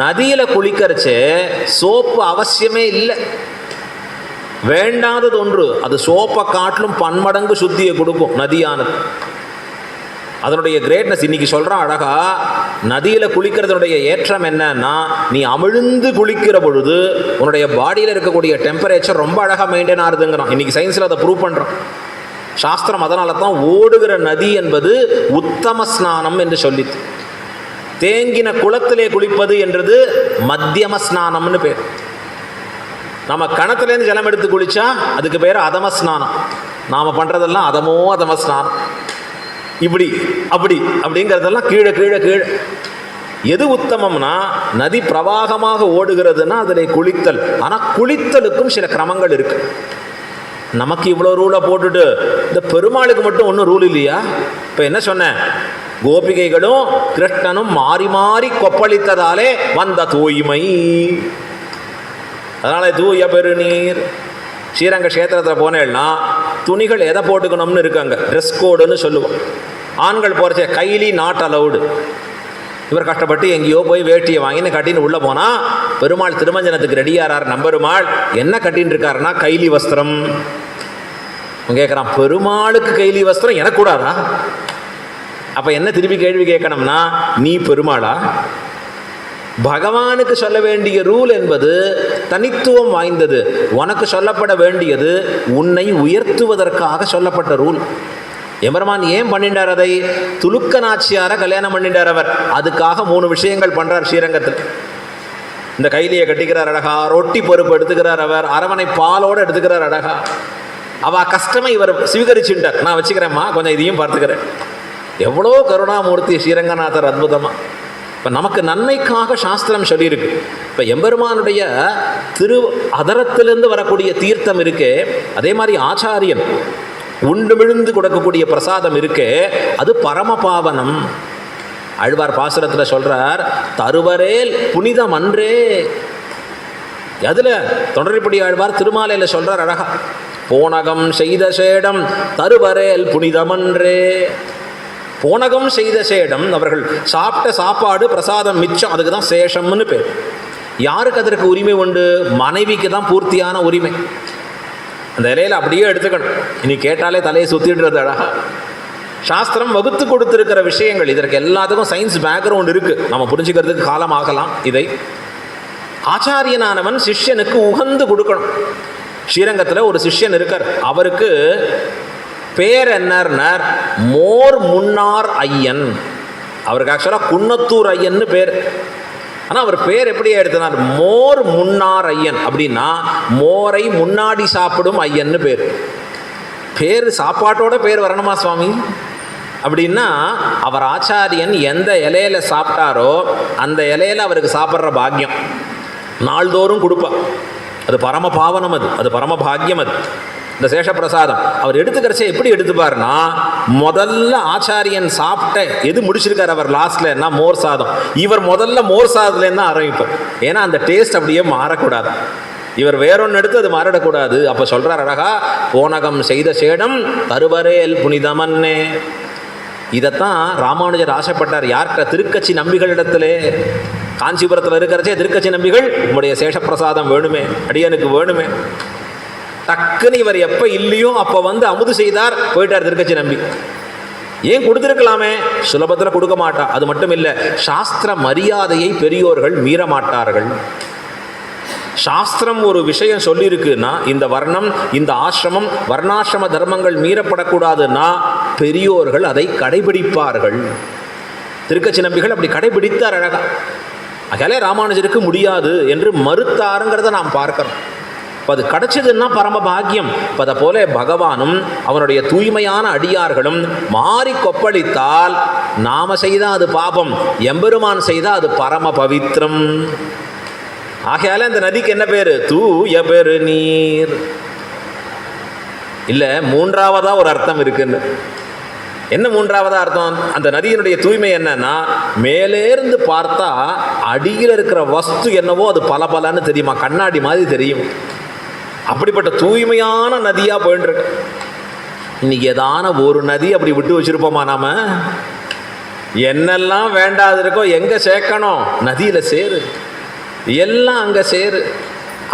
நதியில் குளிக்கிறச்சே சோப்பு அவசியமே இல்லை, வேண்டாதது ஒன்று. அது சோப்பை காட்டிலும் பன்மடங்கு சுத்தியை கொடுக்கும் நதியானது. அதனுடைய கிரேட்னஸ் இன்னைக்கு சொல்கிறான் அழகா. நதியில் குளிக்கிறதுனுடைய ஏற்றம் என்னன்னா, நீ அமிழ்ந்து குளிக்கிற பொழுது உன்னுடைய பாடியில் இருக்கக்கூடிய டெம்பரேச்சர் ரொம்ப அழகாக மெயின்டைன் ஆகுதுங்கிறான். இன்னைக்கு சயின்ஸில் அதை ப்ரூவ் பண்ணுறான் சாஸ்திரம். அதனால தான் ஓடுகிற நதி என்பது உத்தம ஸ்நானம் என்று சொல்லித்து. தேங்கின குளத்திலே குளிப்பது என்றது மத்தியம ஸ்நானம்னு பேர். நம்ம கணத்துலேருந்து ஜலம் எடுத்து குளிச்சா அதுக்கு பேர் அதம ஸ்நானம். நாம் பண்ணுறதெல்லாம் அதம ஸ்நானம். இப்படி அப்படிங்கிறதெல்லாம் கீழே. எது உத்தமம்னா, நதி பிரவாகமாக ஓடுகிறதுனா அதில் குளித்தல். ஆனால் குளித்தலுக்கும் சில கிரமங்கள் இருக்கு. நமக்கு இவ்வளோ ரூலை போட்டுட்டு இந்த பெருமாளுக்கு மட்டும் ஒன்றும் ரூல் இல்லையா? இப்போ என்ன சொன்னேன், கோபிகைகளும் கிருஷ்ணனும் மாறி மாறி கொப்பளித்ததாலே வந்த தூய்மை. அதனால தூய பெருநீர். ஸ்ரீரங்க கஷேத்திரத்தில் போனேன்னா துணிகள் எதை போட்டுக்கணும்னு இருக்காங்க, ட்ரெஸ் கோடுன்னு சொல்லுவோம். ஆண்கள் போகிறச்ச கைலி நாட் அலவுடு. இவர் கஷ்டப்பட்டு எங்கேயோ போய் வேட்டியை வாங்கின்னு கட்டின்னு உள்ளே போனால் பெருமாள் திருமஞ்சனத்துக்கு ரெடியாரார். நம்பெருமாள் என்ன கட்டின்னு இருக்காருன்னா கைலி வஸ்திரம். கேட்குறான், பெருமாளுக்கு கைலி வஸ்திரம் எனக்கு கூடாதா? அப்போ என்ன திருப்பி கேள்வி கேட்கணும்னா, நீ பெருமாளா? பகவானுக்கு சொல்ல வேண்டிய ரூல் என்பது தனித்துவம் வாய்ந்தது. உனக்கு சொல்லப்பட வேண்டியது உன்னை உயர்த்துவதற்காக சொல்லப்பட்ட ரூல். எம்பெருமான் ஏன் பண்ணிட்டார் அதை? துலுக்க நாச்சியாரை கல்யாணம் பண்ணிட்டார் அவர். அதுக்காக 3 விஷயங்கள் பண்ணுறார் ஸ்ரீரங்கத்தில். இந்த கைலியை கட்டிக்கிறார் அழகா, ரொட்டி பொறுப்பு எடுத்துக்கிறார் அவர், அரவணை பாலோடு எடுத்துக்கிறார் அழகா. அவள் கஷ்டமை இவர் ஸ்வீகரிச்சுட்டார். நான் வச்சுக்கிறேம்மா, கொஞ்சம் இதையும் பார்த்துக்கிறேன். எவ்வளோ கருணாமூர்த்தி ஸ்ரீரங்கநாதர், அற்புதமாக. இப்போ நமக்கு நன்மைக்காக சாஸ்திரம் சொல்லியிருக்கு. இப்போ எம்பெருமானுடைய திரு அதரத்திலிருந்து வரக்கூடிய தீர்த்தம் இருக்கே, அதே மாதிரி ஆச்சாரியன் உண்டு விழுந்து கொடுக்கக்கூடிய பிரசாதம் இருக்கே, அது பரமபாவனம். ஆழ்வார் பாசுரத்தில் சொல்கிறார், தருவரேல் புனிதம் அன்றே. அதில் தொண்டரிப்படி ஆழ்வார் திருமாலையில் சொல்கிறார் அழகா, போனகம் செய்த சேடம் தருவரேல் புனிதமன்றே. போனகம் செய்த சேடம், அவர்கள் சாப்பிட்ட சாப்பாடு பிரசாதம் மிச்சம், அதுக்கு தான் சேஷம்னு பேர். யாருக்கு அதற்கு உரிமை உண்டு? மனைவிக்கு தான் பூர்த்தியான உரிமை. அந்த இலையில் அப்படியே எடுத்துக்கணும். இனி கேட்டாலே தலையை சுற்றிடுறது அழகா. சாஸ்திரம் வகுத்து கொடுத்துருக்கிற விஷயங்கள். இதற்கு எல்லாத்துக்கும் சயின்ஸ் பேக்ரவுண்ட் இருக்குது, நம்ம புரிஞ்சுக்கிறதுக்கு காலம் ஆகலாம். இதை ஆச்சாரியனானவன் சிஷ்யனுக்கு உகந்து கொடுக்கணும். ஸ்ரீரங்கத்தில் ஒரு சிஷ்யன் இருக்கார், அவருக்கு பேர் என்னர்னர் மோர் முன்னார் ஐயன். அவருக்கு ஆக்சுவலாக குன்னத்தூர் ஐயன்னு பேர். ஆனால் அவர் பேர் எப்படி எடுத்தனார்? மோர் முன்னார் ஐயன். அப்படின்னா மோரை முன்னாடி சாப்பிடும் ஐயன்னு பேர். பேர் சாப்பாட்டோட பேர் வரணுமா சுவாமி? அப்படின்னா அவர் ஆச்சாரியன் எந்த இலையில சாப்பிட்டாரோ அந்த இலையில அவருக்கு சாப்பிட்ற பாக்கியம் நாள்தோறும் கொடுப்பா. அது பரம பாவனம், அது பரம பாக்கியம். அது இந்த சேஷப்பிரசாதம் அவர் எடுத்துக்கிறச்சே எப்படி எடுத்துப்பார்னா, முதல்ல ஆச்சாரியன் சாப்பிட்ட எது முடிச்சிருக்கார் அவர் லாஸ்ட்லன்னா மோர் சாதம். இவர் முதல்ல மோர் சாதத்துலேருந்து ஆரம்பிப்பார். ஏன்னா அந்த டேஸ்ட் அப்படியே மாறக்கூடாது. இவர் வேறொன்று எடுத்து அது மாறிடக்கூடாது. அப்போ சொல்கிறார் அழகா, போனகம் செய்த சேடம் தருவரேல் புனிதமன்னே. இதைத்தான் ராமானுஜர் ஆசைப்பட்டார். யார்கிட்ட? திருக்கச்சி நம்பிகளிடத்திலே. காஞ்சிபுரத்தில் இருக்கிறச்சே திருக்கச்சி நம்பிகள், உங்களுடைய சேஷப்பிரசாதம் வேணுமே, அடியனுக்கு வேணுமே. டக்குன்னு இவர் எப்போ இல்லையோ அப்போ வந்து அமுது செய்தார், போயிட்டார் திருக்கச்சி நம்பி. ஏன் கொடுத்துருக்கலாமே, சுலபத்தில் கொடுக்க மாட்டா. அது மட்டும் இல்லை, சாஸ்திர மரியாதையை பெரியோர்கள் மீற மாட்டார்கள். சாஸ்திரம் ஒரு விஷயம் சொல்லியிருக்குன்னா, இந்த வர்ணம் இந்த ஆசிரமம் வர்ணாசிரம தர்மங்கள் மீறப்படக்கூடாதுன்னா பெரியோர்கள் அதை கடைபிடிப்பார்கள். திருக்கச்சி நம்பிகள் அப்படி கடைபிடித்தார் அழகா. அகலே ராமானுஜருக்கு முடியாது என்று மறுத்தாருங்கிறத நாம் பார்க்கிறோம். இப்போ அது கிடைச்சதுன்னா பரம பாக்கியம். இப்போ அதை போல பகவானும் அவனுடைய தூய்மையான அடியார்களும் மாறி கொப்பளித்தால் நாம செய்தால் அது பாபம், எம்பெருமான் செய்தால் அது பரம பவித்திரம். ஆகையால இந்த நதிக்கு என்ன பேரு? தூய பெருநீர். இல்லை, மூன்றாவதா ஒரு அர்த்தம் இருக்குன்னு. என்ன மூன்றாவதா அர்த்தம்? அந்த நதியினுடைய தூய்மை என்னன்னா, மேலேருந்து பார்த்தா அடியில் இருக்கிற வஸ்து என்னவோ அது பல பலன்னு தெரியுமா, கண்ணாடி மாதிரி தெரியும். அப்படிப்பட்ட தூய்மையான நதியா போயிட்டு. இன்னைக்கு ஏதான ஒரு நதி அப்படி விட்டு வச்சிருப்போமா? நாம என்னெல்லாம் வேண்டாது இருக்கோ எங்க சேர்க்கணும்? நதியில சேரு, எல்லாம் அங்க சேரு.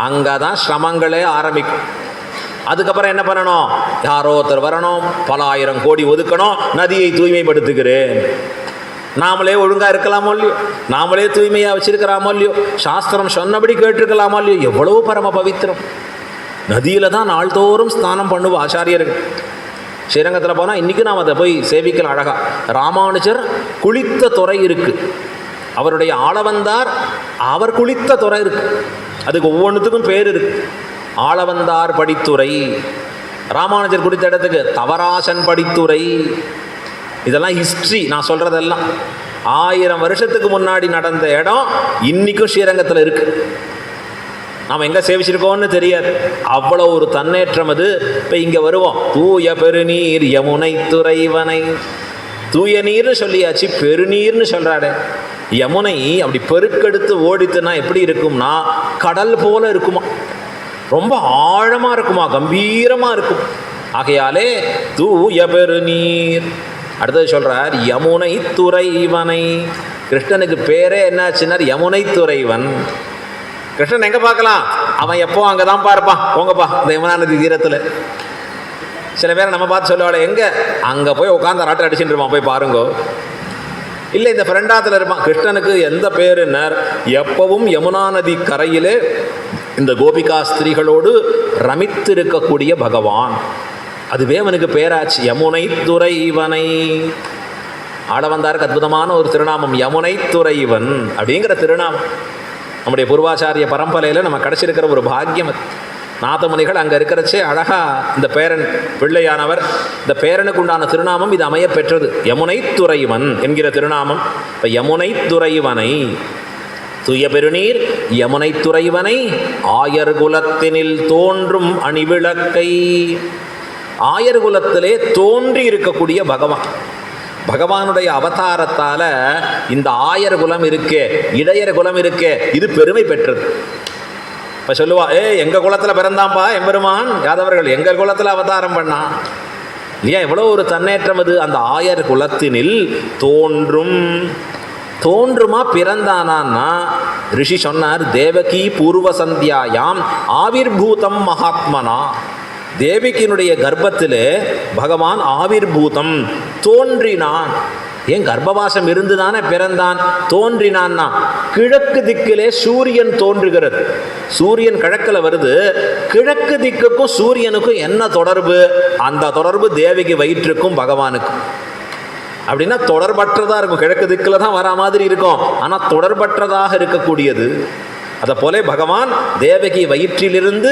அங்கதான் சிரமங்களே ஆரம்பிக்கும். அதுக்கப்புறம் என்ன பண்ணணும்? யாரோ ஒருத்தர் வரணும், பல ஆயிரம் கோடி ஒதுக்கணும், நதியை தூய்மைப்படுத்துகிறேன். நாமளே ஒழுங்கா இருக்கலாமோ இல்லையோ, நாமளே தூய்மையா வச்சிருக்கலாமோ இல்லையோ, சாஸ்திரம் சொன்னபடி கேட்டிருக்கலாமோ இல்லையோ, எவ்வளவு பரம பவித்திரம். நதியில தான் நாள்தோறும் ஸ்நானம் பண்ணுவோம் ஆச்சாரியர்கள். ஸ்ரீரங்கத்தில் போனால் இன்றைக்கும் நாம் அதை போய் சேவிக்கலாம் அழகா. ராமானுஜர் குளித்த துறை இருக்கு, அவருடைய ஆளவந்தார் அவர் குளித்த துறை இருக்கு. அதுக்கு ஒவ்வொன்றுத்துக்கும் பேர் இருக்கு. ஆளவந்தார் படித்துறை, ராமானுஜர் குடித்த இடத்துக்கு தவராசன் படித்துறை. இதெல்லாம் ஹிஸ்ட்ரி, நான் சொல்றதெல்லாம் 1000 வருஷத்துக்கு முன்னாடி நடந்த இடம் இன்னைக்கும் ஸ்ரீரங்கத்தில் இருக்கு. நாம் எங்கே சேவிச்சிருக்கோம்னு தெரியாது, அவ்வளோ ஒரு தன்னேற்றம் அது. இப்போ இங்கே வருவோம், தூய பெருநீர் யமுனை துறைவனை. தூய நீர்னு சொல்லியாச்சு, பெருநீர்னு சொல்கிறாடே. யமுனை அப்படி பெருக்கெடுத்து ஓடித்துனா எப்படி இருக்கும்னா கடல் போல இருக்குமா, ரொம்ப ஆழமாக இருக்குமா, கம்பீரமாக இருக்கும். ஆகையாலே தூய பெருநீர். அடுத்தது சொல்கிறார் யமுனை துறைவனை. கிருஷ்ணனுக்கு பேரே என்னாச்சுன்னார் யமுனை துறைவன். கிருஷ்ணன் எங்கே பார்க்கலாம்? அவன் எப்போ அங்கே தான் பார்ப்பான். போங்கப்பா இந்த யமுனா நதி தீரத்தில். சில பேரை நம்ம பார்த்து சொல்லுவாள், எங்கே? அங்கே போய் உட்காந்து ராட்டை அடிச்சுட்டு இருப்பான், போய் பாருங்கோ. இல்லை, இந்த ஃப்ரெண்டாத்தில் இருப்பான். கிருஷ்ணனுக்கு எந்த பேருன்னார், எப்பவும் யமுனா நதி கரையிலே இந்த கோபிகா ஸ்திரீகளோடு ரமித்து இருக்கக்கூடிய பகவான். அதுவே அவனுக்கு பேராச்சு, யமுனை துறைவனை. ஆளவந்தாருக்கு அற்புதமான ஒரு திருநாமம் யமுனை துறைவன் அப்படிங்கிற திருநாமம். நம்முடைய பூர்வாச்சாரிய பரம்பரையில் நம்ம கிடச்சிருக்கிற ஒரு பாக்கியம் அது. நாதமுனிகள் அங்கே இருக்கிறச்சே அழகா இந்த பேரன் பிள்ளையானவர், இந்த பேரனுக்கு உண்டான திருநாமம் இது அமைய பெற்றது, யமுனை துறைவன் என்கிற திருநாமம். இப்போ யமுனை துறைவனை, தூய பெருநீர் யமுனை துறைவனை, ஆயர் குலத்தினில் தோன்றும் அணிவிளக்கை. ஆயர் குலத்திலே தோன்றி இருக்கக்கூடிய பகவான், பகவானுடைய அவதாரத்தால இந்த ஆயர் குலம் இருக்கே, இடையர் குலம் இருக்கே, இது பெருமை பெற்றது. இப்போ சொல்லுவா, எங்கள் குலத்தில் பிறந்தாம்பா எம்பெருமான், யாதவர்கள் எங்கள் குலத்தில் அவதாரம் பண்ணான் இல்லையா? எவ்வளோ ஒரு தன்னேற்றம் அது. அந்த ஆயர் குலத்தினில் தோன்றும், தோன்றுமா பிறந்தானான்னா ரிஷி சொன்னார், தேவகி பூர்வ சந்தியாயாம் ஆவிர்பூதம் மகாத்மனா. தேவகியினுடைய கர்ப்பத்திலே பகவான் ஆவிர்பூதம் தோன்றினான். ஏன் கர்ப்பவாசம் இருந்துதானே பிறந்தான். தோன்றினான்னா கிழக்கு திக்கிலே சூரியன் தோன்றுகிறது. சூரியன் கிழக்கில் வருது. கிழக்கு திக்குக்கும் சூரியனுக்கும் என்ன தொடர்பு? அந்த தொடர்பு தேவகி வயிற்றுக்கும் பகவானுக்கும். அப்படின்னா தொடர்பற்றதாக இருக்கும். கிழக்கு திக்கில் தான் வரா மாதிரி இருக்கும், ஆனால் தொடர்பற்றதாக இருக்கக்கூடியது. அதை போல பகவான் தேவகி வயிற்றிலிருந்து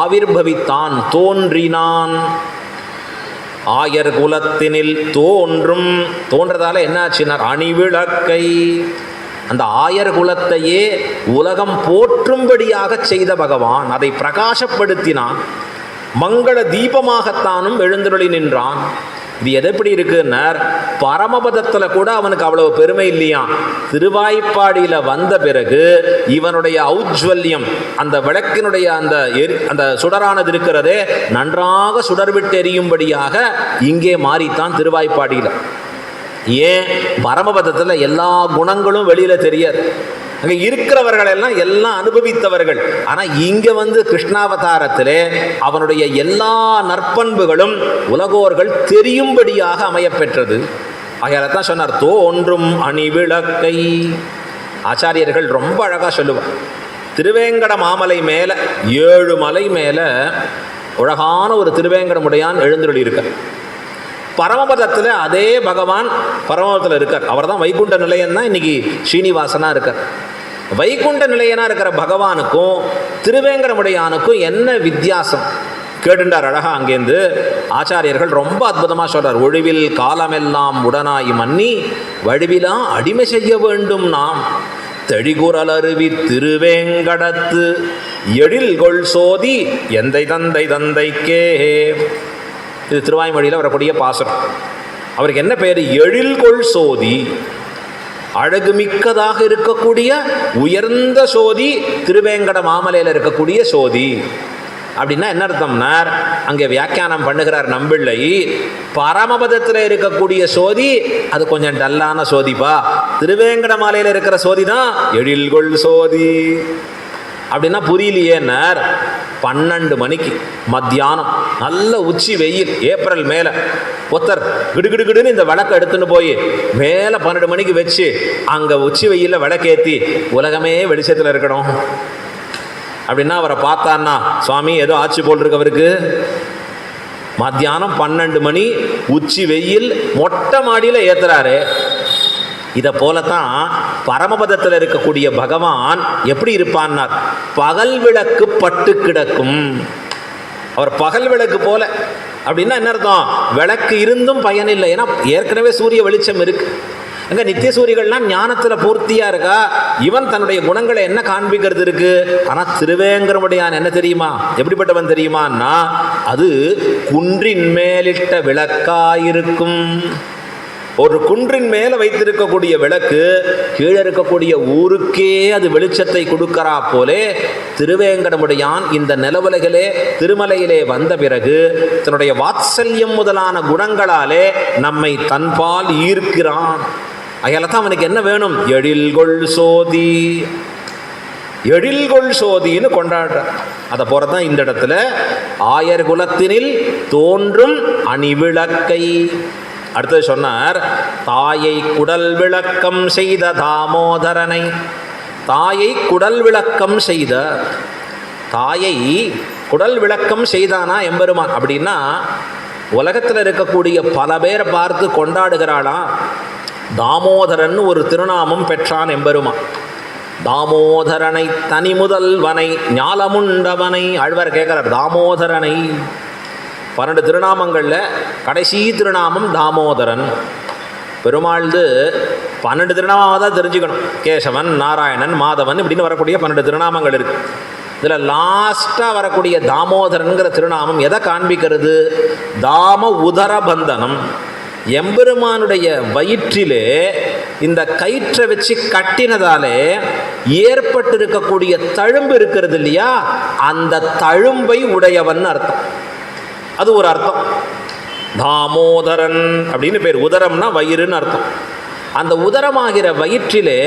ஆவிர்பவித்தான், தோன்றினான். ஆயர் குலத்தினில் தோன்றும், தோன்றதால என்னாச்சுன்னா அணிவிளக்கை. அந்த ஆயர் குலத்தையே உலகம் போற்றும்படியாக செய்த பகவான், அதை பிரகாசப்படுத்தினான். மங்கள தீபமாகத்தானும் எழுந்தருளி நின்றான். இது எதெப்படி இருக்குன்னார், பரமபதத்தில் கூட அவனுக்கு அவ்வளவு பெருமை இல்லையா. திருவாய்ப்பாடியில் வந்த பிறகு இவனுடைய ஔஜ்வல்யம், அந்த விளக்கினுடைய அந்த சுடரானது இருக்கிறதே நன்றாக சுடர்விட்டு எரியும்படியாக இங்கே மாறித்தான் திருவாய்ப்பாடியில். ஏன்? பரமபதத்தில் எல்லா குணங்களும் வெளியில் தெரியாது. அங்கே இருக்கிறவர்கள் எல்லாம் அனுபவித்தவர்கள். ஆனால் இங்கே வந்து கிருஷ்ணாவதாரத்திலே அவனுடைய எல்லா நற்பண்புகளும் உலகோர்கள் தெரியும்படியாக அமையப்பெற்றது. ஆகையால தான் சொன்னார் தோன்றும் அணிவிளக்கை. ஆச்சாரியர்கள் ரொம்ப அழகாக சொல்லுவார். திருவேங்கட மாமலை மேலே 7 மலை மேலே அழகான ஒரு திருவேங்கடமுடையான் எழுந்தருளி இருக்கார். பரமபதத்தில் அதே பகவான் பரமபதத்தில் இருக்கார். அவர் தான் வைகுண்ட நிலையம் தான் இன்னைக்கு ஸ்ரீனிவாசனாக இருக்கார். வைகுண்ட நிலையனா இருக்கிற பகவானுக்கும் திருவேங்கடமுடையானுக்கும் என்ன வித்தியாசம் கேட்டுண்டார் அழகா. அங்கேருந்து ஆச்சாரியர்கள் ரொம்ப அற்புதமாக சொல்றார். ஒழிவில் காலமெல்லாம் உடனாய் மன்னி வடிவிலா அடிமை செய்ய வேண்டும் நாம் தெழிகுரல் அருவி திருவேங்கடத்து எழில்கொள் சோதி எந்தை தந்தை தந்தைக்கே. இது திருவாய்மொழியில் வரக்கூடிய பாசுரம். அவருக்கு என்ன பேர்? எழில்கொள் சோதி. அழகுமிக்கதாக இருக்கக்கூடிய உயர்ந்த சோதி திருவேங்கட மாமலையில் இருக்கக்கூடிய சோதி. அப்படின்னா என்ன அர்த்தம்னா, அங்கே வியாக்கியானம் பண்ணுகிறார் நம்பிள்ளை, பரமபதத்தில் இருக்கக்கூடிய சோதி அது கொஞ்சம் டல்லான சோதிப்பா, திருவேங்கட மாலையில் இருக்கிற சோதி தான் எழில்கொள் சோதி. அப்படின்னா புரியலையேன்னார். 12 மணிக்கு மத்தியானம் நல்ல உச்சி வெயில், ஏப்ரல் மேலே ஒருத்தர் கிடுகிடுகிடுன்னு இந்த விளக்கை எடுத்துன்னு போய் மேலே 12 மணிக்கு வச்சு அங்கே உச்சி வெயிலில் விளக்கேற்றி உலகமே வெளிச்சத்தில் இருக்கணும் அப்படின்னா அவரை பார்த்தான்னா சுவாமி ஏதோ ஆட்சி போல் இருக்கு அவருக்கு. மத்தியானம் 12 மணி உச்சி வெயில் மொட்டை மாடியில் ஏற்றுறாரு. இதை போலத்தான் பரமபதத்தில் இருக்கக்கூடிய பகவான் எப்படி இருப்பான்னார், பகல் விளக்கு பட்டு கிடக்கும். அவர் பகல் விளக்கு போல. அப்படின்னா என்ன அர்த்தம்? விளக்கு இருந்தும் பயனில்லை, ஏன்னா ஏற்கனவே சூரிய வெளிச்சம் இருக்கு. அங்கே நித்திய சூரியர்கள்லாம் ஞானத்தில் பூர்த்தியாக இருக்கா. இவன் தன்னுடைய குணங்களை என்ன காண்பிக்கிறது இருக்கு. ஆனால் திருவேங்கடமுடையான் என்ன தெரியுமா, எப்படிப்பட்டவன் தெரியுமான்னா, அது குன்றின் மேலிட்ட விளக்காயிருக்கும். ஒரு குன்றின் மேலே வைத்திருக்கக்கூடிய விளக்கு கீழே இருக்கக்கூடிய ஊருக்கே அது வெளிச்சத்தை கொடுக்கிறா போலே திருவேங்கடமுடையான் இந்த நிலவுலகிலே திருமலையிலே வந்த பிறகு தன்னுடைய வாத்சல்யம் முதலான குணங்களாலே நம்மை தன்பால் ஈர்க்கிறான். அதையால தான் அவனுக்கு என்ன வேணும்? எழில்கொள் சோதி. எழில்கொள் சோதின்னு கொண்டாடுற. அதை போறதான் இந்த இடத்துல ஆயர் குலத்தினில் தோன்றும் அணிவிளக்கை. அடுத்தது சொன்னார், தாயை குடல் விளக்கம் செய்த தாமோதரனை. தாயை குடல் விளக்கம் செய்த, தாயை குடல் விளக்கம் செய்தானா எம்பெருமான். அப்படின்னா உலகத்தில் இருக்கக்கூடிய பல பேரை பார்த்து கொண்டாடுகிறாளாம். தாமோதரன் ஒரு திருநாமம் பெற்றான் எம்பெருமான். தாமோதரனை தனி முதல்வனை ஞாலமுண்டவனை. ஆழ்வார் கேட்கிறார் தாமோதரனை. 12 திருநாமங்களில் கடைசி திருநாமம் தாமோதரன். பெருமாள்து 12 திருநாமமாக தான் தெரிஞ்சுக்கணும். கேசவன், நாராயணன், மாதவன் இப்படின்னு வரக்கூடிய 12 திருநாமங்கள் இருக்குது. இதில் லாஸ்ட்டாக வரக்கூடிய தாமோதரன்கிற திருநாமம் எதை காண்பிக்கிறது? தாம உதர பந்தனம். எம்பெருமானுடைய வயிற்றிலே இந்த கயிற்றை வச்சு கட்டினதாலே ஏற்பட்டிருக்கக்கூடிய தழும்பு இருக்கிறது இல்லையா, அந்த தழும்பை உடையவன் அர்த்தம். அது ஒரு அர்த்தம். தாமோதரன் அப்படின்னு பேர். உதரம்னா வயிறுன்னு அர்த்தம். அந்த உதரமாகிற வயிற்றிலே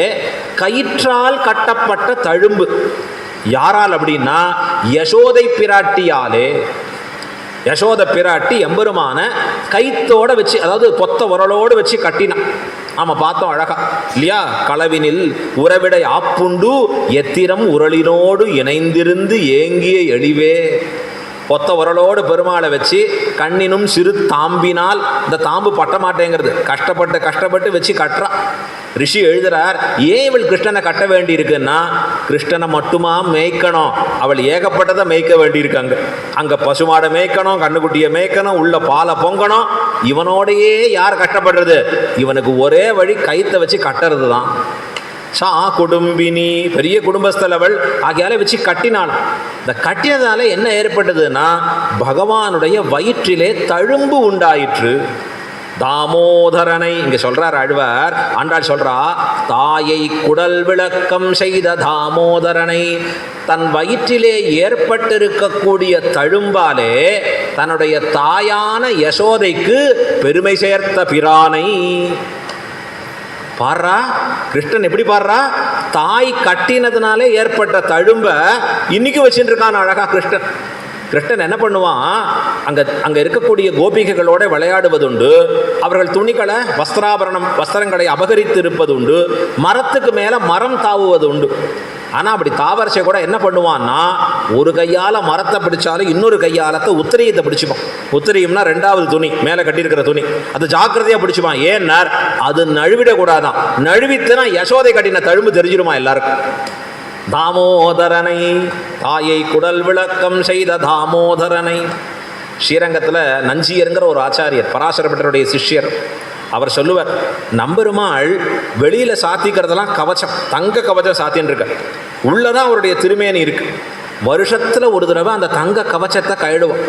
கயிற்றால் கட்டப்பட்ட தழும்பு. யாரால் அப்படின்னா யசோதை பிராட்டியாலே. யசோத பிராட்டி எம்பெருமான கைத்தோட வச்சு, அதாவது பொத்த உரலோடு வச்சு கட்டினான். ஆமாம், பார்த்தோம் அழகா இல்லையா? களவினில் உறவிடை ஆப்புண்டு எத்திரம் உரலினோடு இணைந்திருந்து ஏங்கிய எளிவே. பொத்த உரலோடு பெருமாளை வச்சு கண்ணினும் சிறு தாம்பினால், இந்த தாம்பு பட்ட மாட்டேங்கிறது, கஷ்டப்பட்டு வச்சு கட்டுறா. ரிஷி எழுதுறார், ஏன் இவள் கிருஷ்ணனை கட்ட வேண்டி இருக்குன்னா, கிருஷ்ணனை மட்டுமா மேய்க்கணும், அவள் ஏகப்பட்டதை மேய்க்க வேண்டியிருக்காங்க. அங்கே பசுமாடை மேய்க்கணும், கண்ணுக்குட்டியை மேய்க்கணும், உள்ள பாலை பொங்கணும். இவனோடையே யார் கஷ்டப்படுறது? இவனுக்கு ஒரே வழி கைத்தை வச்சு கட்டுறது தான். சா குடும்பினி, பெரிய குடும்பஸ்தலவள் ஆகியால வச்சு கட்டினாள். இந்த கட்டினதால என்ன ஏற்பட்டதுன்னா, பகவானுடைய வயிற்றிலே தழும்பு உண்டாயிற்று. தாமோதரனை இங்க சொல்றார் ஆழ்வார். ஆண்டாள் சொல்றா, தாயை குடல் விளக்கம் செய்த தாமோதரனை. தன் வயிற்றிலே ஏற்பட்டிருக்கக்கூடிய தழும்பாலே தன்னுடைய தாயான யசோதைக்கு பெருமை சேர்த்த பிரானை. பாடுறா கிருஷ்ணன் எப்படி பாடுறா, தாய் கட்டினதுனாலே ஏற்பட்ட தழும்ப இன்னைக்கு வச்சுட்டு இருக்கான் அழகா கிருஷ்ணன். கிருஷ்ணன் என்ன பண்ணுவான், அங்கே இருக்கக்கூடிய கோபிகைகளோட விளையாடுவதுண்டு, அவர்கள் துணிகளை வஸ்திரங்களை அபகரித்து இருப்பது உண்டு, மரத்துக்கு மேலே மரம் தாவுவது உண்டு. ஆனால் அப்படி தாவரசை கூட என்ன பண்ணுவான்னா, ஒரு கையால் மரத்தை பிடிச்சாலும் இன்னொரு கையாலத்தை உத்திரியத்தை பிடிச்சிப்பான். உத்திரியம்னா ரெண்டாவது துணி, மேலே கட்டியிருக்கிற துணி, அது ஜாக்கிரதையாக பிடிச்சிப்பான். ஏன்னார், அது நழுவிடக்கூடாதான். நழுவித்துனா யசோதை கட்டின தழும்பு தெரிஞ்சிருமா எல்லாருக்கும். தாமோதரனை, தாயை குடல் விளக்கம் செய்த தாமோதரனை. ஸ்ரீரங்கத்தில் நஞ்சியருங்கிற ஒரு ஆச்சாரியர், பராசரப்பட்டருடைய சிஷ்யர், அவர் சொல்லுவார், நம்பெருமாள் வெளியில் சாத்திக்கிறதெல்லாம் கவச்சம், தங்க கவச்சம் சாத்தின்னு இருக்க, உள்ளதான் அவருடைய திருமேனி இருக்கு. வருஷத்தில் ஒரு தடவை அந்த தங்க கவச்சத்தை கைடுவோம்.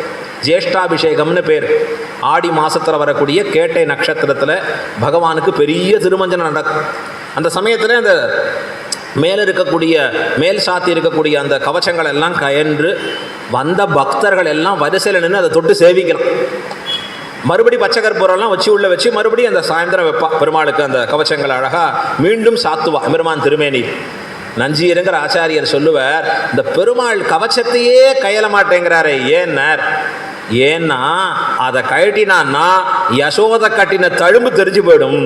ஜேஷ்டாபிஷேகம்னு பேர். ஆடி மாதத்தில் வரக்கூடிய கேட்டை நட்சத்திரத்தில் பகவானுக்கு பெரிய திருமஞ்சனம் நடக்கும். அந்த சமயத்தில் அந்த மேலே இருக்கக்கூடிய மேல் சாத்தி இருக்கக்கூடிய அந்த கவச்சங்கள் எல்லாம் கயன்று வந்த பக்தர்கள் எல்லாம் வரிசையில் நின்று அதை தொட்டு சேவிக்கலாம். மறுபடி பச்சை கற்பூரம்லாம் வச்சு உள்ள வச்சு மறுபடியும் அந்த சாயந்தரம் வைப்பா பெருமாளுக்கு அந்த கவச்சங்கள் அழகாக மீண்டும் சாத்துவா பெருமான் திருமேனி. நஞ்சியருங்கிற ஆச்சாரியர் சொல்லுவார், இந்த பெருமாள் கவச்சத்தையே கையல மாட்டேங்கிறாரே, ஏன்னா அதை கழட்டினான்னா யசோதை கட்டின தழும்பு தெரிஞ்சு போயிடும்.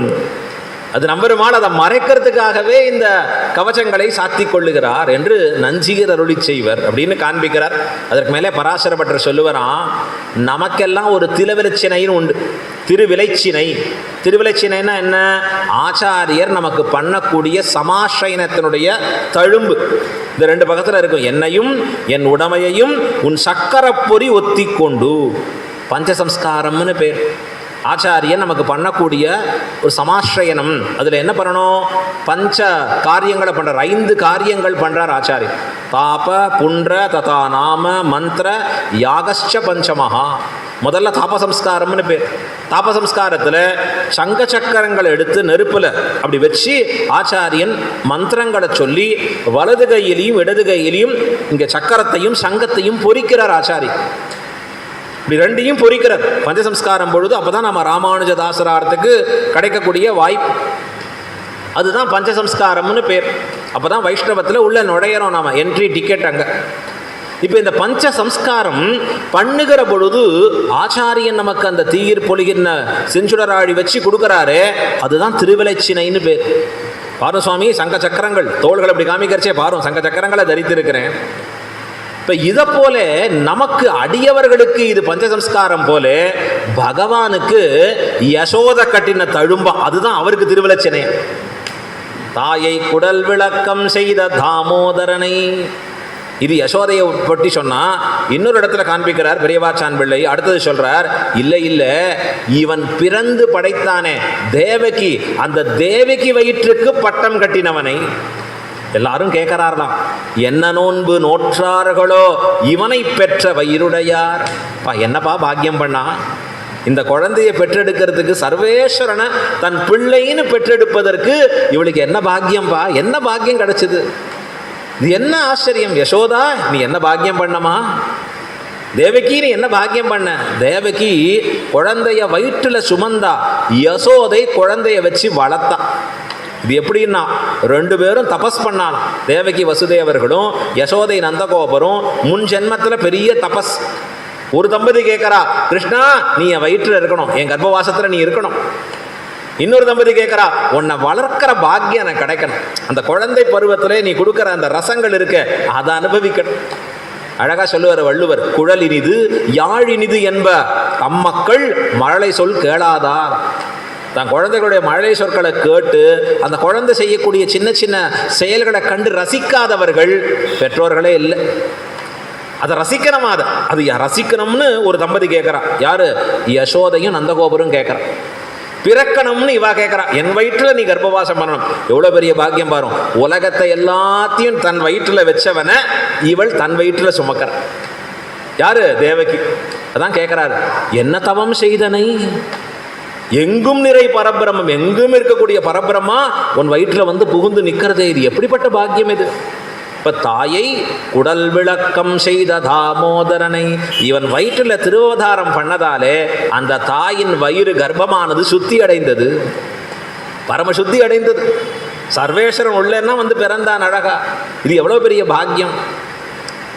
அது நம்பெருமாள் அதை மறைக்கிறதுக்காகவே இந்த கவச்சங்களை சாத்தி கொள்ளுகிறார் என்று நஞ்சியர் அருளி செய்வர் அப்படின்னு காண்பிக்கிறார். அதற்கு மேலே பராசரப்பட்டர் சொல்லுவாராம், நமக்கெல்லாம் ஒரு திருவிலச்சினைன்னு உண்டு. திருவிலைச்சினை, திருவிலைச்சினைன்னா என்ன? ஆச்சாரியர் நமக்கு பண்ணக்கூடிய சமாசயனத்தினுடைய தழும்பு. இந்த ரெண்டு பக்கத்தில் இருக்கும். என்னையும் என் உடமையையும் உன் சக்கரப்பொறி ஒத்தி கொண்டு, பஞ்சசம்ஸ்காரம்னு பேர். ஆச்சாரியன் நமக்கு பண்ணக்கூடிய ஒரு சமாஸ்ரயனம். அதில் என்ன பண்ணணும்? பஞ்ச காரியங்களை பண்ணுறார், 5 காரியங்கள் பண்ணுறார் ஆச்சாரியன். தாப புண்ட ததா நாம மந்திர யாகச்ச பஞ்சமஹா. முதல்ல தாபசம்ஸ்காரம்னு பேர். தாபசம்ஸ்காரத்தில் சங்க சக்கரங்களை எடுத்து நெருப்பில் அப்படி வச்சு ஆச்சாரியன் மந்திரங்களை சொல்லி வலது கையிலையும் இடது கையிலையும் இங்கே சக்கரத்தையும் சங்கத்தையும் பொறிக்கிறார் ஆச்சாரியன். இப்படி ரெண்டையும் பொறிக்கிறார் பஞ்சசம்ஸ்காரம் பொழுது. அப்போ தான் நம்ம ராமானுஜதாசரார்த்துக்கு கிடைக்கக்கூடிய வாய்ப்பு. அதுதான் பஞ்சசம்ஸ்காரம்னு பேர். அப்போ தான் வைஷ்ணவத்தில் உள்ள நுழையிறோம் நாம், என்ட்ரி டிக்கெட் அங்கே. இப்போ இந்த பஞ்ச சம்ஸ்காரம் பண்ணுகிற பொழுது ஆச்சாரியன் நமக்கு அந்த தீயிர் பொலிகிற செஞ்சுடராழி வச்சு கொடுக்குறாரு. அதுதான் திருவிலைச்சினைன்னு பேர். பாரும் சுவாமி, சங்க சக்கரங்கள் தோள்கள் அப்படி காமிக்கிறச்சே பாரும், சங்க சக்கரங்களை தரித்திருக்கிறேன். இப்போ இதை போல நமக்கு அடியவர்களுக்கு இது பஞ்சசம்ஸ்காரம் போல பகவானுக்கு யசோத கட்டின தழும்பா, அதுதான் அவருக்கு திருவிலச்சினை. தாயை குடல் விளக்கம் செய்த தாமோதரனை. இது யசோதையை பற்றி சொன்னா இன்னொரு இடத்துல காண்பிக்கிறார் பெரியவாச்சான் பிள்ளை. அடுத்தது சொல்றார், இல்லை இவன் பிறந்து படைத்தானே தேவகி, அந்த தேவகி வயிற்றுக்கு பட்டம் கட்டினவனை. எல்லாரும் கேட்கிறார்லாம், என்ன நோன்பு நோற்றார்களோ இவனை பெற்ற வயிறுடையார். என்னப்பா பாக்கியம் பண்ணா, இந்த குழந்தையை பெற்றெடுக்கிறதுக்கு, சர்வேஸ்வரனை தன் பிள்ளைன்னு பெற்றெடுப்பதற்கு இவளுக்கு என்ன பாக்கியம்பா, என்ன பாக்கியம் கிடைச்சது, இது என்ன ஆச்சரியம். யசோதா நீ என்ன பாக்கியம் பண்ணமா, தேவகி நீ என்ன பாக்கியம் பண்ண. தேவகி குழந்தைய வயிற்றுல சுமந்தா, யசோதை குழந்தைய வச்சு வளர்த்தா. இது எப்படின்னா, 2 பேரும் தபஸ் பண்ணாலும், தேவகி வசுதேவர்களும் யசோதை நந்தகோபரும் முன் ஜென்மத்தில் பெரிய தபஸ். ஒரு தம்பதி கேட்கறா, கிருஷ்ணா நீ என் வயிற்றில் இருக்கணும், என் கர்ப்பவாசத்தில் நீ இருக்கணும். இன்னொரு தம்பதி கேட்கறா, உன்னை வளர்க்கிற பாக்கியம் எனக்கு கிடைக்கணும், அந்த குழந்தை பருவத்திலே நீ கொடுக்குற அந்த ரசங்கள் இருக்க அதை அனுபவிக்கணும். அழகா சொல்லுவார் வள்ளுவர், குழல் இனிது யாழ் இனிது என்ப தம்மக்கள் மழலை சொல் கேளாதார். தன் குழந்தைகளுடைய மழலை சொற்களை கேட்டு அந்த குழந்தை செய்யக்கூடிய சின்ன சின்ன செயல்களை கண்டு ரசிக்காதவர்கள் பெற்றோர்களே இல்லை. அதை ரசிக்கணுமா, அது ரசிக்கணும்னு ஒரு தம்பதி கேட்குறா. யாரு? யசோதையும் நந்தகோபுரம் கேட்குறான். பிறக்கணும்னு இவா கேட்குறா, என் வயிற்றில் நீ கர்ப்பவாசம் பண்ணணும். எவ்வளோ பெரிய பாக்கியம் பாரும். உலகத்தை எல்லாத்தையும் தன் வயிற்றில் வச்சவனை இவள் தன் வயிற்றில் சுமக்கிற. யாரு? தேவகி. அதான் கேட்குறாரு, என்ன தவம் செய்தனை, எங்கும் நிறை பரபிரமம், எங்கும் இருக்கக்கூடிய பரபிரமா உன் வயிற்றில் வந்து புகுந்து நிற்கிறதே, இது எப்படிப்பட்ட பாக்கியம் இது. இப்போ தாயை குடல் விளக்கம் செய்த தாமோதரனை, இவன் வயிற்றில் திருவதாரம் பண்ணதாலே அந்த தாயின் வயிறு கர்ப்பமானது சுத்தி அடைந்தது, பரம சுத்தி அடைந்தது. சர்வேஸ்வரன் உள்ளேன்னா வந்து பிறந்தான் அழகா. இது எவ்வளோ பெரிய பாக்கியம்.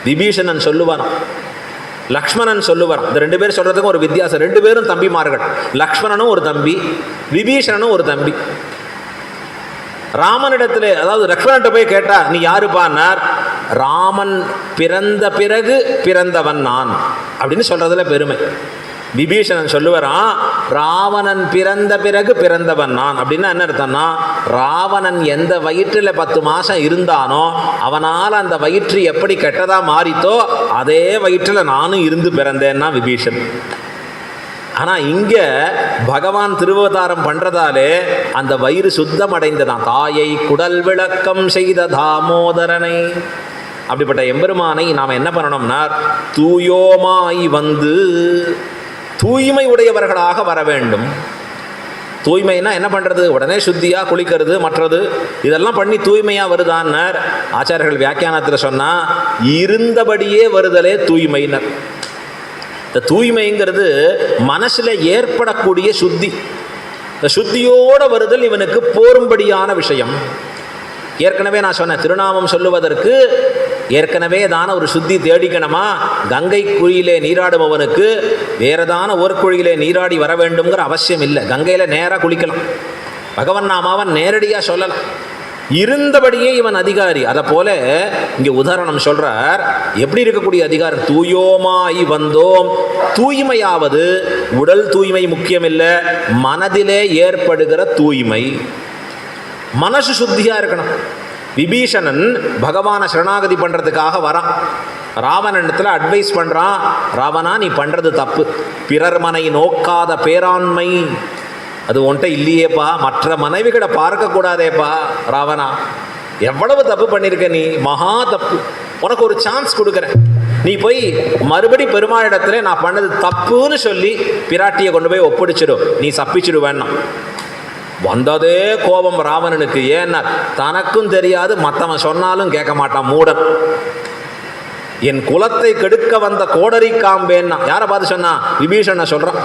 விபீஷணன் சொல்லுவான், லக்ஷ்மணன் சொல்லுவார். இந்த 2 பேர் சொல்கிறதுக்கும் ஒரு வித்தியாசம். 2 பேரும் தம்பிமார்கள். லக்ஷ்மணனும் ஒரு தம்பி, விபீஷணனும் ஒரு தம்பி. ராமனிடத்தில், அதாவது லக்ஷ்மணன்ட்ட போய் கேட்டா நீ யாருப்பான்னார், ராமன் பிறந்த பிறகு பிறந்தவன் நான் அப்படின்னு சொல்றதுல பெருமை. விபீஷணன் சொல்லுவாரான், ராவணன் பிறந்த பிறகு பிறந்தவன் நான் அப்படின்னா என்ன அர்த்தம்னா, ராவணன் எந்த வயிற்றில் 10 மாதம் இருந்தானோ அவனால் அந்த வயிற்று எப்படி கெட்டதா மாறித்தோ அதே வயிற்றில் நானும் இருந்து பிறந்தேன்னா விபீஷன். ஆனால் இங்கே பகவான் திருவதாரம் பண்ணுறதாலே அந்த வயிறு சுத்தம் அடைந்ததான். தாயை குடல் விளக்கம் செய்த தாமோதரனை, அப்படிப்பட்ட எம்பெருமானை நாம் என்ன பண்ணணும்னா தூயோமாய் வந்து தூய்மை உடையவர்களாக வர வேண்டும். தூய்மைனா என்ன பண்ணுறது, உடனே சுத்தியாக குளிக்கிறது மற்றது இதெல்லாம் பண்ணி தூய்மையாக வருதான்னார். ஆச்சாரியர்கள் வியாக்கியானத்தில் சொன்னால் இருந்தபடியே வருதலே தூய்மைனர். இந்த தூய்மைங்கிறது மனசில் ஏற்படக்கூடிய சுத்தி. இந்த சுத்தியோடு வருதல் இவனுக்கு போரும்படியான விஷயம். ஏற்கனவே நான் சொன்னேன், திருநாமம் சொல்லுவதற்கு ஏற்கனவே தான ஒரு சுத்தி தேடிக்கணுமா. கங்கை குழியிலே நீராடுபவனுக்கு வேறதான ஓர்குழியிலே நீராடி வர வேண்டும்ங்கிற அவசியம் இல்லை. கங்கையில் நேராக குளிக்கலாம், பகவன் நாமாவன் நேரடியாக சொல்லலாம். இருந்தபடியே இவன் அதிகாரி. அதை போல இங்கே உதாரணம் சொல்றார். எப்படி இருக்கக்கூடிய அதிகாரம், தூயோமாய் வந்தோம். தூய்மையாவது உடல் தூய்மை முக்கியமில்லை, மனதிலே ஏற்படுகிற தூய்மை. மனசு சுத்தியாக இருக்கணும். விபீஷணன் பகவானை சரணாகதி பண்ணுறதுக்காக வரான். ராவணனிடத்தில் அட்வைஸ் பண்ணுறான், ராவணா நீ பண்ணுறது தப்பு, பிறர் மனை நோக்காத பேராண்மை அது உன்ட்ட இல்லையேப்பா, மற்ற மனைவிகளை பார்க்கக்கூடாதேப்பா ராவணா, எவ்வளவு தப்பு பண்ணியிருக்க நீ, மகா தப்பு. உனக்கு ஒரு சான்ஸ் கொடுக்குறேன், நீ போய் மறுபடி பெருமாளிடத்துல நான் பண்ணது தப்புன்னு சொல்லி பிராட்டியை கொண்டு போய் ஒப்படைச்சிடும், நீ சப்பிச்சிடுவேன்னா. வந்ததே கோபம் ராவணனுக்கு. ஏன்னா தனக்கும் தெரியாது, மற்றவன் சொன்னாலும் கேட்க மாட்டான் மூடன். என் குலத்தை கெடுக்க வந்த கோடரி காம்பேன்னா யாரை பார்த்து சொன்னா, விபீஷணனை சொல்றான்.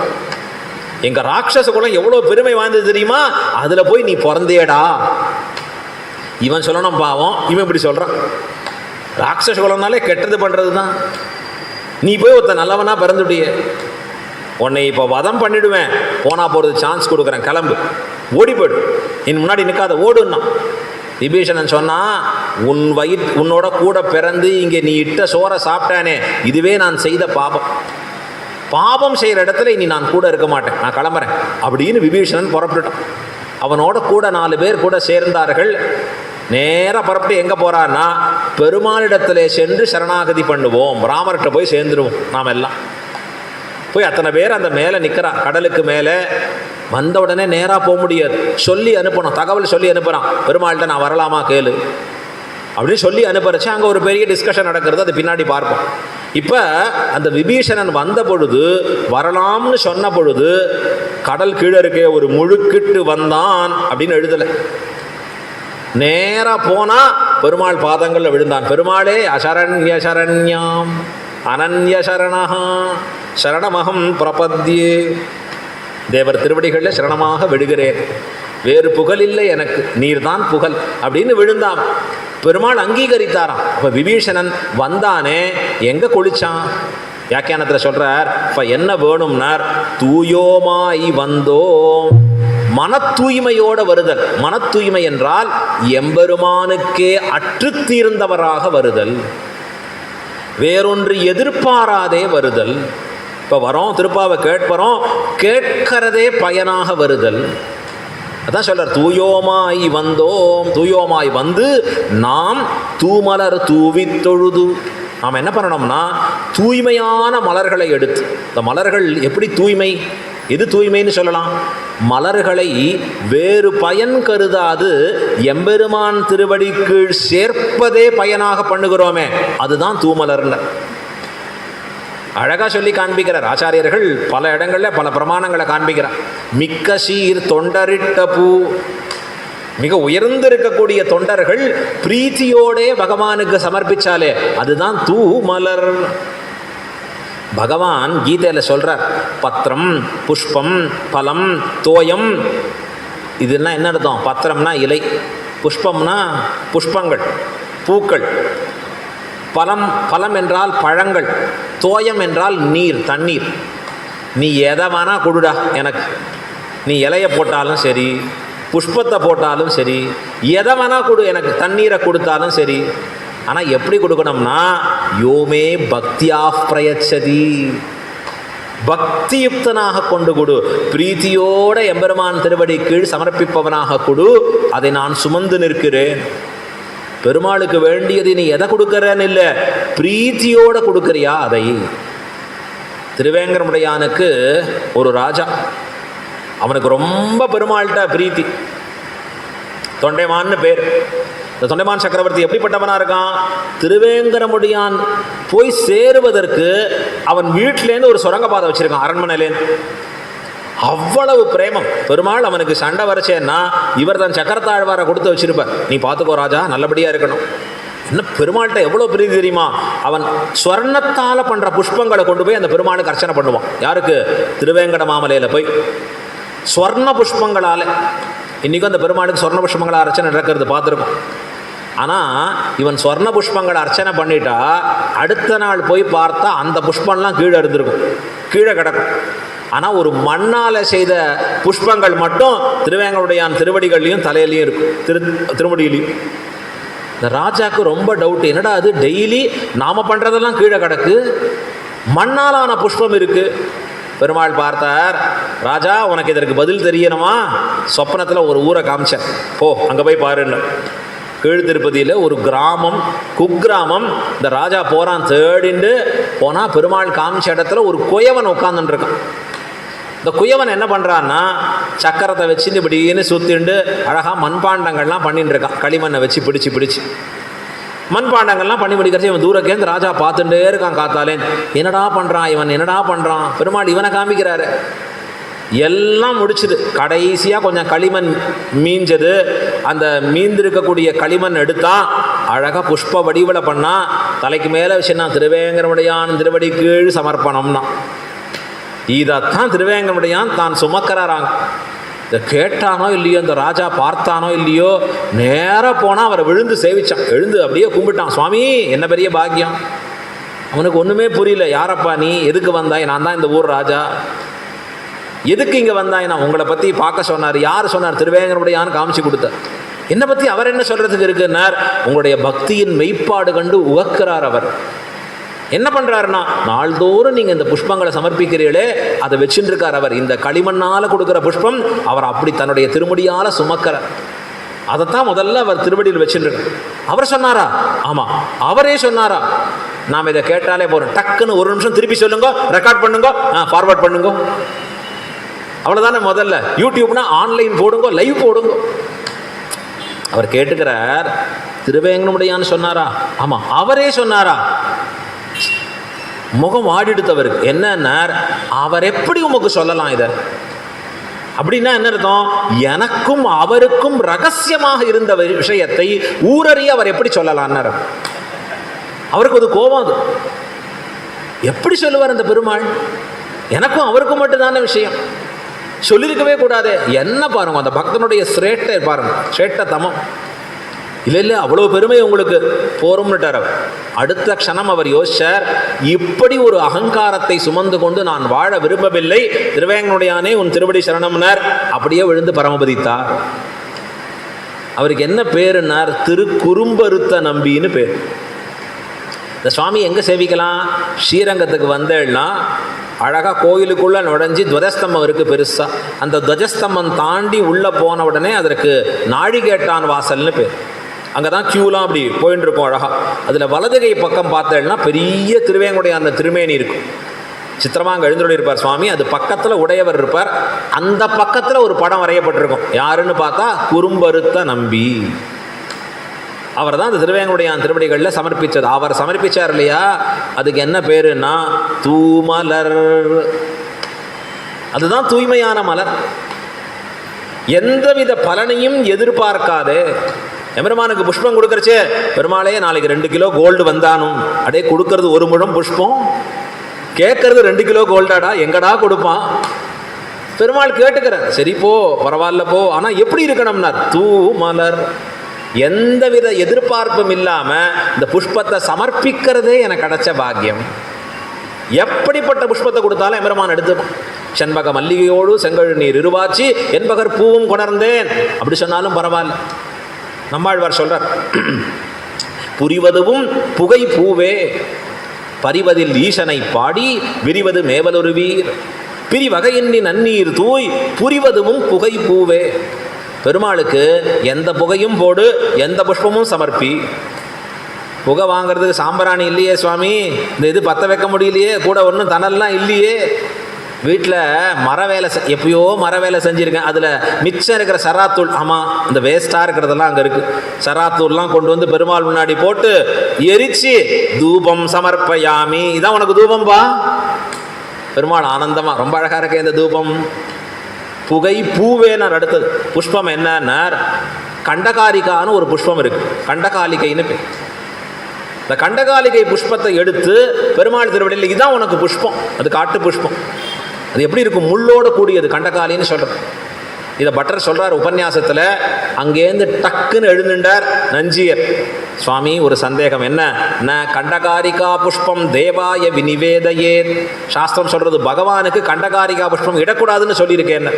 எங்க ராட்சச குலம் எவ்வளவு பெருமை வாய்ந்தது தெரியுமா, அதுல போய் நீ பிறந்தேடா. இவன் சொல்லணும் பாவம், இவன் இப்படி சொல்றான். ராட்சச குலம்னாலே கெட்டது பண்றது தான். நீ போய் ஒருத்த நல்லவனா பிறந்துட்டிய, உன்னை இப்போ வதம் பண்ணிடுவேன், போனா போகிறது சான்ஸ் கொடுக்குறேன், கிளம்பு, ஓடி போய்டு, என் முன்னாடி நிற்காத, ஓடுன்னா. விபீஷணன் சொன்னா, உன்னோட கூட பிறந்து இங்கே நீ இட்ட சோறை சாப்பிட்டானே, இதுவே நான் செய்த பாபம். பாபம் செய்கிற இடத்துல இனி நான் கூட இருக்க மாட்டேன், நான் கிளம்புறேன் அப்படின்னு விபீஷணன் புறப்பட்டுட்டான். அவனோட கூட 4 பேர் கூட சேர்ந்தார்கள். நேராக புறப்பட்டு எங்கே போகிறான்னா, பெருமாளிடத்திலே சென்று சரணாகதி பண்ணுவோம், ராமர்கிட்ட போய் சேர்ந்துருவோம் நாம் எல்லாம். போய் அத்தனை பேர் அந்த மேலே நிற்கிறா, கடலுக்கு மேலே. வந்த உடனே நேராக போக முடியாது, சொல்லி அனுப்பணும், தகவல் சொல்லி அனுப்புகிறான். பெருமாள்கிட்ட நான் வரலாமா கேளு அப்படின்னு சொல்லி அனுப்புறச்சு அங்கே ஒரு பெரிய டிஸ்கஷன் நடக்கிறது, அது பின்னாடி பார்ப்போம். இப்போ அந்த விபீஷணன் வந்த பொழுது, வரலாம்னு சொன்ன பொழுது, கடல் கீழே இருக்கே ஒரு முழுக்கிட்டு வந்தான் அப்படின்னு எழுதலை. நேராக போனால் பெருமாள் பாதங்களில் விழுந்தான். பெருமாளே அசரண்ய சரண்யாம் அனன்ய சரணஹா சரணமகம் பிரபத்யே, தேவர் திருவடிகளில் சரணமாக விடுகிறேன், வேறு புகழ் இல்லை எனக்கு, நீர்தான் புகழ் அப்படின்னு விழுந்தான். பெருமாள் அங்கீகரித்தாராம். இப்போ விபீஷணன் வந்தானே, எங்கே குளிச்சான்? வியாக்கியானத்தில் சொல்கிறார், இப்போ என்ன வேணும்னார், தூயோமாய் வந்தோம். மன தூய்மையோடு வருதல். மன தூய்மை என்றால் எம்பெருமானுக்கே அற்றுத்தீர்ந்தவராக வருதல், வேறொன்று எதிர்பாராதே வருதல். இப்போ வரோம், திருப்பாவை கேட்பறோம், கேட்கிறதே பயனாக வருதல். அதான் சொல்றார், தூயோமாய் வந்தோம். தூயோமாய் வந்து நாம் தூமலர் தூவி தொழுது. நாம் என்ன பண்ணணும்னா, தூய்மையான மலர்களை எடுத்து, இந்த மலர்கள் எப்படி தூய்மை, எது தூய்மைன்னு சொல்லலாம், மலர்களை வேறு பயன் கருதாது எம்பெருமான் திருவடி கீழ் சேர்ப்பதே பயனாக பண்ணுகிறோமே, அதுதான் தூமலர்ன. அழகாக சொல்லி காண்பிக்கிறார் ஆச்சாரியர்கள். பல இடங்களில் பல பிரமாணங்களை காண்பிக்கிறார். மிக்க சீர் தொண்டரிட்ட பூ, மிக உயர்ந்திருக்கக்கூடிய தொண்டர்கள் பிரீத்தியோடே பகவானுக்கு சமர்ப்பிச்சாலே அதுதான் தூ மலர். பகவான் கீதையில் சொல்கிறார், பத்திரம் புஷ்பம் பலம் தோயம். இதுன்னா என்ன அர்த்தம்? பத்திரம்னா இலை, புஷ்பம்னா புஷ்பங்கள் பூக்கள், பலம் பலம் என்றால் பழங்கள், தோயம் என்றால் நீர் தண்ணீர். நீ எதை வேணா கொடுடா எனக்கு, நீ இலையை போட்டாலும் சரி, புஷ்பத்தை போட்டாலும் சரி, எதை வேணா கொடு, எனக்கு தண்ணீரை கொடுத்தாலும் சரி. ஆனால் எப்படி கொடுக்கணும்னா யோமே பக்தியா பிரயச்சதி, பக்தியுக்தனாக கொண்டு கொடு, பிரீத்தியோட எம்பெருமான் திருவடி கீழ் சமர்ப்பிப்பவனாக கொடு, அதை நான் சுமந்து நிற்கிறேன். பெருமாளுக்கு வேண்டியது நீ எதை கொடுக்கறன்னு இல்லை, பிரீத்தியோட கொடுக்கறியா அதை. திருவேங்கரமுடையானுக்கு ஒரு ராஜா, அவனுக்கு ரொம்ப பெருமாள்கிட்ட பிரீத்தி, தொண்டைமான்னு பேர். இந்த தொண்டைமான் சக்கரவர்த்தி எப்படிப்பட்டவனா இருக்கான், திருவேங்கரமுடியான் போய் சேருவதற்கு அவன் வீட்டிலேருந்து ஒரு சுரங்கப்பாதை வச்சிருக்கான், அரண்மனையிலேருந்து. அவ்வளவு பிரேமம். பெருமாள் அவனுக்கு சண்டை வரைச்சேன்னா இவர் தான் சக்கரத்தாழ்வாரை கொடுத்து வச்சிருப்பார், நீ பார்த்துக்கோ ராஜா, நல்லபடியா இருக்கணும். என்ன பெருமாள்கிட்ட எவ்வளோ பிரீதி தெரியுமா, அவன் ஸ்வர்ணத்தால் பண்ணுற புஷ்பங்களை கொண்டு போய் அந்த பெருமாளுக்கு அர்ச்சனை பண்ணுவான். யாருக்கு, திருவேங்கட மாமலையில் போய் ஸ்வர்ண புஷ்பங்களால். இன்றைக்கும் அந்த பெருமாளுக்கு ஸ்வர்ண புஷ்பங்களை அர்ச்சனை நடக்கிறது பார்த்துருக்கோம். ஆனால் இவன் ஸ்வர்ண புஷ்பங்களை அர்ச்சனை பண்ணிட்டா அடுத்த நாள் போய் பார்த்தா அந்த புஷ்பம்லாம் கீழே இருந்திருக்கும், கீழே கிடக்கும். ஆனால் ஒரு மண்ணால் செய்த புஷ்பங்கள் மட்டும் திருவேங்கடமுடையான் திருவடிகள்லையும் தலையிலையும் இருக்கும், திருமுடியிலையும். இந்த ராஜாவுக்கு ரொம்ப டவுட், என்னடா அது டெய்லி நாம் பண்ணுறதெல்லாம் கீழே கிடக்கு, மண்ணாலான புஷ்பம் இருக்குது. பெருமாள் பார்த்தார், ராஜா உனக்கு இதற்கு பதில் தெரியணுமா, சொப்பனத்தில் ஒரு ஊரை காமிச்சேன், போ அங்கே போய் பாருன்னு. கீழ் திருப்பதியில் ஒரு கிராமம், குக்கிராமம். இந்த ராஜா போகிறான், தேடிண்டு போனால் பெருமாள் காமிச்ச இடத்துல ஒரு குயவன் உட்காந்துட்டுருக்கான். இந்த குயவன் என்ன பண்ணுறான்னா சக்கரத்தை வச்சுட்டு இப்படின்னு சுற்றிண்டு அழகாக மண்பாண்டங்கள்லாம் பண்ணிட்டு இருக்கான், களிமண்ணை வச்சு பிடிச்சி மண்பாண்டங்கள்லாம் பண்ணி பிடிக்கிறச்சு. இவன் தூரக்கேந்து ராஜா பார்த்துட்டே இருக்கான் காத்தாலே, என்னடா பண்ணுறான் இவன், என்னடா பண்ணுறான். பெருமாள் இவனை காமிக்கிறாரு. எல்லாம் முடிச்சுது, கடைசியாக கொஞ்சம் களிமண் மீஞ்சது. அந்த மீந்திருக்கக்கூடிய களிமண் எடுத்தான், அழகாக புஷ்ப வடிவில் பண்ணால், தலைக்கு மேலே வச்சுன்னா திருவேங்கரமுடையான் திருவடி கீழ் சமர்ப்பணம்னா. இதைத்தான் திருவேங்கரமுடையான் தான் சுமக்கிறாராங்க. இதை கேட்டானோ இல்லையோ, இந்த ராஜா பார்த்தானோ இல்லையோ, நேராக போனால் அவரை விழுந்து சேவிச்சான், எழுந்து அப்படியே கும்பிட்டான். சுவாமி என்ன பெரிய பாக்கியம். அவனுக்கு ஒன்றுமே புரியல, யாரப்பா நீ, எதுக்கு வந்தாய், நான் தான் இந்த ஊர் ராஜா, எதுக்கு இங்கே வந்தாய், நான் உங்களை பற்றி பார்க்க சொன்னார். யார் சொன்னார், திருவேங்கரமுடையான்னு காமிச்சு கொடுத்தார். என்னை பற்றி அவர் என்ன சொல்கிறதுக்கு இருக்குன்னார், உங்களுடைய பக்தியின் மெய்ப்பாடு கண்டு உகக்கிறார் அவர். என்ன பண்ணுறாருன்னா நாள்தோறும் நீங்கள் இந்த புஷ்பங்களை சமர்ப்பிக்கிறீர்களே அதை வச்சுட்டு இருக்கார் அவர். இந்த களிமண்ணால் கொடுக்குற புஷ்பம் அவர் அப்படி தன்னுடைய திருமுடியால் சுமக்கிறார். அதைத்தான் முதல்ல அவர் திருவடியில் வச்சுட்டு. அவர் சொன்னாரா, ஆமாம் அவரே சொன்னாரா. நாம் இதை கேட்டாலே போகிறோம், டக்குன்னு ஒரு நிமிஷம் திருப்பி சொல்லுங்க, ரெக்கார்ட் பண்ணுங்க, ஃபார்வர்ட் பண்ணுங்க, அவ்வளோதானே. முதல்ல யூடியூப்னா ஆன்லைன் போடுங்க, லைவ் போடுங்க. அவர் கேட்டுக்கிறார், திருவேங்கரமுடையான்னு சொன்னாரா, ஆமாம் அவரே சொன்னாரா. முகம் ஆடிடுத்தவருக்கு என்னன்னா, அவர் எப்படி உமக்கு சொல்லலாம் இதை அப்படின்னா என்ன அர்த்தம், எனக்கும் அவருக்கும் ரகசியமாக இருந்த விஷயத்தை ஊரறிய அவர் எப்படி சொல்லலான்னார். அவருக்கு ஒரு கோபம், அது எப்படி சொல்லுவார் அந்த பெருமாள், எனக்கும் அவருக்கும் மட்டும்தான விஷயம், சொல்லியிருக்கவே கூடாது. என்ன பாருங்க அந்த பக்தனுடைய சிரேட்டை பாருங்க, சிரேட்ட தமம். இல்லை அவ்வளோ பெருமை உங்களுக்கு போரும்னுட்டார் அவர். அடுத்த க்ஷணம் அவர் யோசிச்சார், இப்படி ஒரு அகங்காரத்தை சுமந்து கொண்டு நான் வாழ விரும்பவில்லை, திருவேங்கரமுடையானே உன் திருவடி சரணம்னார். அப்படியே விழுந்து பரமபதித்தார். அவருக்கு என்ன பேருன்னார், திருக்குறும்பருத்த நம்பின்னு பேர். இந்த சுவாமி எங்கே சேவிக்கலாம், ஸ்ரீரங்கத்துக்கு வந்தேன்னா அழகாக கோயிலுக்குள்ளே நுழைஞ்சி துவஜஸ்தம்பம் இருக்குது பெருசாக, அந்த துவஜஸ்தம்பம் தாண்டி உள்ளே போன உடனே அதற்கு நாழிகேட்டான் வாசல்னு பேர். அங்கே தான் க்யூலாம் அப்படி போயின்னு இருக்கும் அழகாக. அதில் வலதுகை பக்கம் பார்த்தேன்னா பெரிய திருவேங்கரமுடையான் திருமேனி இருக்கும், சித்திரமாக அங்கே எழுந்தருளி இருப்பார் சுவாமி. அது பக்கத்தில் உடையவர் இருப்பார், அந்த பக்கத்தில் ஒரு படம் வரையப்பட்டிருக்கும். யாருன்னு பார்த்தா குறும்பருத்த நம்பி. அவர் தான் அந்த திருவேங்கரமுடையான் திருவடிகளில் சமர்ப்பித்தது. அவர் சமர்ப்பித்தார் இல்லையா, அதுக்கு என்ன பேருன்னா தூமலர். அதுதான் தூய்மையான மலர், எந்தவித பலனையும் எதிர்பார்க்காது. எம்பெருமானுக்கு புஷ்பம் கொடுக்கறச்சே, பெருமாளே நாளைக்கு 2 கிலோ கோல்டு வந்தானும், அடே கொடுக்கறது 1 முழம் புஷ்பம், கேட்கறது 2 கிலோ கோல்டாடா, எங்கடா கொடுப்பான். பெருமாள் கேட்டுக்கிறார், சரி போ பரவாயில்ல போ, ஆனால் எப்படி இருக்கணும்னா தூ மலர், எந்தவித எதிர்பார்ப்பும் இல்லாமல் இந்த புஷ்பத்தை சமர்ப்பிக்கிறதே எனக்கு கிடைச்ச பாக்கியம். எப்படிப்பட்ட புஷ்பத்தை கொடுத்தாலும் எம்பெருமான் எடுத்துப்பான். செண்பக மல்லிகையோடு செங்கழு நீர் இருவாச்சி என்பகர் பூவும் கொணர்ந்தேன் அப்படி சொன்னாலும் பரவாயில்ல. நம்மாழ்வார் சொல்றார், புரிவதுவும் புகை பூவே பறிவதில் ஈசனை பாடி விரிவது மேவலொருவீர் பிரிவகையின்றி நன்னீர் தூய் புரிவதுவும் புகை பூவே. பெருமாளுக்கு எந்த புகையும் போடு, எந்த புஷ்பமும் சமர்ப்பி. புகை வாங்கிறதுக்கு சாம்பிராணி இல்லையே சுவாமி, இந்த இது பற்ற வைக்க முடியலையே, கூட ஒன்றும் தணல்லாம் இல்லையே. வீட்டில் மர வேலை எப்பயோ மர வேலை செஞ்சுருக்கேன், அதில் மிச்சம் இருக்கிற சராத்தூள், ஆமாம் இந்த வேஸ்ட்டாக இருக்கிறதெல்லாம் அங்கே இருக்குது, சராத்தூள்லாம் கொண்டு வந்து பெருமாள் முன்னாடி போட்டு எரிச்சு தூபம் சமர்ப்பயாமி, இதான் உனக்கு தூபம்பா. பெருமாள் ஆனந்தமாக, ரொம்ப அழகாக இருக்க இந்த தூபம். புகை பூவேனார். அடுத்தது புஷ்பம் என்னன்னார், கண்டகாரிக்கான்னு ஒரு புஷ்பம் இருக்குது, கண்டகாலிகைன்னு பேர். இந்த கண்டகாலிகை புஷ்பத்தை எடுத்து பெருமாள் திருவடியில் இதுதான் உனக்கு புஷ்பம், அது காட்டு புஷ்பம். அது எப்படி இருக்கும், முள்ளோடு கூடியது, கண்டகாலின்னு சொல்கிறது. இதை பட்டர் சொல்கிறார் உபன்யாசத்தில். அங்கேருந்து டக்குன்னு எழுந்துட்டார் நஞ்சியர். சுவாமி ஒரு சந்தேகம், என்ன கண்டகாரிகா புஷ்பம் தேவாய வினிவேதையே. சாஸ்திரம் சொல்கிறது பகவானுக்கு கண்டகாரிகா புஷ்பம் இடக்கூடாதுன்னு சொல்லியிருக்கேன்.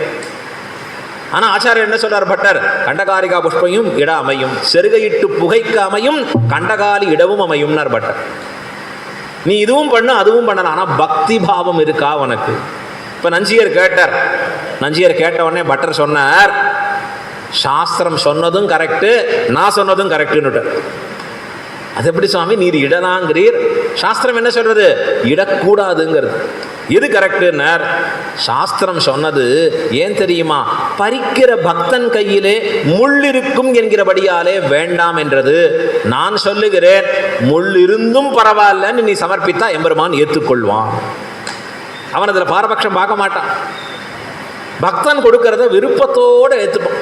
ஆனால் ஆச்சாரியர் என்ன சொல்றார் பட்டர், கண்டகாரிகா புஷ்பையும் இட அமையும், செருகையிட்டு புகைக்கு அமையும், கண்டகாலி இடவும் அமையும்னார் பட்டர். நீ இதுவும் பண்ண அதுவும் பண்ணலாம், ஆனால் பக்தி பாவம் இருக்கா உனக்கு? இப்போ நஞ்சியர் கேட்டார். நஞ்சியர் கேட்ட உடனே பட்டர் சொன்னார், சாஸ்திரம் சொன்னதும் கரெக்டு, நான் சொன்னதும் கரெக்டுன்னு. அது எப்படி சுவாமி நீர் இடலாங்கிறீர், சாஸ்திரம் என்ன சொல்றது, இடக்கூடாதுங்கிறது. எது கரெக்டுன்னார், சாஸ்திரம் சொன்னது ஏன் தெரியுமா, பறிக்கிற பக்தன் கையிலே முள் இருக்கும் என்கிறபடியாலே வேண்டாம் என்றது. நான் சொல்லுகிறேன், முள் இருந்தும் பரவாயில்லன்னு நீ சமர்ப்பித்தா எம்பெருமான் ஏற்றுக்கொள்வான். அவன் அதில் பாரபட்சம் பார்க்க மாட்டான். பக்தன் கொடுக்கறத விருப்பத்தோடு ஏற்றுப்பான்.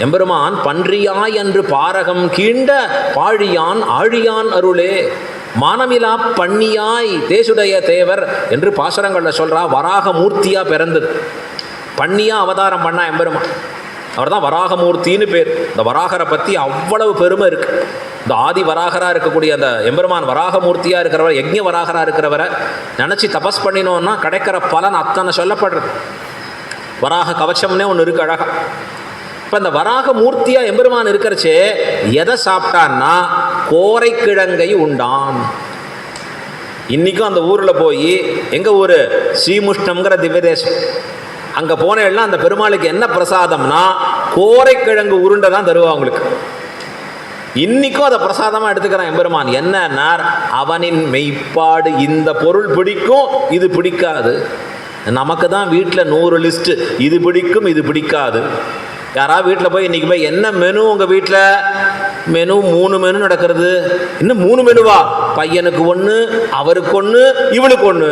எம்பெருமான் பன்றியாய் என்று பாரகம் கீண்ட பாழியான் ஆழியான் அருளே மானமிலா பண்ணியாய் தேசுடைய தேவர் என்று பாசுரங்களில் சொல்கிறா. வராகமூர்த்தியாக பிறந்தது, பண்ணியாக அவதாரம் பண்ணா எம்பெருமான். அவர் தான் வராகமூர்த்தின்னு பேர். இந்த வராகரை பற்றி அவ்வளவு பெருமை இருக்குது. இந்த ஆதி வராகராக இருக்கக்கூடிய அந்த எம்பெருமான் வராகமூர்த்தியாக இருக்கிறவர், யஜ்ஞ வராகராக இருக்கிறவரை நினச்சி தபஸ் பண்ணினோன்னா கிடைக்கிற பலன் அத்தனை சொல்லப்படுறது. வராக கவச்சம்னே ஒன்று இருக்குது அழகா. இப்போ இந்த வராக மூர்த்தியாக எம்பெருமான் இருக்கிறச்சே எதை சாப்பிட்டான்னா கோரைக்கிழங்கை உண்டான். இன்றைக்கும் அந்த ஊரில் போய், எங்கள் ஊர் ஸ்ரீமுஷ்ணம்ங்கிற திவ்யதேசம், அங்கே போனேன்னா அந்த பெருமாளுக்கு என்ன பிரசாதம்னா கோரைக்கிழங்கு உருண்டை தான் தருவா அவங்களுக்கு. இன்னைக்கும் அதை பிரசாதமாக எடுத்துக்கிறான் எம்பெருமான். என்னன்னா அவனின் மெய்ப்பாடு, இந்த பொருள் பிடிக்கும் இது பிடிக்காது. நமக்கு தான் வீட்டில் 100 லிஸ்ட்டு, இது பிடிக்கும் இது பிடிக்காது. யாராவது வீட்டில் போய் இன்றைக்கி போய் என்ன மெனு உங்கள் வீட்டில், மெனு 3 மெனு நடக்கிறது. இன்னும் 3 மெனுவா, பையனுக்கு 1, அவருக்கு 1, இவளுக்கு 1.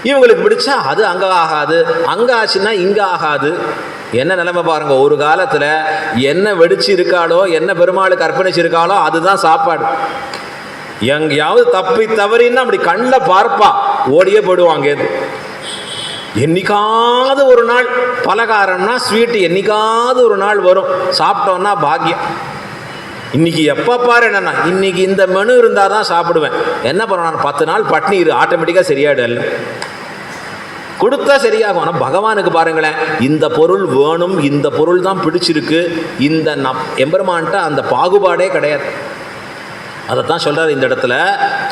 இவங்களுக்கு பிடிச்சா அது அங்கே ஆகாது, அங்கே ஆச்சுன்னா இங்கே ஆகாது. என்ன நிலைமை பாருங்க. ஒரு காலத்தில் என்ன வெடிச்சு இருக்காளோ, என்ன பெருமாளுக்கு அர்ப்பணிச்சிருக்காளோ அதுதான் சாப்பாடு. எங்கேயாவது தப்பி தவறின்னா அப்படி கண்ணில் பார்ப்பா, ஓடியே போயிடுவாங்க. என்னைக்காவது ஒரு நாள் பலகாரம்னா ஸ்வீட்டு என்னைக்காவது ஒரு நாள் வரும், சாப்பிட்டோன்னா பாக்கியம். இன்னைக்கு எப்போ பாரு என்னன்னா, இன்னைக்கு இந்த மெனு இருந்தால் தான் சாப்பிடுவேன். என்ன பண்ணுவேன், நான் 10 நாள் பட்னி ஆட்டோமேட்டிக்காக சரியாயிடும், கொடுத்தா சரியாகும். ஆனால் பகவானுக்கு பாருங்களேன், இந்த பொருள் வேணும், இந்த பொருள் தான் பிடிச்சிருக்கு, இந்த எம்பெருமான்ட்ட அந்த பாகுபாடே கிடையாது. அதைத்தான் சொல்கிறார் இந்த இடத்துல.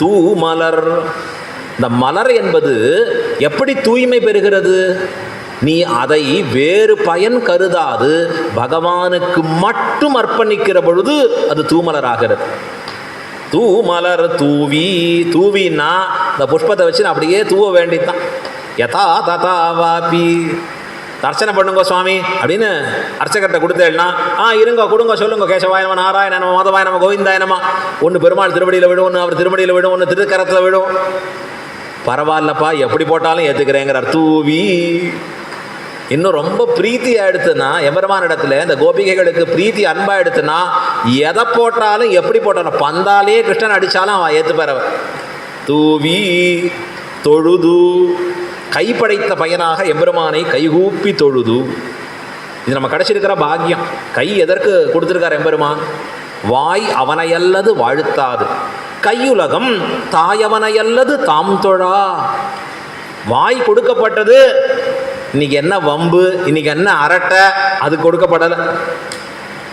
தூ மலர், இந்த மலர் என்பது எப்படி தூய்மை பெறுகிறது, நீ அதை வேறு பயன் கருதாது பகவானுக்கு மட்டும் அர்ப்பணிக்கிற பொழுது அது தூமலராகிறது. தூமலர் தூவி, தூவின்னா இந்த புஷ்பத்தை வச்சு அப்படியே தூவ வேண்டித்தான். யதா ததா வாபி, அர்ச்சனை பண்ணுங்க சுவாமி அப்படின்னு அர்ச்சகர்கிட்ட கொடுத்தேன்னா, இருங்க கொடுங்க சொல்லுங்க, கேசவாயனமா நாராயணனமா மாதவாயனமா கோவிந்தாயனமா, ஒன்று பெருமாள் திருவடியில் விடும், ஒன்று அவர் திருவடியில் விடும், ஒன்று திருக்கரத்தில் விடும். பரவாயில்லப்பா எப்படி போட்டாலும் ஏற்றுக்கிறேங்கிறார். தூவி இன்னும் ரொம்ப பிரீத்தி ஆயிடுத்துன்னா எம்பெருமான் இடத்துல, இந்த கோபிகைகளுக்கு பிரீத்தி அன்பா எடுத்துன்னா எதை போட்டாலும் எப்படி போட்டாலும், பந்தாலே கிருஷ்ணன் அடித்தாலும் அவன் ஏற்றுப்பறவன். தூவி தொழுது, கைப்படைத்த பயனாக எம்பெருமானை கைகூப்பி தொழுது. இது நம்ம கிடைச்சிருக்கிற பாக்கியம். கை எதற்கு கொடுத்துருக்கார் எம்பெருமான், வாய் அவனையல்லது வாழ்த்தாது, கையுலகம் தாயவனையல்லது தாம் தொழா. வாய் கொடுக்கப்பட்டது. இன்னைக்கு என்ன வம்பு, இன்னைக்கு என்ன அரட்டை, அது கொடுக்கப்படலை.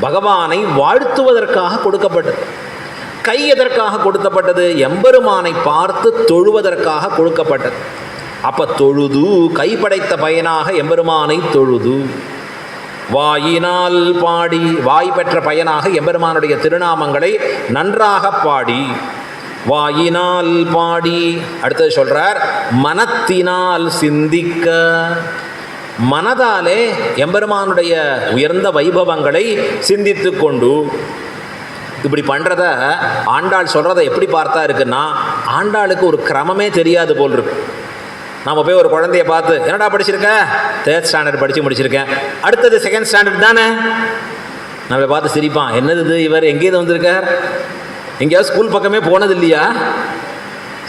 பகவானை வாழ்த்துவதற்காக கொடுக்கப்பட்டது. கை எதற்காக கொடுக்கப்பட்டது? எம்பெருமானை பார்த்து தொழுவதற்காக கொடுக்கப்பட்டது. அப்ப தொழுது, கை படைத்த பயனாக எம்பெருமானை தொழுது. வாயினால் பாடி, வாய் பெற்ற பயனாக எம்பெருமானுடைய திருநாமங்களை நன்றாக பாடி. வாயினால் பாடி. அடுத்தது சொல்றார், மனத்தினால் சிந்திக்க. மனதாலே எம்பெருமானுடைய உயர்ந்த வைபவங்களை சிந்தித்து கொண்டு. இப்படி பண்ணுறத ஆண்டாள் சொல்கிறத எப்படி பார்த்தா இருக்குன்னா, ஆண்டாளுக்கு ஒரு கிரமமே தெரியாது போல் இருக்கு. நாம் போய் ஒரு குழந்தைய பார்த்து, என்னடா படிச்சிருக்க? 3rd ஸ்டாண்டர்ட் படித்து முடிச்சிருக்கேன். அடுத்தது 2nd ஸ்டாண்டர்ட் தானே? நம்மளை பார்த்து சிரிப்பான். என்னது இது, இவர் எங்கேயிருந்து வந்திருக்கார்? எங்கேயாவது ஸ்கூல் பக்கமே போனது இல்லையா?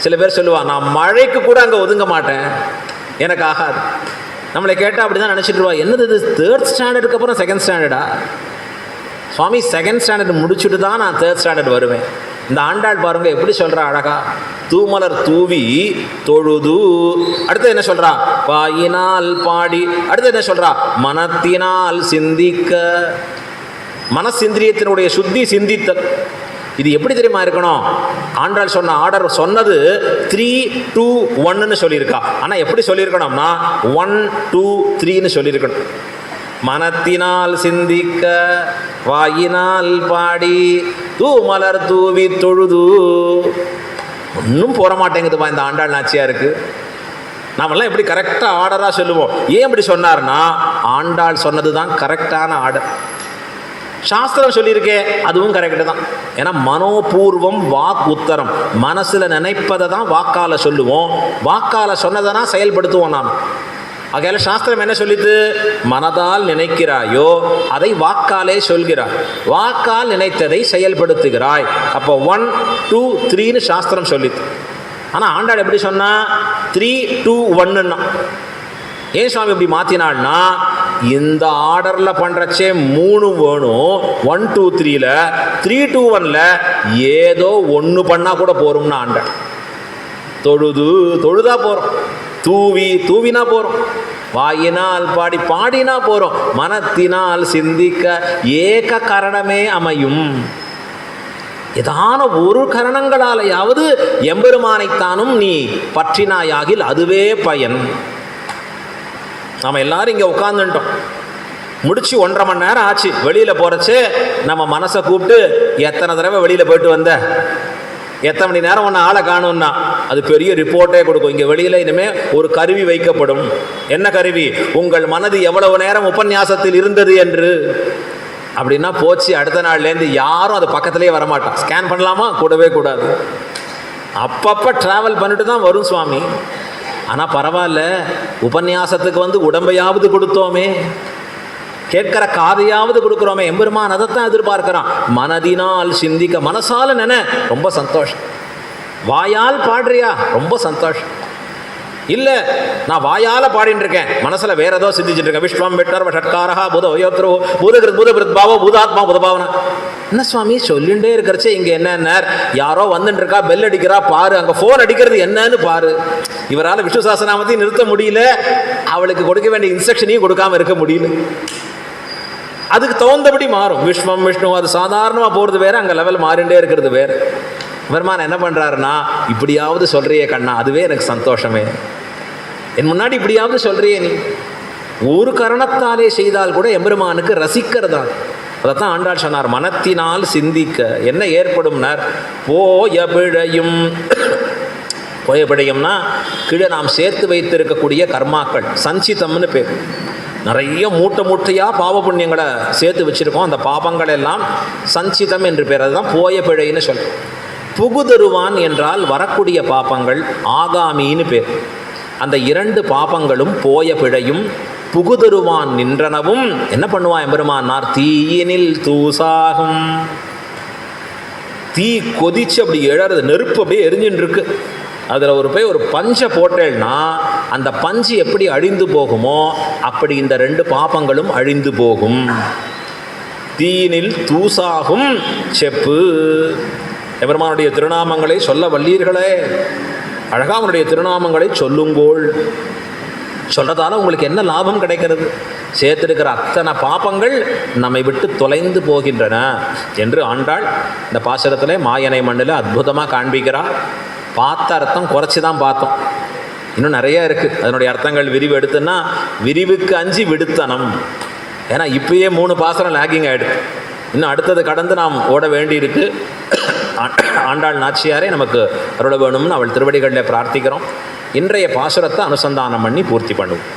சில பேர் சொல்லுவான், நான் மழைக்கு கூட அங்கே ஒதுங்க மாட்டேன், எனக்கு ஆகாது. நம்மளை கேட்டால் அப்படி தான் நினச்சிட்டுருவா. என்னது இது, 3rd ஸ்டாண்டர்டுக்கு அப்புறம் 2nd ஸ்டாண்டர்டா? சுவாமி 2nd ஸ்டாண்டர்ட் முடிச்சுட்டு தான் நான் 3rd ஸ்டாண்டர்ட் வருவேன். இந்த ஆண்டாள் பாருங்க எப்படி சொல்கிறா அழகா. தூமலர் தூவி தொழுது. அடுத்து என்ன சொல்கிறா? வாயினால் பாடி. அடுத்து என்ன சொல்கிறா? மனத்தினால் சிந்திக்க. மனசிந்திரியத்தினுடைய சுத்தி சிந்தித்தல். இது எப்படி தெரியுமா இருக்கணும்? ஆண்டாள் சொன்ன ஆர்டர் சொன்னது 3, 2, 1ன்னு சொல்லியிருக்கா. ஆனால் எப்படி சொல்லியிருக்கணும்னா 1, 2, 3ன்னு சொல்லியிருக்கணும். மனத்தினால் சிந்திக்க, வாயினால் பாடி, தூமலர் தூவி தொழுது. ஒன்றும் போற மாட்டேங்குதுப்பா இந்த ஆண்டாள் நாச்சியாருக்கு. நாமெல்லாம் எப்படி கரெக்டாக ஆர்டராக சொல்லுவோம். ஏன் இப்படி சொன்னார்னா, ஆண்டாள் சொன்னது தான் கரெக்டான ஆர்டர். சாஸ்திரம் சொல்லியிருக்கே அதுவும் கரெக்டு தான். ஏன்னா மனோபூர்வம் வாக் உத்தரம். மனசில் நினைப்பதை தான் வாக்கால சொல்லுவோம், வாக்கால சொன்னதை தான் செயல்படுத்துவோம் நாம். ஆகையால சாஸ்திரம் என்ன சொல்லிது? மனதால் நினைக்கிறாயோ அதை வாக்காலே சொல்கிறாய், வாக்கால் நினைத்ததை செயல்படுத்துகிறாய். அப்போ 1, 2, 3ன்னு சாஸ்திரம் சொல்லிது. ஆனால் ஆண்டாள் எப்படி சொன்னா? 3, 2, 1ன்னா. ஏன் சுவாமி இப்படி மாற்றினாள்னா, இந்த ஆர்டரில் பண்ணுறச்சே 3 வேணும் 1, 2, 3ல, 3, 2, 1ல ஏதோ ஒன்று பண்ணால் கூட போகிறோம்னா ஆண்டாள். தொழுதா போகிறோம், தூவினா போகிறோம், வாயினால் பாடி பாடினா போகிறோம், மனத்தினால் சிந்திக்க ஏக கரணமே அமையும். ஏதான ஒரு கரணங்களாலேயாவது எம்பெருமானைத்தானும் நீ பற்றினாயாகில் அதுவே பயன். நாம் எல்லாரும் இங்கே உட்காந்துட்டோம், முடிச்சு 1.5 மணி நேரம் ஆச்சு. வெளியில் போகிறச்சே நம்ம மனசை கூப்பிட்டு, எத்தனை தடவை வெளியில் போயிட்டு வந்த, எத்தனை மணி நேரம் ஒன்று ஆளை காணும்னா அது பெரிய ரிப்போர்ட்டே கொடுக்கும். இங்கே வெளியில் இனிமேல் ஒரு கருவி வைக்கப்படும். என்ன கருவி? உங்கள் மனது எவ்வளவு நேரம் உபன்யாசத்தில் இருந்தது என்று. அப்படின்னா போச்சு, அடுத்த நாள்லேருந்து யாரும் அது பக்கத்துலேயே வரமாட்டான். ஸ்கேன் பண்ணலாமா? கூடவே கூடாது. அப்பப்போ ட்ராவல் பண்ணிட்டு தான் வரும் சுவாமி. ஆனால் பரவாயில்ல, உபன்யாசத்துக்கு வந்து உடம்பையாவது கொடுத்தோமே, கேட்கிற காதையாவது கொடுக்குறோமே. எம்பெருமான் அதைத்தான் எதிர்பார்க்கிறான். மனதினால் சிந்திக்க, மனசால நினை, ரொம்ப சந்தோஷம். வாயால் பாடுறியா, ரொம்ப சந்தோஷம். இல்லை நான் வாயால் பாடின்னு இருக்கேன், மனசில் வேற ஏதோ சிந்திச்சுட்டு இருக்கேன். விஸ்வம் விட்டர் ஷட்காரா பூத வயோத்ரோ பூதகிருத் பூதபிருத் பாவோ பூதாத்மா பூதபாவனா. என்ன சுவாமி சொல்லிகிட்டே இருக்கிறச்சே இங்கே என்ன, யாரோ வந்துட்டு இருக்கா, பெல் அடிக்கிறா பாரு, அங்கே ஃபோன் அடிக்கிறது என்னன்னு பாரு. இவரால் விஷ்ணு சாஸ்திரநாமத்தையும் நிறுத்த முடியல, அவளுக்கு கொடுக்க வேண்டிய இன்ஸ்ட்ரக்ஷனையும் கொடுக்காம இருக்க முடியல. அதுக்கு தகுந்தபடி மாறும். விஸ்வம் விஷ்ணு அது சாதாரணமாக போகிறது வேறு, அங்கே லெவல் மாறிண்டே இருக்கிறது வேறு. பெருமான் என்ன பண்ணுறாருன்னா, இப்படியாவது சொல்கிறியே கண்ணா, அதுவே எனக்கு சந்தோஷமே. என் முன்னாடி இப்படியாவது சொல்கிறியே நீ. ஒரு கரணத்தாலே செய்தால் கூட எம்பெருமானுக்கு ரசிக்கிறதா. அதைத்தான் ஆண்டாள் சொன்னார், மனத்தினால் சிந்திக்க. என்ன ஏற்படும்னார்? போய பிழையும்னா கீழே நாம் சேர்த்து வைத்திருக்கக்கூடிய கர்மாக்கள், சஞ்சிதம்னு பேர். நிறைய மூட்டையாக பாவ புண்ணியங்களை சேர்த்து வச்சுருக்கோம். அந்த பாபங்கள் எல்லாம் சஞ்சிதம் என்று பேர். அதுதான் போய பிழைன்னு சொல்கிறோம். புகுதருவான் என்றால் வரக்கூடிய பாபங்கள், ஆகாமின்னு பேர். அந்த 2 பாபங்களும் போய பிழையும் புகுதருவான் நின்றனவும் என்ன பண்ணுவான் எம்பெருமானார்? தீயினில் தூசாகும். தீ கொதிச்சு அப்படி எழறது, நெருப்பு அப்படியே எரிஞ்சுட்டு இருக்கு. அதில் ஒரு பஞ்சை போட்டேன்னா அந்த பஞ்சு எப்படி அழிந்து போகுமோ அப்படி இந்த 2 பாபங்களும் அழிந்து போகும். தீயினில் தூசாகும் செப்பு. எம்பெருமானுடைய திருநாமங்களை சொல்ல வல்லீர்களே. அழகாக அவனுடைய திருநாமங்களை சொல்லுங்கோள். சொல்கிறதால உங்களுக்கு என்ன லாபம் கிடைக்கிறது? சேர்த்திருக்கிற அத்தனை பாப்பங்கள் நம்மை விட்டு தொலைந்து போகின்றன என்று ஆண்டாள் இந்த பாசுரத்தில் மாயனை மண்ணில் அற்புதமாக காண்பிக்கிறார். பார்த்த அர்த்தம் குறைச்சி தான் பார்த்தோம், இன்னும் நிறைய இருக்குது. அதனுடைய அர்த்தங்கள் விரிவு எடுத்துன்னா விரிவுக்கு அஞ்சி விடுத்தனம். ஏன்னா இப்பயே 3 பாசுரம் லேக்கிங் ஆகிடுது, இன்னும் அடுத்தது கடந்து நாம் ஓட வேண்டியிருக்கு. ஆண்டாள் நாச்சியாரே நமக்கு அருள வேணும்னு அவள் திருவடிகளில் பிரார்த்திக்கிறோம். இன்றைய பாசுரத்தை அனுசந்தானம் பண்ணி பூர்த்தி பண்ணுவோம்.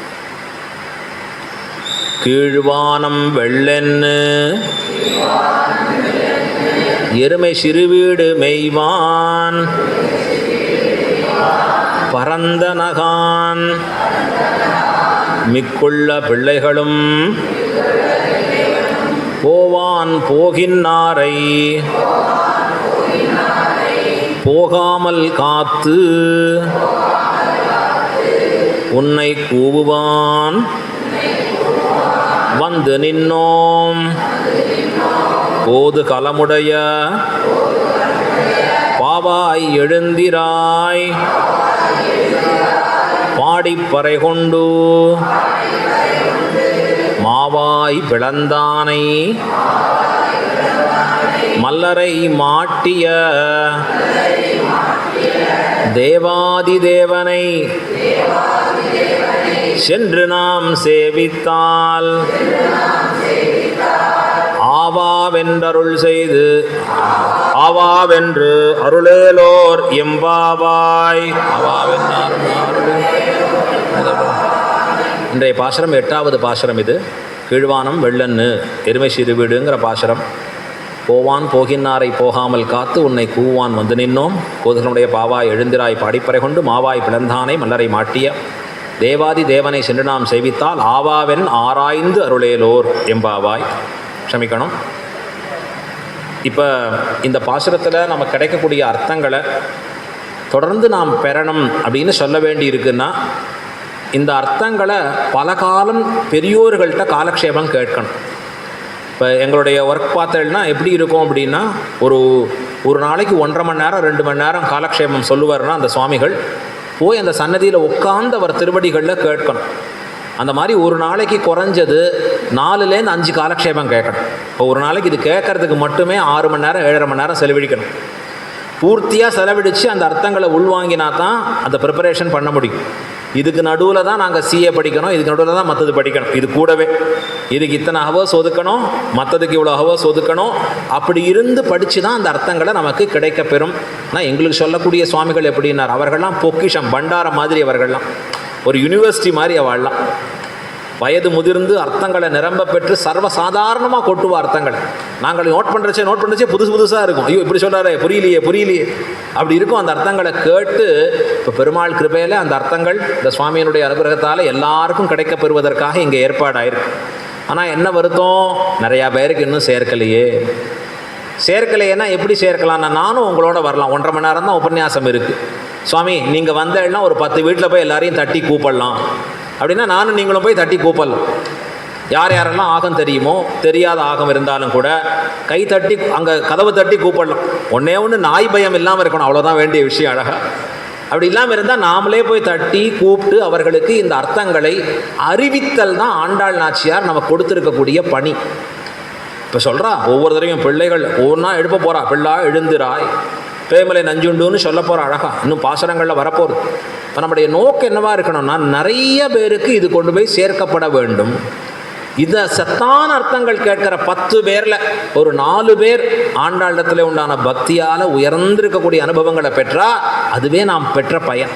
கீழ்வானம் வெள்ளென்னு எருமை சிறுவீடு மெய்வான் பரந்த நகான் மிக்குள்ள பிள்ளைகளும் போவான் போகின்னாரை போகாமல் காத்து உன்னை கூவுவான் வந்து நின்னோம் போது கலமுடைய பாவாய் எழுந்திராய் பாடிப்பறை கொண்டு மாவாய் பிளந்தானை மல்லரை மாட்டிய தேவாதி தேவனை சென்று நாம் சேவித்தால் ஆவாவென்றருள் செய்து ஆவாவென்று அருளேலோர் எம்பாவாய். இன்றைய பாசுரம் 8வது பாசுரம். இது கீழ்வானம் வெள்ளன்னு எருமை சிறுவீடுங்கிற பாசுரம். போவான் போகின்னாரை போகாமல் காத்து உன்னை கூவான் வந்து நின்னோம் கோதுகளுடைய பாவாய் எழுந்திராய் பாடிப்பறை கொண்டு மாவாய் பிளந்தானை மல்லரை மாட்டிய தேவாதி தேவனை சென்று நாம் சேவித்தால் ஆவாவென் ஆராய்ந்து அருளேலோர் எம்பாவாய். க்ஷமிக்கணும். இப்போ இந்த பாசுரத்தில் நமக்கு கிடைக்கக்கூடிய அர்த்தங்களை தொடர்ந்து நாம் பெறணும் அப்படின்னு சொல்ல வேண்டி இருக்குன்னா இந்த அர்த்தங்களை பல காலம் பெரியோர்கள்ட்ட காலக்ஷேபம் கேட்கணும். இப்போ எங்களுடைய ஒர்க் பார்த்தேன்னா எப்படி இருக்கும் அப்படின்னா ஒரு நாளைக்கு 1.5 மணி நேரம் 2 மணி நேரம் காலக்ஷேபம் சொல்லுவார்னா அந்த சுவாமிகள் போய் அந்த சன்னதியில் உட்கார்ந்து அவர் திருவடிகளில் கேட்கணும். அந்த மாதிரி ஒரு நாளைக்கு குறைஞ்சது 4லேருந்து 5 காலக்ஷேபம் கேட்கணும். இப்போ ஒரு நாளைக்கு இது கேட்கறதுக்கு மட்டுமே 6 மணி நேரம் 7.5 மணி நேரம் செலவழிக்கணும். பூர்த்தியாக செலவழித்து அந்த அர்த்தங்களை உள்வாங்கினா தான் அந்த ப்ரிப்பரேஷன் பண்ண முடியும். இதுக்கு நடுவில் தான் நாங்கள் சிஏ படிக்கணும், இதுக்கு நடுவில் தான் மற்றது படிக்கணும். இது கூடவே இதுக்கு இத்தனை ஹவர்ஸ் ஒதுக்கணும், மற்றதுக்கு இவ்வளோ ஹவர்ஸ் ஒதுக்கணும். அப்படி இருந்து படித்து தான் அந்த அர்த்தங்களை நமக்கு கிடைக்க பெறும். ஆனால் எங்களுக்கு சொல்லக்கூடிய சுவாமிகள் எப்படின்னார், அவர்கள்லாம் பொக்கிஷம் பண்டாரம் மாதிரி, அவர்கள்லாம் ஒரு யூனிவர்சிட்டி மாதிரி. அவள்லாம் வயது முதிர்ந்து அர்த்தங்களை நிரம்ப பெற்று சர்வசாதாரணமாக கொட்டுவா அர்த்தங்களை. நாங்கள் நோட் பண்ணுறச்சே புதுசாக இருக்கும். ஐயோ இப்படி சொல்கிறாரே, புரியலையே அப்படி இருக்கும். அந்த அர்த்தங்களை கேட்டு இப்போ பெருமாள் கிருபையில் அந்த அர்த்தங்கள் இந்த சுவாமியினுடைய அனுகிரகத்தால் எல்லாருக்கும் கிடைக்க பெறுவதற்காக இங்கே ஏற்பாடாயிருக்கு. ஆனால் என்ன வருத்தம், நிறையா பேருக்கு இன்னும் சேர்க்கலையேன்னா எப்படி சேர்க்கலாம்னா, நானும் உங்களோட வரலாம். 1.5 மணி நேரம் தான் உபன்யாசம் இருக்குது. சுவாமி நீங்கள் வந்தேன்னா ஒரு 10 வீட்டில் போய் எல்லாரையும் தட்டி கூப்பிடலாம் அப்படின்னா நானும் நீங்களும் போய் தட்டி கூப்பிடலாம். யாரெல்லாம் ஆகம் தெரியுமோ, தெரியாத ஆகம் இருந்தாலும் கூட கை தட்டி அங்கே கதவை தட்டி கூப்பிடலாம். ஒன்று நாய் பயம் இல்லாமல் இருக்கணும், அவ்வளோதான் வேண்டிய விஷயம். அழகாக அப்படி இல்லாமல் இருந்தால் நாமளே போய் தட்டி கூப்பிட்டு அவர்களுக்கு இந்த அர்த்தங்களை அறிவித்தல் தான் ஆண்டாள் நாச்சியார் நமக்கு கொடுத்துருக்கக்கூடிய பணி. இப்போ சொல்கிறா, ஒவ்வொரு தடவையும் பிள்ளைகள் ஒவ்வொன்றா எழுப்ப போகிறா. பிள்ளா எழுந்திராய் பேமலை நஞ்சுண்டுன்னு சொல்ல போகிற அழகா இன்னும் பாசுரங்களில் வரப்போகுது. இப்போ நம்முடைய நோக்கம் என்னவாக இருக்கணும்னா, நிறைய பேருக்கு இது கொண்டு போய் சேர்க்கப்பட வேண்டும். இதை சத்தான அர்த்தங்கள் கேட்கிற 10 பேரில் ஒரு 4 பேர் ஆண்டாண்டத்தில் உண்டான பக்தியால் உயர்ந்திருக்கக்கூடிய அனுபவங்களை பெற்றால் அதுவே நாம் பெற்ற பயன்.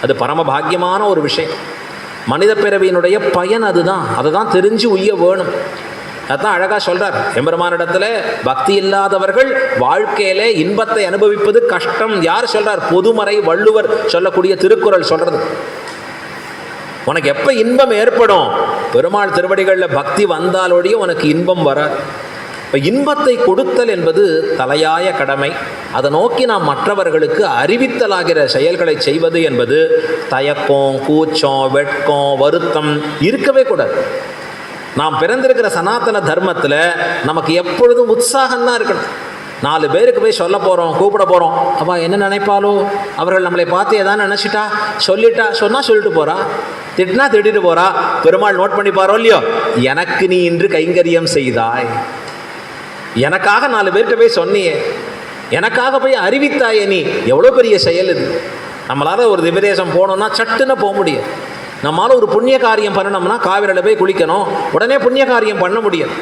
அது பரம பாக்கியமான ஒரு விஷயம். மனித பிறவியினுடைய பயன் அதுதான். அதை தான் தெரிஞ்சு உய்ய வேணும். அதான் அழகாக சொல்கிறார் எம்பெருமானிடத்தில் பக்தி இல்லாதவர்கள் வாழ்க்கையிலே இன்பத்தை அனுபவிப்பது கஷ்டம். யார் சொல்கிறார்? பொதுமறை வள்ளுவர் சொல்லக்கூடிய திருக்குறள் சொல்கிறது. உனக்கு எப்போ இன்பம் ஏற்படும்? பெருமாள் திருவடிகளில் பக்தி வந்தாலோடைய உனக்கு இன்பம் வராது. இப்போ இன்பத்தை கொடுத்தல் என்பது தலையாய கடமை. அதை நோக்கி நாம் மற்றவர்களுக்கு அறிவித்தலாகிற செயல்களை செய்வது என்பது தயக்கம், கூச்சம், வெட்கம், வருத்தம் இருக்கவே கூடாது. நாம் பிறந்திருக்கிற சனாதன தர்மத்தில் நமக்கு எப்பொழுதும் உற்சாகம்தான் இருக்கணும். 4 பேருக்கு போய் சொல்ல போகிறோம், கூப்பிட போகிறோம். அப்பா என்ன நினைப்பாலோ, அவர்கள் நம்மளை பார்த்து ஏதாவது நினச்சிட்டா, சொல்லிட்டா, சொன்னால் சொல்லிட்டு போகிறா, திட்டினா திட்டிட்டு போகிறா. பெருமாள் நோட் பண்ணி பாரோ இல்லையோ, எனக்கு நீ இன்று கைங்கரியம் செய்தாய், எனக்காக 4 பேர்கிட்ட போய் சொன்னியே, எனக்காக போய் அறிவித்தாயே, நீ எவ்வளோ பெரிய செயல் இது. நம்மளால் ஒரு திவ்யதேசம் போகணுன்னா சட்டுன்னு போக முடியும். நம்மளால் ஒரு புண்ணிய காரியம் பண்ணணும்னா காவிரியில் போய் குளிக்கணும், உடனே புண்ணிய காரியம் பண்ண முடியும்.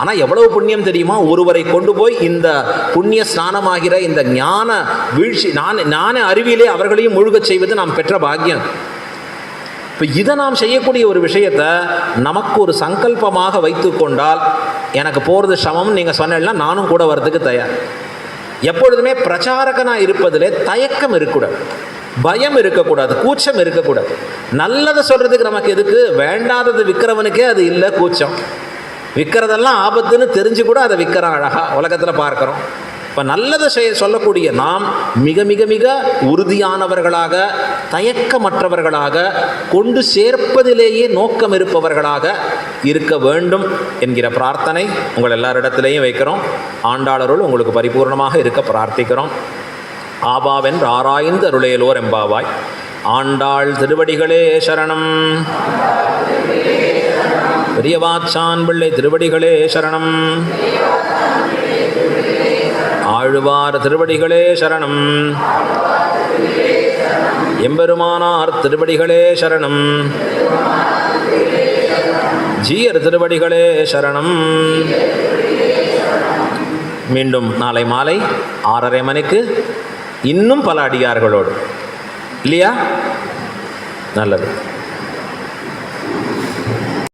ஆனால் எவ்வளவு புண்ணியம் தெரியுமா, ஒருவரை கொண்டு போய் இந்த புண்ணிய ஸ்நானமாகிற இந்த ஞான வீழ்ச்சி, நானே அறிவிலே அவர்களையும் முழுகச் செய்வது நாம் பெற்ற பாக்கியம். இப்போ இதை நாம் செய்யக்கூடிய ஒரு விஷயத்தை நமக்கு ஒரு சங்கல்பமாக வைத்து கொண்டால், எனக்கு போகிறது சமம்னு நீங்கள் சொன்னா நானும் கூட வர்றதுக்கு தயார். எப்பொழுதுமே பிரச்சாரகனாக இருப்பதிலே தயக்கம் இருக்கக்கூடாது, பயம் இருக்கக்கூடாது, கூச்சம் இருக்கக்கூடாது. நல்லதை சொல்கிறதுக்கு நமக்கு எதுக்கு, வேண்டாதது விற்கிறவனுக்கே அது இல்லை கூச்சம். விற்கிறதெல்லாம் ஆபத்துன்னு தெரிஞ்சு கூட அதை விற்கிறான், அழகாக உலகத்தில் பார்க்குறோம். இப்போ நல்லதை சொல்லக்கூடிய நாம் மிக மிக மிக உறுதியானவர்களாக, தயக்கமற்றவர்களாக, கொண்டு சேர்ப்பதிலேயே நோக்கம் இருப்பவர்களாக இருக்க வேண்டும் என்கிற பிரார்த்தனை உங்கள் எல்லாரிடத்திலையும் வைக்கிறோம். ஆண்டாளருள் உங்களுக்கு பரிபூர்ணமாக இருக்க பிரார்த்திக்கிறோம். ஆபாவென்று ஆராய்ந்து அருளேலோர் எம்பாவாய். ஆண்டாள் திருவடிகளே சரணம். பெரியவாச்சான் பிள்ளை திருவடிகளே சரணம். ஆழ்வார் திருவடிகளே சரணம். எம்பெருமானார் திருவடிகளே சரணம். ஜீயர் திருவடிகளே சரணம். மீண்டும் நாளை மாலை 6:30 மணிக்கு இன்னும் பல அடியார்களோடு, இல்லையா? நல்லது.